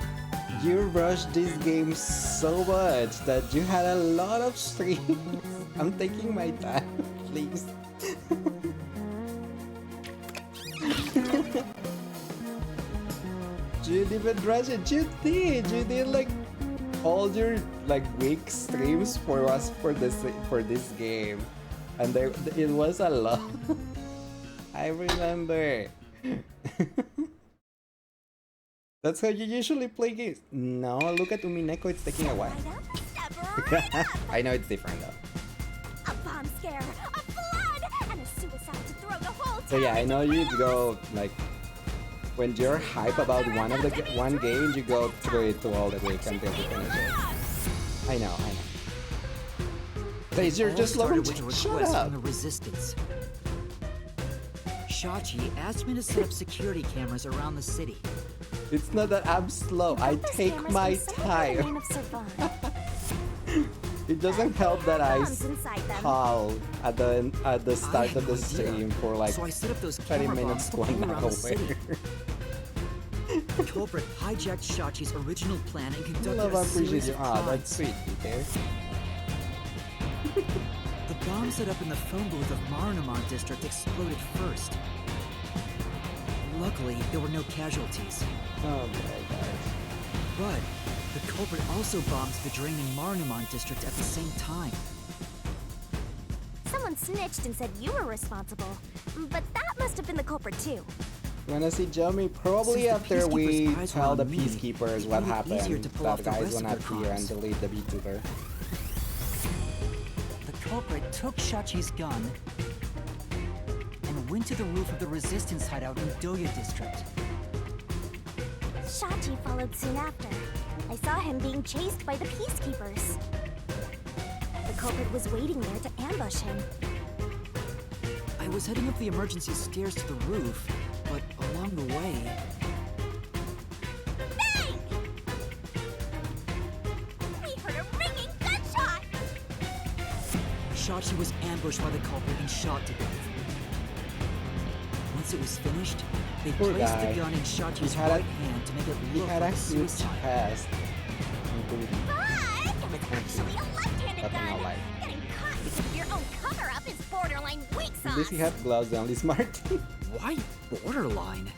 you rushed this game so much that you had a lot of streams. I'm taking my time, please. You didn't even rush it. You did like all your like week streams for us for this game. And it was a lot. I remember. That's how you usually play games. No, look at Umineko, it's taking a while. I know it's different though. A bomb scare, a flood, and a suicide to throw the whole town. So yeah, I know you go like when you're hype about one game, you go through it to all the way until you finish it. I know. Please, you're just started with a Shut request up. from the Resistance. Shachi asked me to set up security cameras around the city. It's not that I'm slow. I take my time. It doesn't help that I call at the start of the stream for like so I set up those 20 camera minutes to bombs an all around hour. the city. The culprit hijacked Shachi's original plan and I conducted love a appreciate series you. of Ah, crimes. that's sweet, Peter. The bomb set up in the phone booth of Marunamon district exploded first. Luckily, there were no casualties. Oh my god. But the culprit also bombed the drain in Marnamon district at the same time. Someone snitched and said you were responsible, but that must have been the culprit too. You wanna see Jomi? Probably Since after the we peacekeepers' eyes were tell on the me, peacekeepers it what made it easier happened. to pull That off the guy's rest of gonna their appear and crimes. delete the VTuber. The culprit took Shachi's gun and went to the roof of the resistance hideout in Doya district. Shachi followed soon after. I saw him being chased by the peacekeepers. The culprit was waiting there to ambush him. I was heading up the emergency stairs to the roof, but along the way... Bang! We heard a ringing gunshot! Shachi was ambushed by the culprit and shot to death. Once it was finished, they Poor placed guy. the gun in Shachi's had a- right hand to make it He look had like a a huge suicide. chest. But it was actually a left-handed Nothing I gun. like. Getting caught because of your own cover-up is borderline weak sauce. Does he have gloves on? This Marty? Why borderline?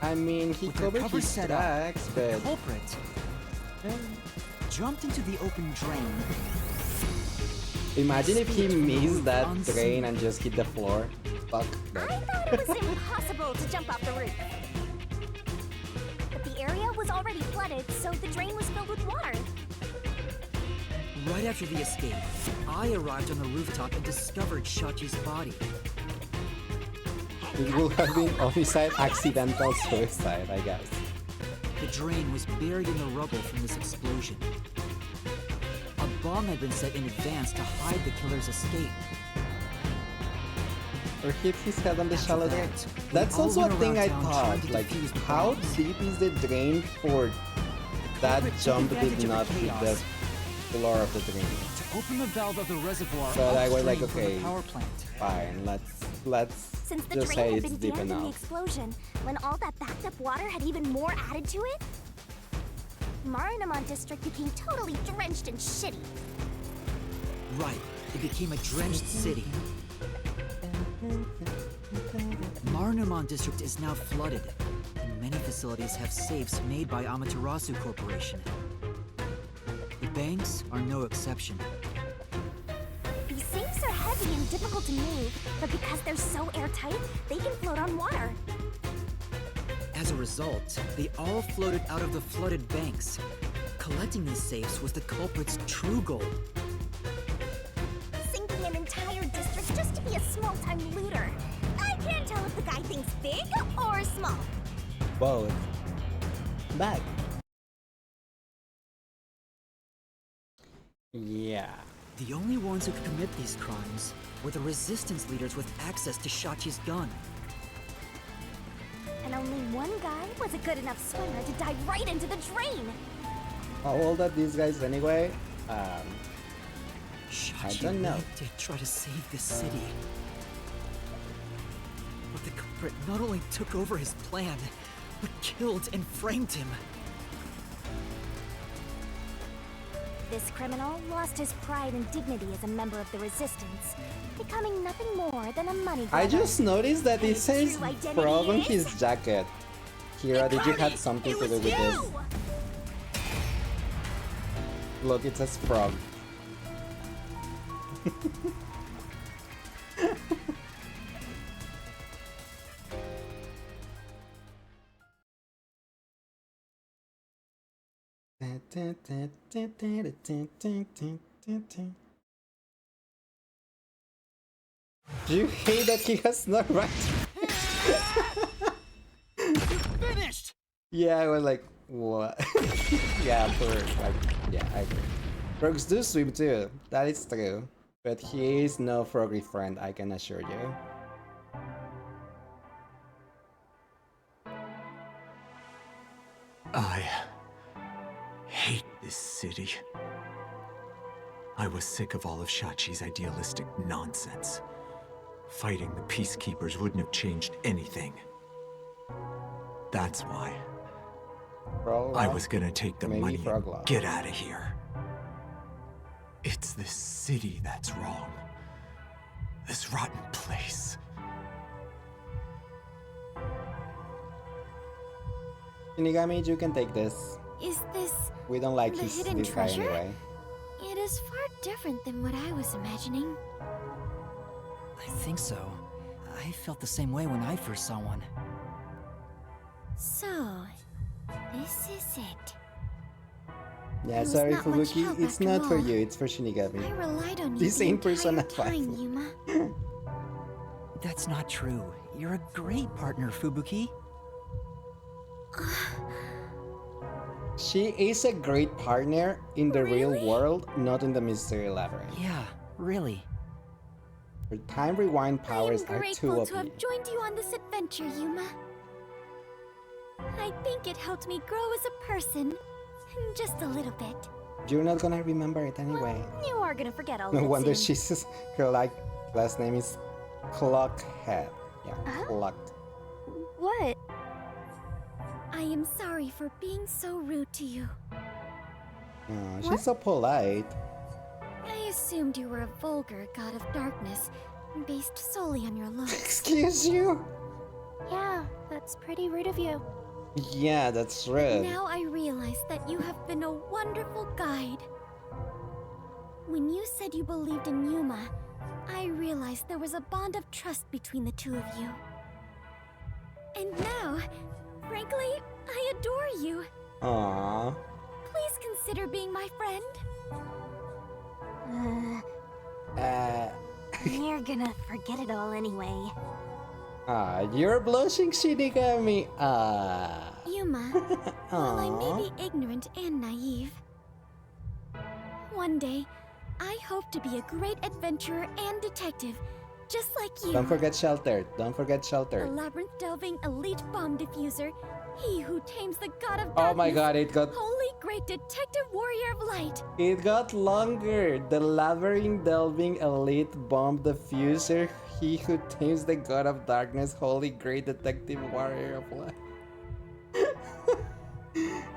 I mean, he With their covered cover his set up, tracks, the but culprit jumped into the open drain. imagine if he Escaped from the missed roof that unseen. drain and just hit the floor. Fuck I that. thought it was impossible to jump off the roof. But the area was already flooded, so the drain was filled with water. Right after the escape, I arrived on the rooftop and discovered Shachi's body. It would have been homicide, accidental suicide, I guess. The drain was buried in the rubble from this explosion. A bomb had been set in advance to hide the killer's escape. Or hit his head on the After shallow that, drain. we That's all also a went thing around I town thought. trying to Like, defuse the how bombs. deep is the drain for that culprit took jump advantage did of the not hit the chaos. floor of the drain? To open the valve of the reservoir So I was like, upstream from okay, the power plant. fine, let's Since the just drain say had it's been deep dammed in the enough. explosion, when all that backed up water had even more added to it, Marnamon district became totally drenched and shitty. Right, it became a drenched city. Marnamon district is now flooded, and many facilities have safes made by Amaterasu Corporation. The banks are no exception. These sinks are heavy and difficult to move, but because they're so airtight, they can float on water. As a result, they all floated out of the flooded banks. Collecting these safes was the culprit's true goal. Sinking an entire district just to be a small-time looter. I can't tell if the guy thinks big or small. Both. Bad. Yeah. The only ones who could commit these crimes were the resistance leaders with access to Shachi's gun. And only one guy was a good enough swimmer to dive right into the drain. How old are these guys anyway? Shachi don't know. really did try to save this city. But the culprit not only took over his plan, but killed and framed him. This criminal lost his pride and dignity as a member of the Resistance, becoming nothing more than a money grabber. I just noticed that it His says true identity frog on is- his jacket. Kira, did you have something to do with this? Look, it says frog. Do you hate that he has no right? Finished! Yeah, I was like, what? Yeah, I agree. Frogs do swim too, that is true. But he is no froggy friend, I can assure you. I hate this city. I was sick of all of Shachi's idealistic nonsense. Fighting the peacekeepers wouldn't have changed anything. That's why I was gonna take the Maybe money frog and law. get out of here. It's this city that's wrong. This rotten place. Shinigami, you can take this. Is this We don't like the this hidden guy treasure? anyway. It is far different than what I was imagining. I think so. I felt the same way when I first saw one. So, this is it. Yeah, It was sorry, not much Fubuki. help It's after not for all. you, it's for I Shinigami. relied on you The same entire Persona time, 5. Yuma. That's not true. You're a great partner, Fubuki. She is a great partner in the real Really? world, not in the Mystery Labyrinth. Yeah, really. Her time rewind powers I am are too grateful OP. to have joined you on this adventure, Yuma. I think it helped me grow as a person. Just a little bit. You're not gonna remember it anyway. You are gonna forget all No of it wonder soon. she's her last name is Clockhead. Yeah, Clock. What? I am sorry for being so rude to you. Oh, she's so polite. I assumed you were a vulgar god of darkness, based solely on your looks. Excuse you? Yeah, that's pretty rude of you. Yeah, that's rude. Now I realize that you have been a wonderful guide. When you said you believed in Yuma, I realized there was a bond of trust between the two of you. And now, frankly, I adore you. Aww. Please consider being my friend. You're gonna forget it all anyway. You're blushing, Shinigami. Yuma, while I may be ignorant and naive, one day, I hope to be a great adventurer and detective, just like you. Don't forget Sheltered. Don't forget A Sheltered. labyrinth-delving elite bomb diffuser, he who tames the god of darkness. Oh my god, it got Holy great detective warrior of light. longer. The labyrinth delving elite bomb diffuser, he who tames the god of darkness, holy great detective warrior of light.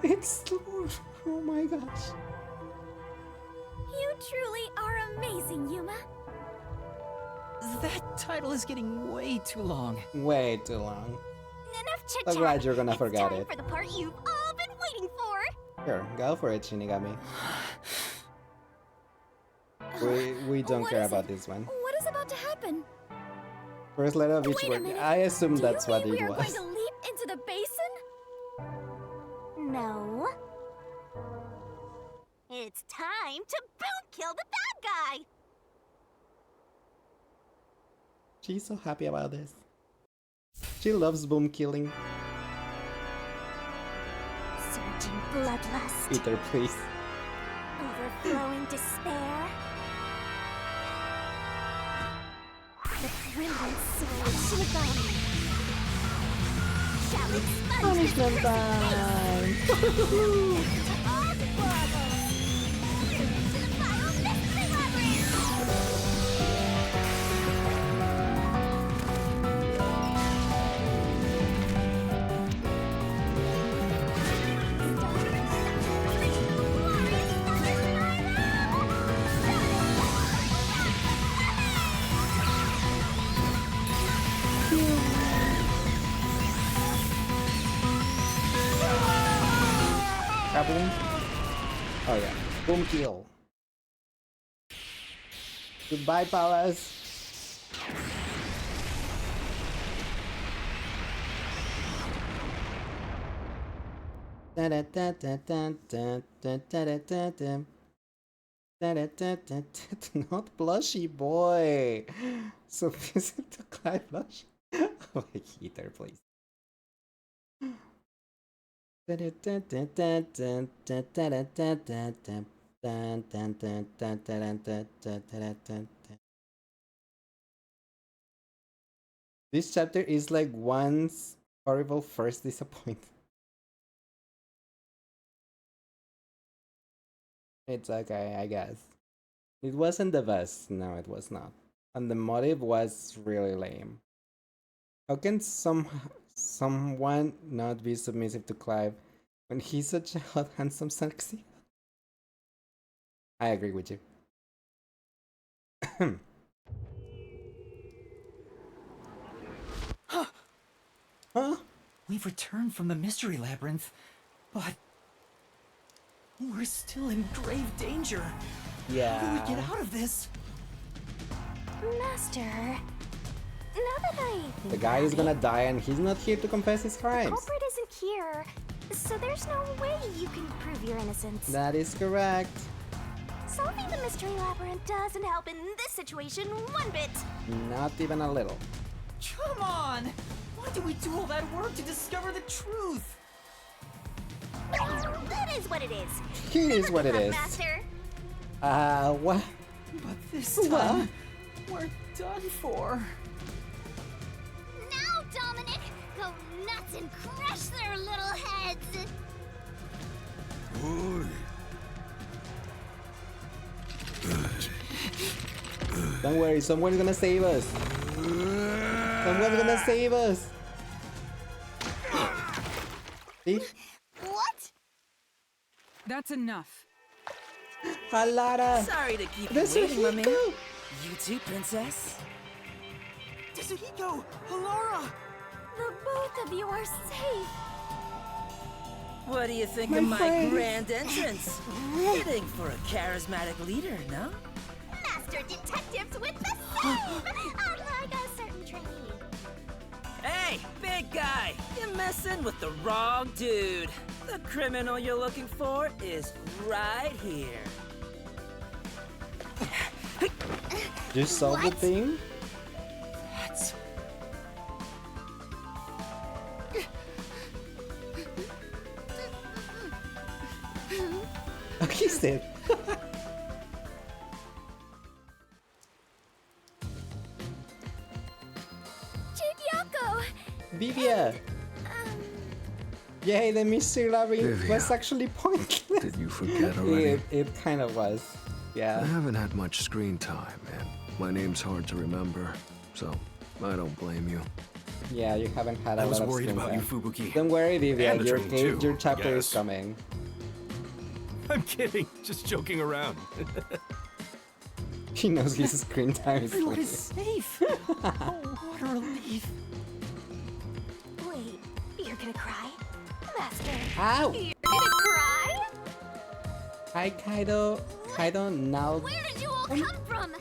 It's oh my gosh. You truly are amazing, Yuma. That title is getting way too long. Way too long. Enough chit I'm chat. glad you're gonna It's forget time it. for the part you've all been waiting for. Sure, go for it, Shinigami. We don't What care is about it? this one. What is about to happen? First letter of each Wait a word. minute. I assume Do that's you what mean it we are was. going to leap into the basin? No. It's time to boom kill the bad guy. She's so happy about this. She loves boom killing. Surging bloodlust. Peter, please. Overflowing despair. The brilliant soul of Shinigami shall expunge the curse to all the worlds. To the final mystery labyrinth. Kaboom. Oh yeah. Boom kill. Goodbye, Palace. Not blushy boy. So visit to Clive blush. Oh, Heater, please. This chapter is like one's horrible first disappointment. It's okay, I guess. It wasn't the best. No, it was not. And the motive was really lame. How can someone not be submissive to Clive when he's such a hot, handsome, sexy? I agree with you. Huh? We've returned from the Mystery Labyrinth, but we're still in grave danger. Yeah. How do we get out of this? Master, now that I think The guy is about gonna die and he's not here to confess his it, crimes. culprit isn't here, so there's no way you can prove your innocence. That is correct. Solving the Mystery Labyrinth doesn't help in this situation one bit. Not even a little. Come on! Why did we do all that work to discover the truth? That is what it is. Here is what it is. Master. What? But this time, we're done for. Now, Dominic, go nuts and crush their little heads! Don't worry, someone's gonna save us. Someone's gonna save us. See? What? That's enough. Halada! Sorry to keep you This waiting, my man. Suhiko! You too, princess. Tetsuhiko! Hallara! The both of you are safe. What do you think My of my friend. grand entrance? Fitting for a charismatic leader, no? Master detectives with the save! Unlike a certain trainee. Hey, big guy! You're messing with the wrong dude. The criminal you're looking for is right here. You solved the thing? That's... He said. Chigyako! Vivia! Yay, the Mystery Labyrinth Vivia. was actually pointless. Did you forget already? It kind of was. I Yeah. haven't had much screen time, and my name's hard to remember, so I don't blame you. Yeah, you haven't had a I lot was of worried screen about time. you, Fubuki. Don't worry, Vivia. And the train too, Your I chapter is guess. coming. I'm kidding. Just joking around. He knows his screen time is Everyone limited. is safe! Oh, what a relief. Wait, you're gonna cry? Master, Ow! you're gonna cry? Hi, Kaido. Kaido, now. Where did you all come from?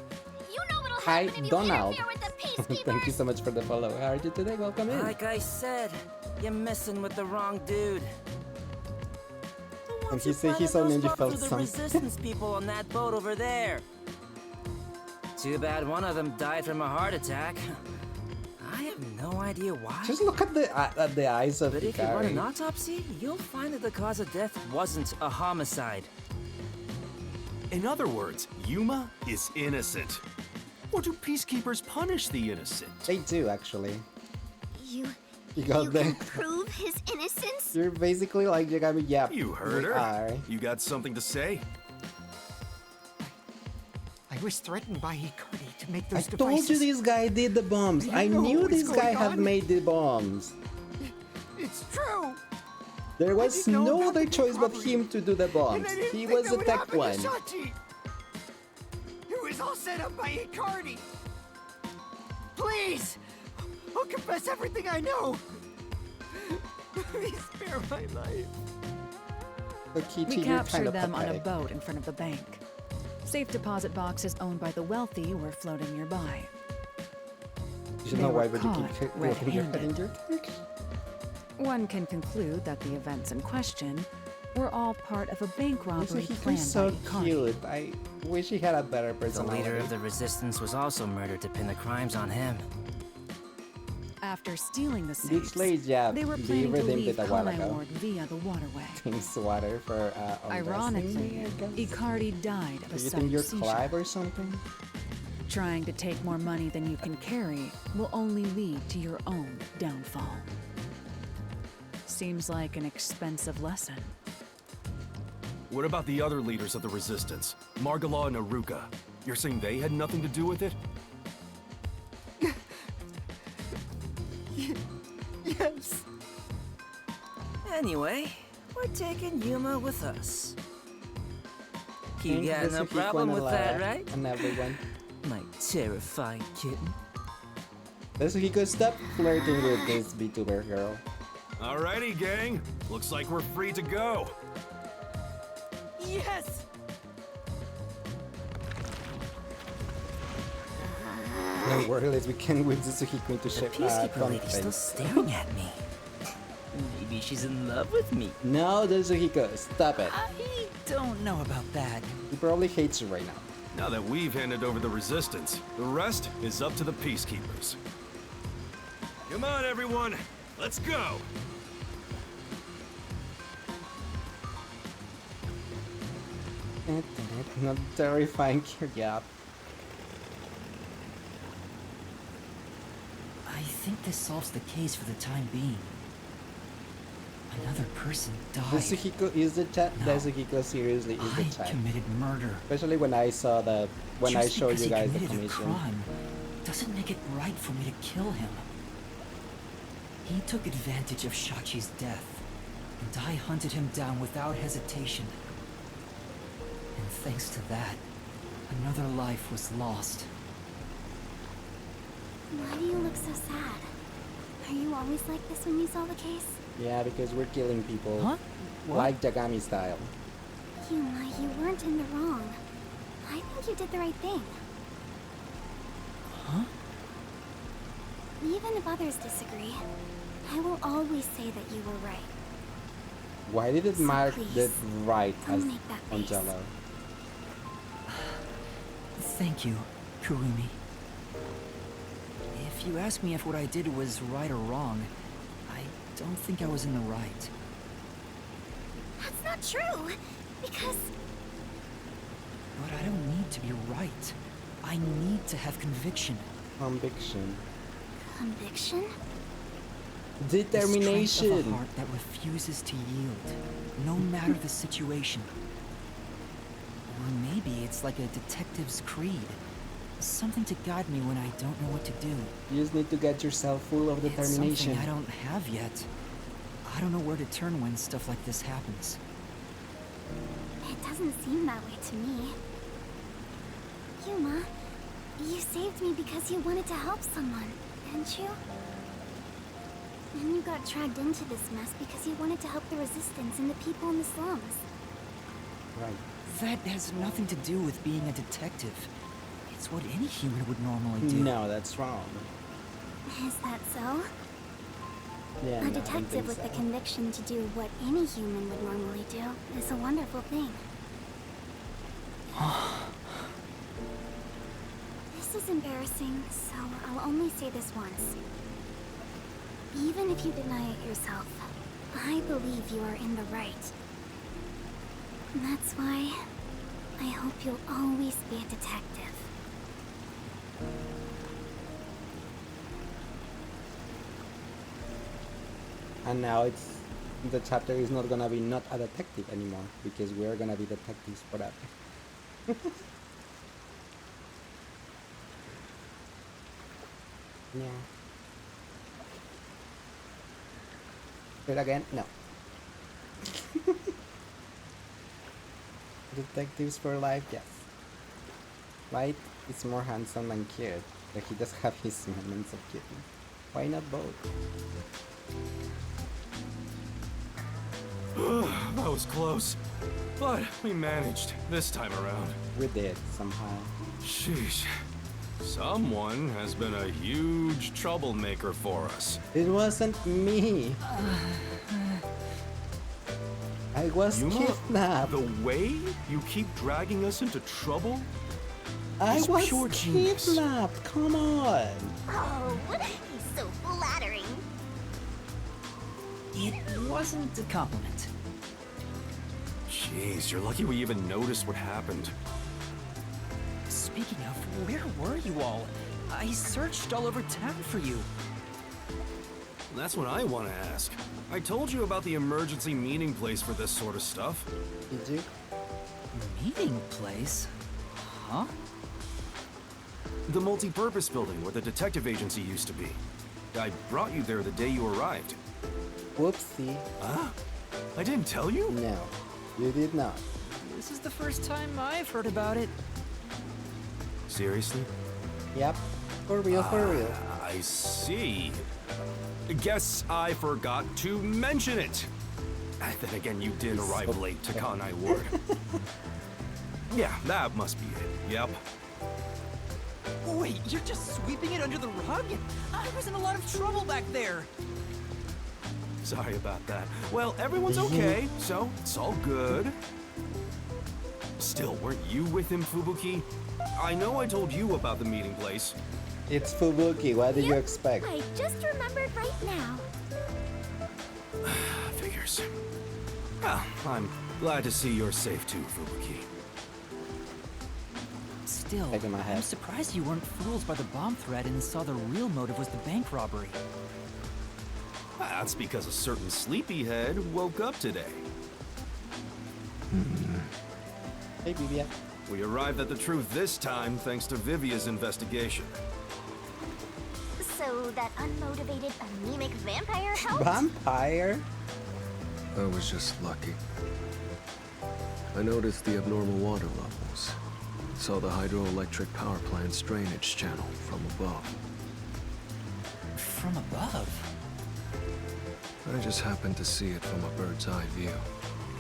You know what'll Hi, happen if you Donald. interfere with the peacekeepers. Thank you so much for the follow. How are you today? Welcome in. Like I said, you're messing with the wrong dude. And he said he saw Ninja felt the something. resistance people on that boat over there. Too bad one of them died from a heart attack. I have no idea why. Just look at the eyes of But if you run an Hikari. autopsy, you'll find that the cause of death wasn't a homicide. In other words, Yuma is innocent. Or do peacekeepers punish the innocent? They do, actually. You You got can them. prove his innocence? You're basically like, you're gonna be, yeah. You heard we her. are. You got something to say? I was threatened by Hikari to make I those told you devices. this guy did the bombs. You I know knew what's this guy going had on? made the bombs. It's true! There was didn't know no about other the choice but robbery. him to do the bombs. He was the tech one. It was all set up by Hikari. Please! I'll confess everything I know. Please spare my life. Kokichi, We you're captured kind of them on a pathetic. boat in front of the bank. Safe deposit boxes owned by the wealthy were floating nearby. You They know were why would you caught keep looking your head in red-handed. your text? One can conclude that the events in question were all part of a bank robbery He's planned so by Hikari. cute. I wish he had a better The personality. leader of the resistance was also murdered to pin the crimes on him. After stealing the Beach safes, Lady, yeah, they were they planning to redeemed leave it a while ago. Kaimord via the waterway. Thanks, water, for undressing me, Ironically, I guess. Icardi died of Do a you think sudden you're seizure. Clive or something? Trying to take more money than you can carry will only lead to your own downfall. Seems like an expensive lesson. What about the other leaders of the resistance? Margala and Aruka. You're saying they had nothing to do with it? Yes. Anyway, we're taking Yuma with us. You Thank got no Suhiko problem and with that, Alara right? And everyone. My terrifying kitten. Suhiko, stop flirting with this VTuber girl. Alrighty, gang. Looks like we're free to go. Yes! No worries, we can whip Suzuhiko into shape. The peacekeeper lady's still staring at me. Maybe she's in love with me. No, Suzuhiko, stop it. I don't know about that. He probably hates you right now. Now that we've handed over the resistance, the rest is up to the peacekeepers. Come on, everyone. Let's go. Not terrifying, yeah. I think this solves the case for the time being. Another person died. Suzuhiko is the chat. No, Suzuhiko seriously is the chat. I committed murder. Especially when I saw the I showed you guys the commission. Crime doesn't make it right for me to kill him. He took advantage of Shachi's death, and I hunted him down without hesitation. And thanks to that, another life was lost. Why do you look so sad? Are you always like this when you solve a case? Yeah, because we're killing people. Huh? Like Yagami style. Yuma, you weren't in the wrong. I think you did the right thing. Huh? Even if others disagree, I will always say that you were right. Why did it So mark please, the right don't as make that on face. Jello? Thank you, Kurumi. If you ask me if what I did was right or wrong, I don't think I was in the right. That's not true, because... But I don't need to be right. I need to have conviction. Conviction. Conviction? The strength Determination. of a heart that refuses to yield, no matter the situation. Or maybe it's like a detective's creed. Something to guide me when I don't know what to do. You just need to get yourself full of It's determination. something I don't have yet. I don't know where to turn when stuff like this happens. It doesn't seem that way to me. Yuma, you saved me because you wanted to help someone, didn't you? And you got dragged into this mess because you wanted to help the resistance and the people in the slums. Right. That has nothing to do with being a detective. It's what any human would normally do. No, that's wrong. Is that so? Yeah, A no, I don't detective think with so. the conviction to do what any human would normally do is a wonderful thing. This is embarrassing, so I'll only say this once. Even if you deny it yourself, I believe you are in the right. That's why I hope you'll always be a detective. And now the chapter is not gonna be not a detective anymore because we're gonna be detectives forever. Yeah. But again, no. Detectives for life, yes. Light is more handsome than cute, but he does have his moments of cuteness. Why not both? That was close. But we managed this time around. We did, somehow. Sheesh. Someone has been a huge troublemaker for us. It wasn't me. I was Yuma, kidnapped. the way you keep dragging us into trouble I is was pure genius. kidnapped. Come on. Oh, he's so flattering. It wasn't a compliment. Jeez, you're lucky we even noticed what happened. Speaking of, where were you all? I searched all over town for you. That's what I want to ask. I told you about the emergency meeting place for this sort of stuff. Did you? Meeting place? Huh? The multi-purpose building where the detective agency used to be. I brought you there the day you arrived. Whoopsie. Huh? I didn't tell you? No, you did not. This is the first time I've heard about it. Seriously? Yep. For real, for real. I see. Guess I forgot to mention it. Then again, you did arrive late to Kanai Ward. Yeah, that must be it. Yep. Wait, you're just sweeping it under the rug? I was in a lot of trouble back there. Sorry about that. Well, everyone's okay, so it's all good. Still, weren't you with him, Fubuki? I know I told you about the meeting place. It's Fubuki, what did you expect? I just remembered right now. Figures. Well, I'm glad to see you're safe too, Fubuki. Still, Taking my head. I'm surprised you weren't fooled by the bomb threat and saw the real motive was the bank robbery. That's because a certain sleepyhead woke up today. Hey, Bibia. We arrived at the truth this time thanks to Vivia's investigation. So that unmotivated, anemic vampire helped? Vampire? I was just lucky. I noticed the abnormal water levels. Saw the hydroelectric power plant's drainage channel from above. From above? I just happened to see it from a bird's eye view.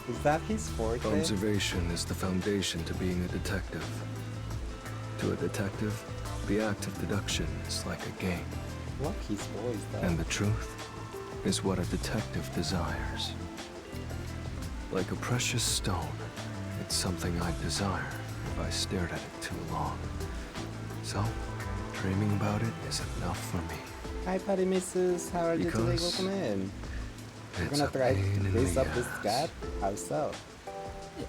Is that his forte? Observation is the foundation to being a detective. To a detective, the act of deduction is like a game. Look, his voice, though. And the truth is what a detective desires. Like a precious stone, it's something I'd desire if I stared at it too long. So, dreaming about it is enough for me. Hi, Patty Misses. How are you today? Because Welcome in. We're it's gonna a try pain to in raise the up this ass. cat. How so?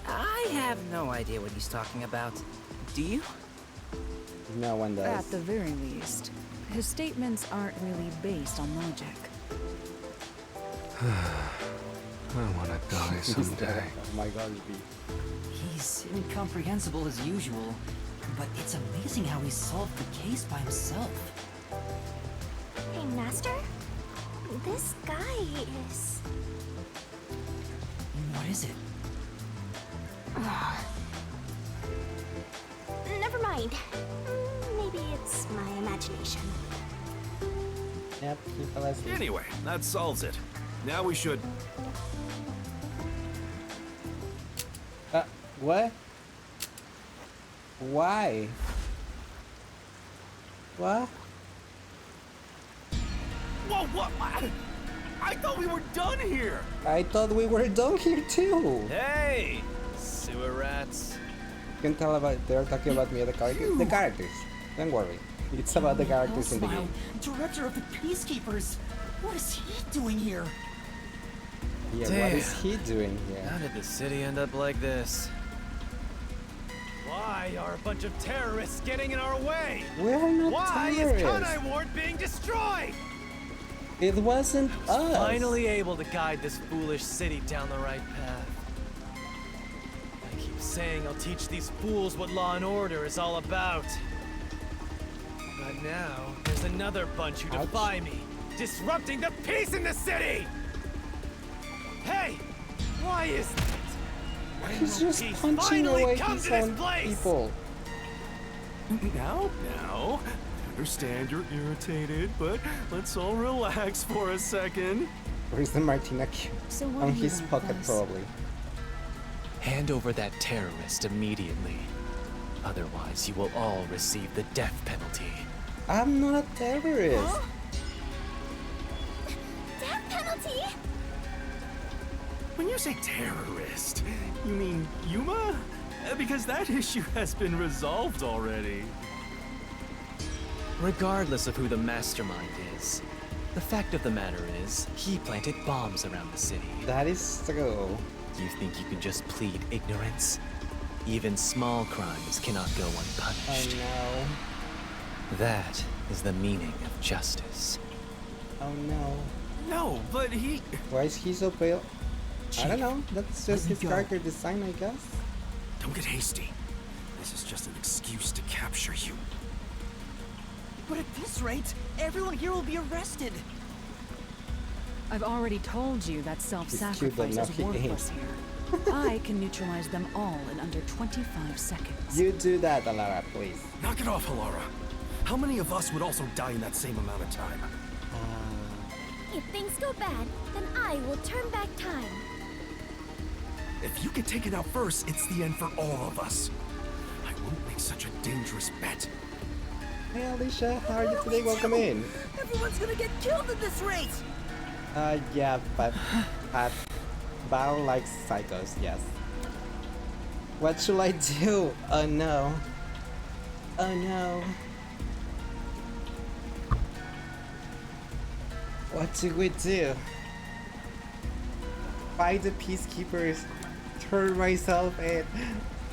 I have no idea what he's talking about. Do you? No one does. At the very least, his statements aren't really based on logic. I want to die someday. Oh my gosh, B. He's incomprehensible as usual, but it's amazing how he solved the case by himself. Hey, Master? This guy is... What is it? Never mind. Maybe it's my imagination. Yep, he fell asleep. Anyway, that solves it. Now we should... What? Why? What? Whoa, what? I thought we were done here! I thought we were done here too! Hey! Sewer rats. You can tell about they're talking about me the characters. The characters. Don't worry. It's about the characters in the game. Director of the Peacekeepers! What is he doing here? Yeah, Damn. what is he doing here? How did the city end up like this? Why are a bunch of terrorists getting in our way? We're not Why terrorists. is Kanai Ward being destroyed? It wasn't us. Finally able to guide this foolish city down the right path. I keep saying I'll teach these fools what law and order is all about. But now, there's another bunch who defy me, disrupting the peace in the city! Hey! Why is that? When He's will just peace punching finally away come his to this own place? people. Now, I understand you're irritated, but let's all relax for a second. Where's the Martina cube? So what On do you his want pocket, with us? probably. Hand over that terrorist immediately. Otherwise, you will all receive the death penalty. I'm not a terrorist. Huh? Death penalty? When you say terrorist, you mean Yuma? Because that issue has been resolved already. Regardless of who the mastermind is, the fact of the matter is, he planted bombs around the city. That is true. You think you can just plead ignorance? Even small crimes cannot go unpunished. Oh That is the meaning of justice. no. Oh no. No, but he... Why is he so pale? I don't Chief, know. That's just let me his go. character design, I guess. Don't get hasty. This is just an excuse to capture you. But at this rate, everyone here will be arrested. I've already told you that self-sacrifice now is he worthless here. I can neutralize them all in under 25 seconds. You do that, Alara, please. Knock it off, Halara. How many of us would also die in that same amount of time? If things go bad, then I will turn back time. If you get taken out first, it's the end for all of us. I won't make such a dangerous bet. Hey Alicia, how are you today? Welcome in. Everyone's gonna get killed in this race! Yeah, but battle like psychos, yes. What should I do? Oh no. Oh no. What do we do? Fight the peacekeepers. Turn myself in.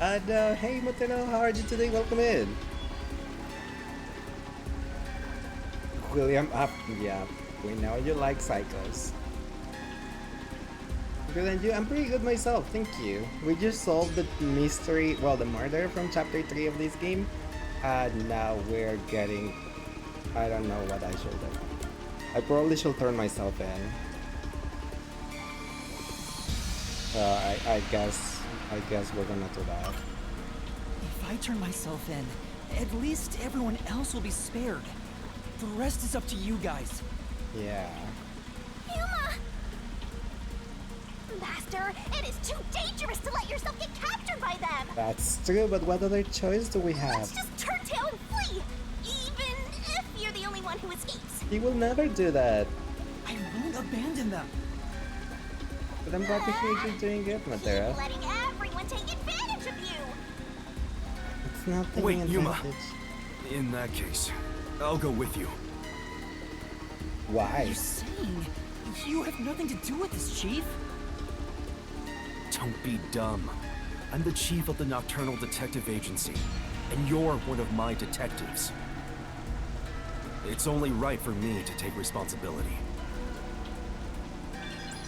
Oh no. Hey Matero, how are you today? Welcome in. William up. Yeah, we know you like psychos. Good and you? I'm pretty good myself, thank you. We just solved the mystery, well, the murder from chapter 3 of this game. And now we're getting... I don't know what I should do. I probably should turn myself in. I guess we're gonna do that. If I turn myself in, at least everyone else will be spared. The rest is up to you guys. Yeah. Yuma! Master, it is too dangerous to let yourself get captured by them! That's true, but what other choice do we have? Let's just turn tail and flee! Even if you're the only one who escapes! He will never do that. I won't abandon them. But I'm glad to hear you're doing good, Matera. Keep letting everyone take advantage of you! It's not taking Wait, Yuma. advantage. In that case, I'll go with you. What are Why? you saying? You have nothing to do with this, Chief. Don't be dumb. I'm the chief of the Nocturnal Detective Agency, and you're one of my detectives. It's only right for me to take responsibility.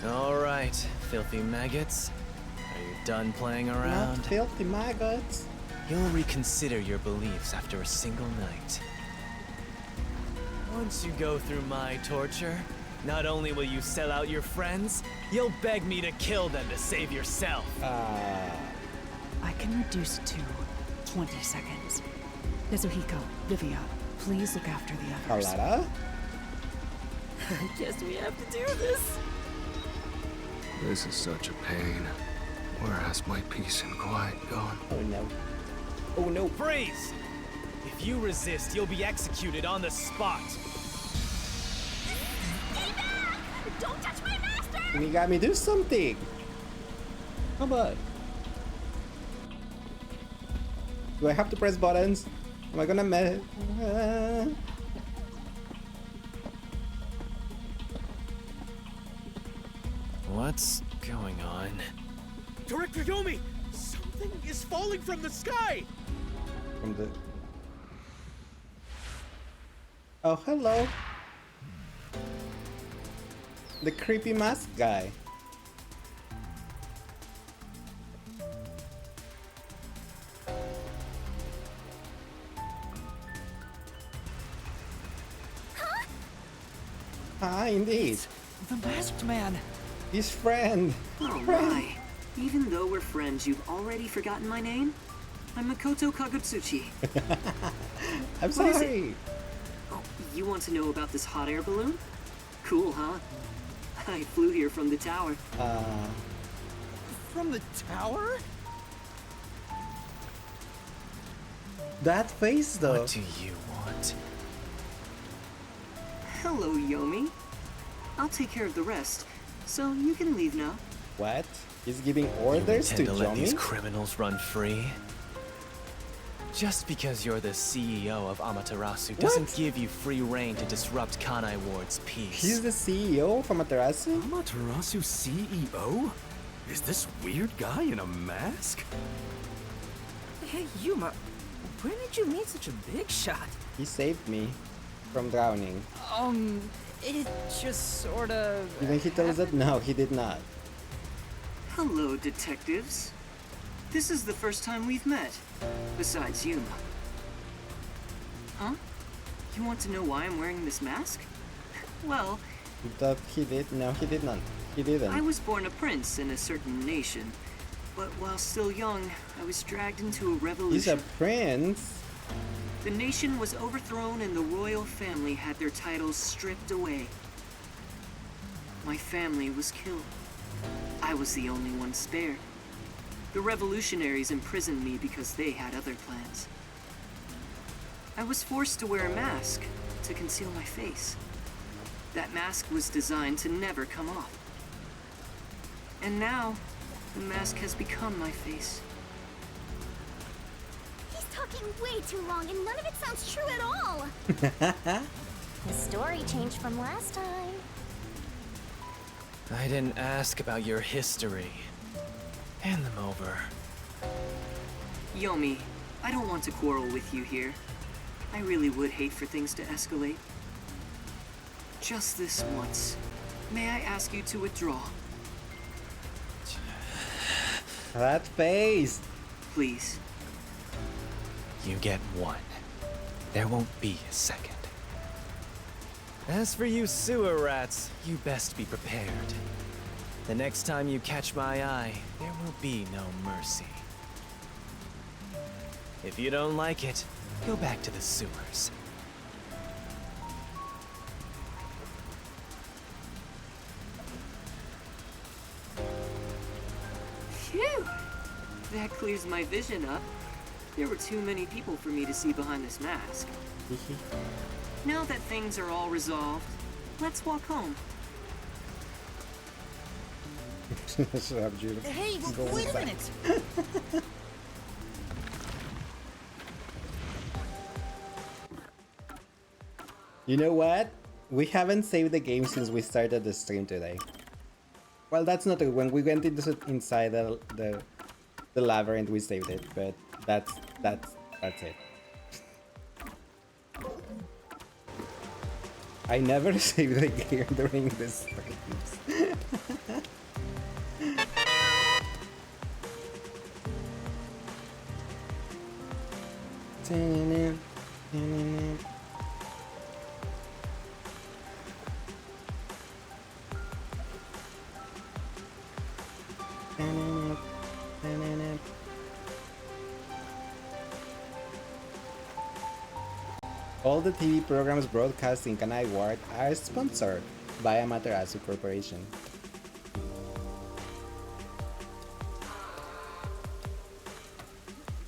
All right, filthy maggots. Are you done playing around? Not filthy maggots. You'll reconsider your beliefs after a single night. Once you go through my torture, not only will you sell out your friends, you'll beg me to kill them to save yourself. I can reduce to 20 seconds. Nezuhiko, Livia, please look after the others. Carlotta? I guess we have to do this. This is such a pain. Where has my peace and quiet gone? Oh no. Oh no. Freeze! If you resist, you'll be executed on the spot. Stay back! Don't touch my master! You got me do something. Come on. Do I have to press buttons? Am I gonna mess? What's going on? Director Yomi! Something is falling from the sky! From the... Oh, hello. The creepy mask guy. Ah, indeed. The masked man. His friend. Oh my. Even though we're friends, you've already forgotten my name? I'm Makoto Kagutsuchi. I'm What is sorry. Oh, you want to know about this hot air balloon? Cool, huh? I flew here from the tower. From the tower? That face though. What do you want? Hello, Yomi. I'll take care of the rest, so you can leave now. What? He's giving orders to You intend to let these Yomi? criminals run free? Just because you're the CEO of Amaterasu doesn't give you free reign to disrupt Kanai Ward's peace. He's the CEO from Amaterasu? Amaterasu CEO? Is this weird guy in a mask? Hey, Yuma, where did you meet such a big shot? He saved me from drowning. It just sorta... You think he told us that? No, he did not. Hello, detectives. This is the first time we've met, besides Yuma. Huh? You want to know why I'm wearing this mask? Well, That he did? No, he did not. He didn't. I was born a prince in a certain nation, but while still young, I was dragged into a revolution. He's a prince? The nation was overthrown and the royal family had their titles stripped away. My family was killed. I was the only one spared. The revolutionaries imprisoned me because they had other plans. I was forced to wear a mask to conceal my face. That mask was designed to never come off. And now, the mask has become my face. He's talking way too long and none of it sounds true at all. The story changed from last time. I didn't ask about your history. Hand them over. Yomi, I don't want to quarrel with you here. I really would hate for things to escalate. Just this once, may I ask you to withdraw? That face! Please. You get one. There won't be a second. As for you sewer rats, you best be prepared. The next time you catch my eye, there will be no mercy. If you don't like it, go back to the sewers. Phew! That clears my vision up. There were too many people for me to see behind this mask. Now that things are all resolved, let's walk home. Shut up, Judah. Hey, Go wait a inside. minute! You know what? We haven't saved the game since we started the stream today. Well, that's not true. When we went inside the labyrinth, we saved it, but that's it. I never saved the game during the streams. All the TV programs broadcast in Kanai Ward are sponsored by Amaterasu Corporation.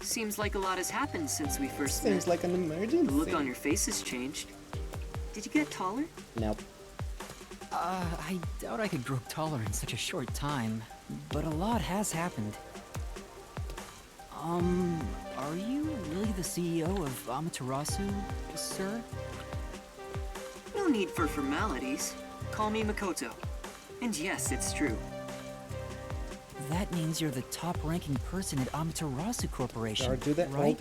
Seems like a lot has happened since we first met. Seems like an emergency. The look on your face has changed. Did you get taller? Nope. I doubt I could grow taller in such a short time, but a lot has happened. Are you really the CEO of Amaterasu, sir? No need for formalities. Call me Makoto. And yes, it's true. That means you're the top-ranking person at Amaterasu Corporation, Or do the right?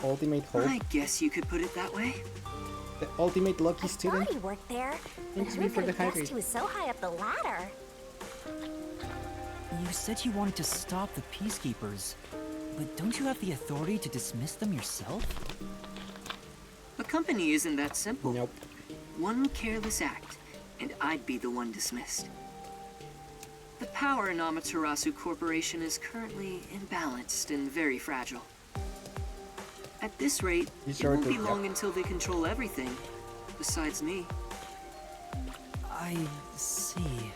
ultimate hope. I guess you could put it that way. The ultimate lucky I student. thought he worked there. Thanks But me who for could the have guessed hydrate. he was so high up the ladder? You said you wanted to stop the Peacekeepers, but don't you have the authority to dismiss them yourself? A company isn't that simple. Nope. One careless act, and I'd be the one dismissed. The power in Amaterasu Corporation is currently imbalanced and very fragile. At this rate, it won't be long until they control everything, besides me. I see.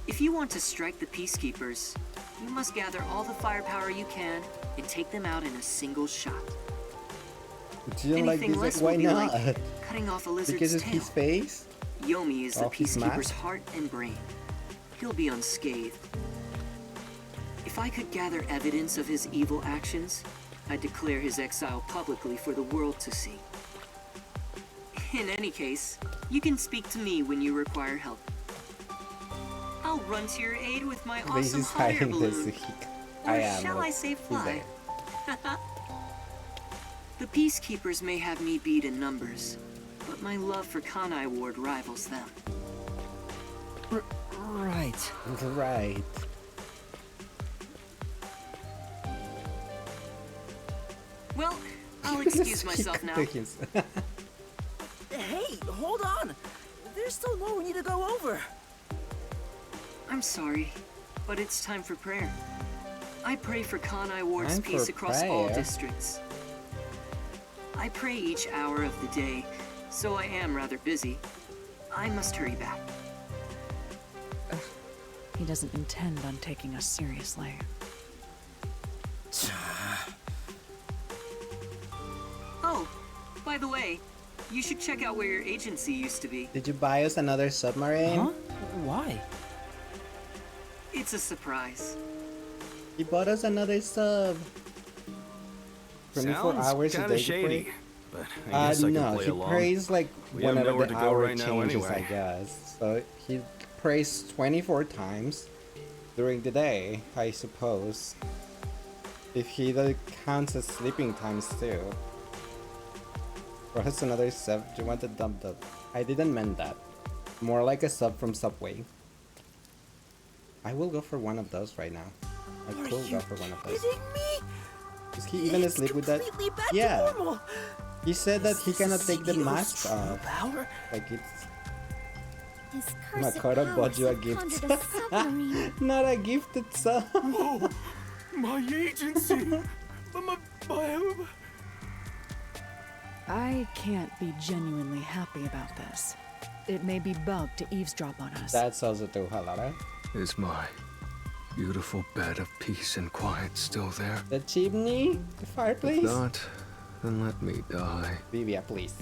If you want to strike the Peacekeepers, you must gather all the firepower you can and take them out in a single shot. Do you like Anything this? less Why will be not? like cutting off a lizard's Because of tail. his face? Yomi is the Off his Peacekeeper's mask? heart and brain. He'll be unscathed. If I could gather evidence of his evil actions, I'd declare his exile publicly for the world to see. In any case, you can speak to me when you require help. I'll run to your aid with my This awesome is hot air hiding the balloon. secret. Or I am. shall I say Who's fly? there? The Peacekeepers may have me beat in numbers, but my love for Kanai Ward rivals them. Right. Right. Well, I'll excuse myself now. Hey, hold on! There's still more we need to go over. I'm sorry, but it's time for prayer. I pray for Kanai Ward's Time peace for across all prayer? districts. I pray each hour of the day, so I am rather busy. I must hurry back. He doesn't intend on taking us seriously. Oh, by the way, you should check out where your agency used to be. Did you buy us another submarine? Huh? Why? It's a surprise. He bought us another sub. 24 hours a day shady, to pray? but I guess I can No, play he along. prays like We have whenever nowhere the to go hour right now changes, I anyway. guess. So he prays 24 times during the day, I suppose. If he counts as sleeping times too. Brought us another sub. Do you want to dump the... I didn't mean that. More like a sub from Subway. I will go for one of those right now. I could go for one of those. Is he even asleep with that? Yeah. He said that he cannot take the mask off. Like it's... His cursed Makoto bought you a powers gift. have conjured a submarine. Not a gifted sub. Oh, my agency! I can't be genuinely happy about this. It may be bugged to eavesdrop on us. That's also too Halara. Is my beautiful bed of peace and quiet still there? The chimney? The fireplace? If not, then let me die. Vivia, please.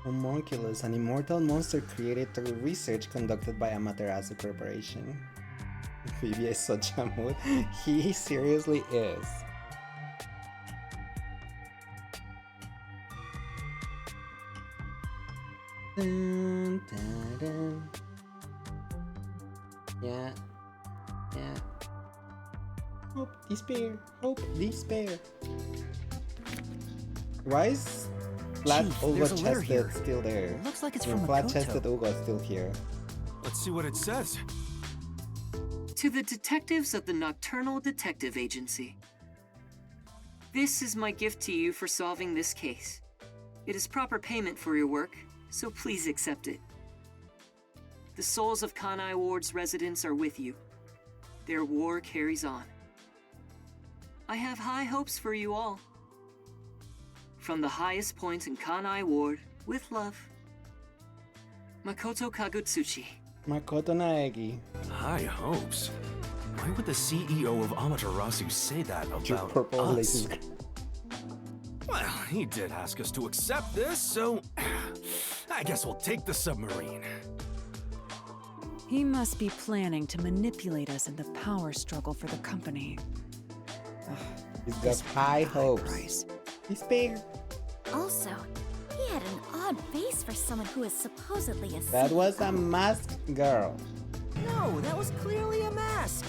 Homunculus, an immortal monster created through research conducted by Amaterasu Corporation. Vivia is such a mood. He seriously is. Dun, dun, dun. Yeah. Yeah. Hope, despair. Hope, despair. Why is flat Chief, Ugo there's a letter here. chested still there? Looks like it's I mean, from flat Makoto. chested Ugo is still here. Let's see what it says. To the detectives of the Nocturnal Detective Agency. This is my gift to you for solving this case. It is proper payment for your work, so please accept it. The souls of Kanai Ward's residents are with you. Their war carries on. I have high hopes for you all. From the highest point in Kanai Ward, with love, Makoto Kagutsuchi. Makoto Naegi. High hopes? Why would the CEO of Amaterasu say that Your about purple us? laces. Well, he did ask us to accept this, so I guess we'll take the submarine. He must be planning to manipulate us in the power struggle for the company. He's got high hopes. Despair. Also, he had an odd face for someone who is supposedly a That CEO. was a masked girl. No, that was clearly a mask.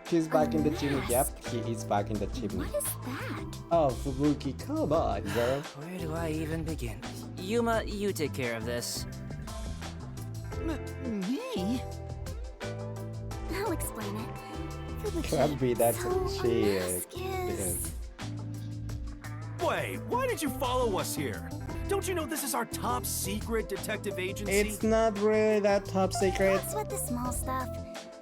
She's back in the chimney. Yep, he is back in the chimney. What is that? Oh, Fubuki, come on, girl. Where do I even begin? Yuma, you take care of this. Me? I'll explain it. Fubuki, Can't be that so she a is. mask is... Wait, why did you follow us here? Don't you know this is our top secret detective agency? It's not really that top secret. What's with the small stuff?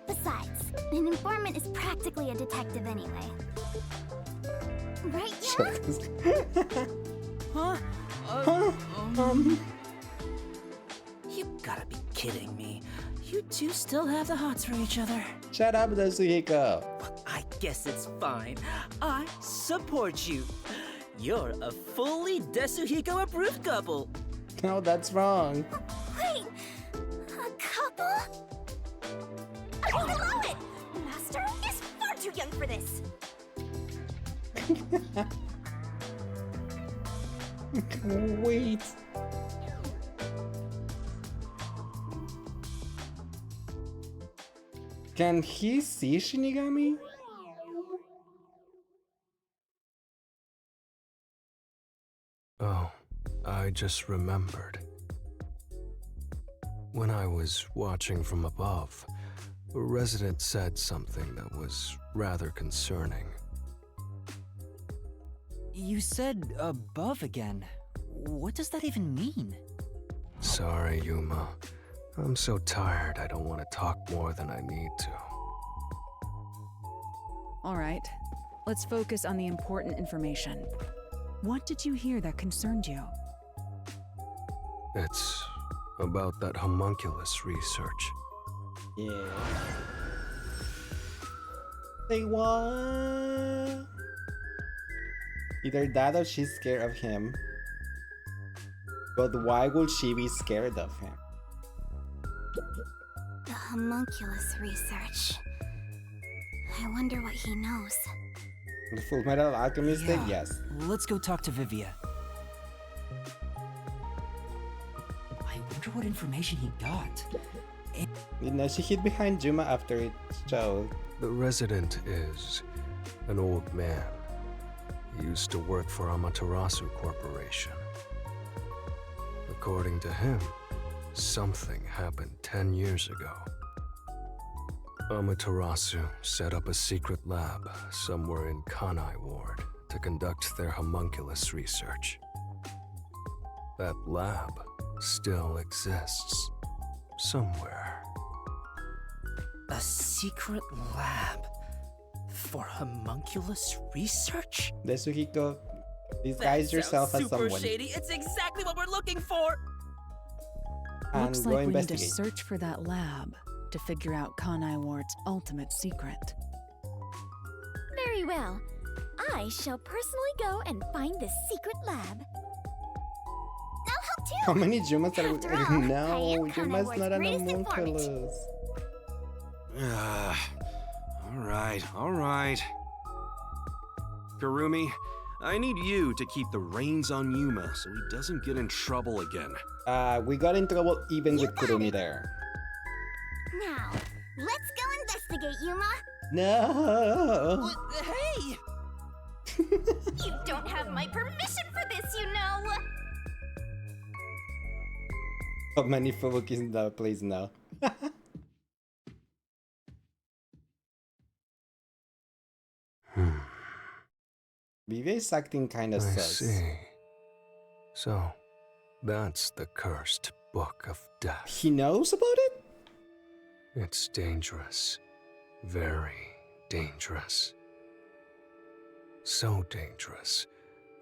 Besides, an informant is practically a detective anyway. Right, Yuma? Huh? You gotta be kidding me. You two still have the hots for each other. Shut up, Yasuhiko. I guess it's fine. I support you. You're a fully Desuhiko approved couple. No, that's wrong. Wait! A couple? I won't allow it! Master is far too young for this! Wait. Can he see Shinigami? Oh, I just remembered. When I was watching from above, a resident said something that was rather concerning. You said above again. What does that even mean? Sorry, Yuma. I'm so tired I don't want to talk more than I need to. All right, let's focus on the important information. What did you hear that concerned you? It's about that homunculus research. Yeah. Say what? Either that or she's scared of him. But why would she be scared of him? The homunculus research. I wonder what he knows. The Full Metal Alchemist did? Yes. Let's go talk to Vivia. I wonder what information he got. You know, she hid behind Juma after it showed. The resident is an old man. He used to work for Amaterasu Corporation. According to him, something happened 10 years ago. Amaterasu set up a secret lab somewhere in Kanai Ward to conduct their homunculus research. That lab still exists somewhere. A secret lab for homunculus research? Desuhiko, disguise yourself as super someone. shady. It's exactly what we're looking for. And Looks go like we need to investigate. search for that lab to figure out Kanai Ward's ultimate secret. Very well. I shall personally go and find the secret lab. I'll help too! How many Jumas are After all, we? I am No, Kanai Juma's Ward's not an greatest informant. homunculus. All right. Kurumi, I need you to keep the reins on Yuma so he doesn't get in trouble again. We got in trouble even with Kurumi there. Now, let's go investigate, Yuma. No. Hey! You don't have my permission for this, you know. How many Fubukis in the place now? Vivi is acting kind of I sus. see. So, that's the cursed Book of Death. He knows about it? It's dangerous. Very dangerous. So dangerous,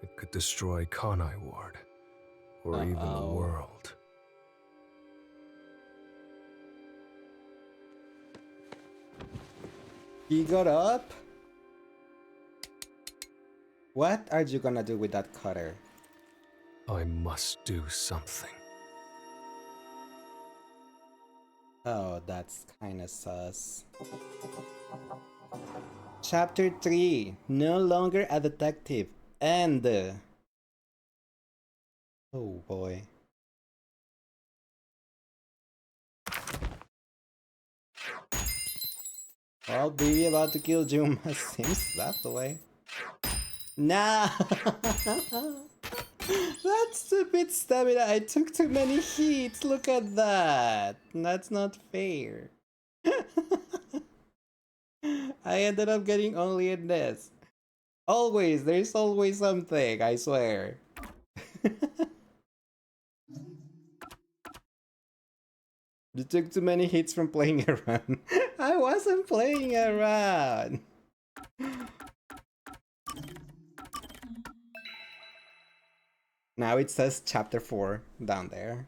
it could destroy Kanai Ward. Or even the world. He got up? What are you gonna do with that cutter? I must do something. Oh, that's kinda sus. Chapter 3. No longer a detective. End. Oh boy. Well, Vivi about to kill Juma. Seems that the way. Nah! That stupid stamina. I took too many hits. Look at that. That's not fair. I ended up getting only in this. Always. There's always something. I swear. You took too many hits from playing around. I wasn't playing around. Now it says chapter 4 down there.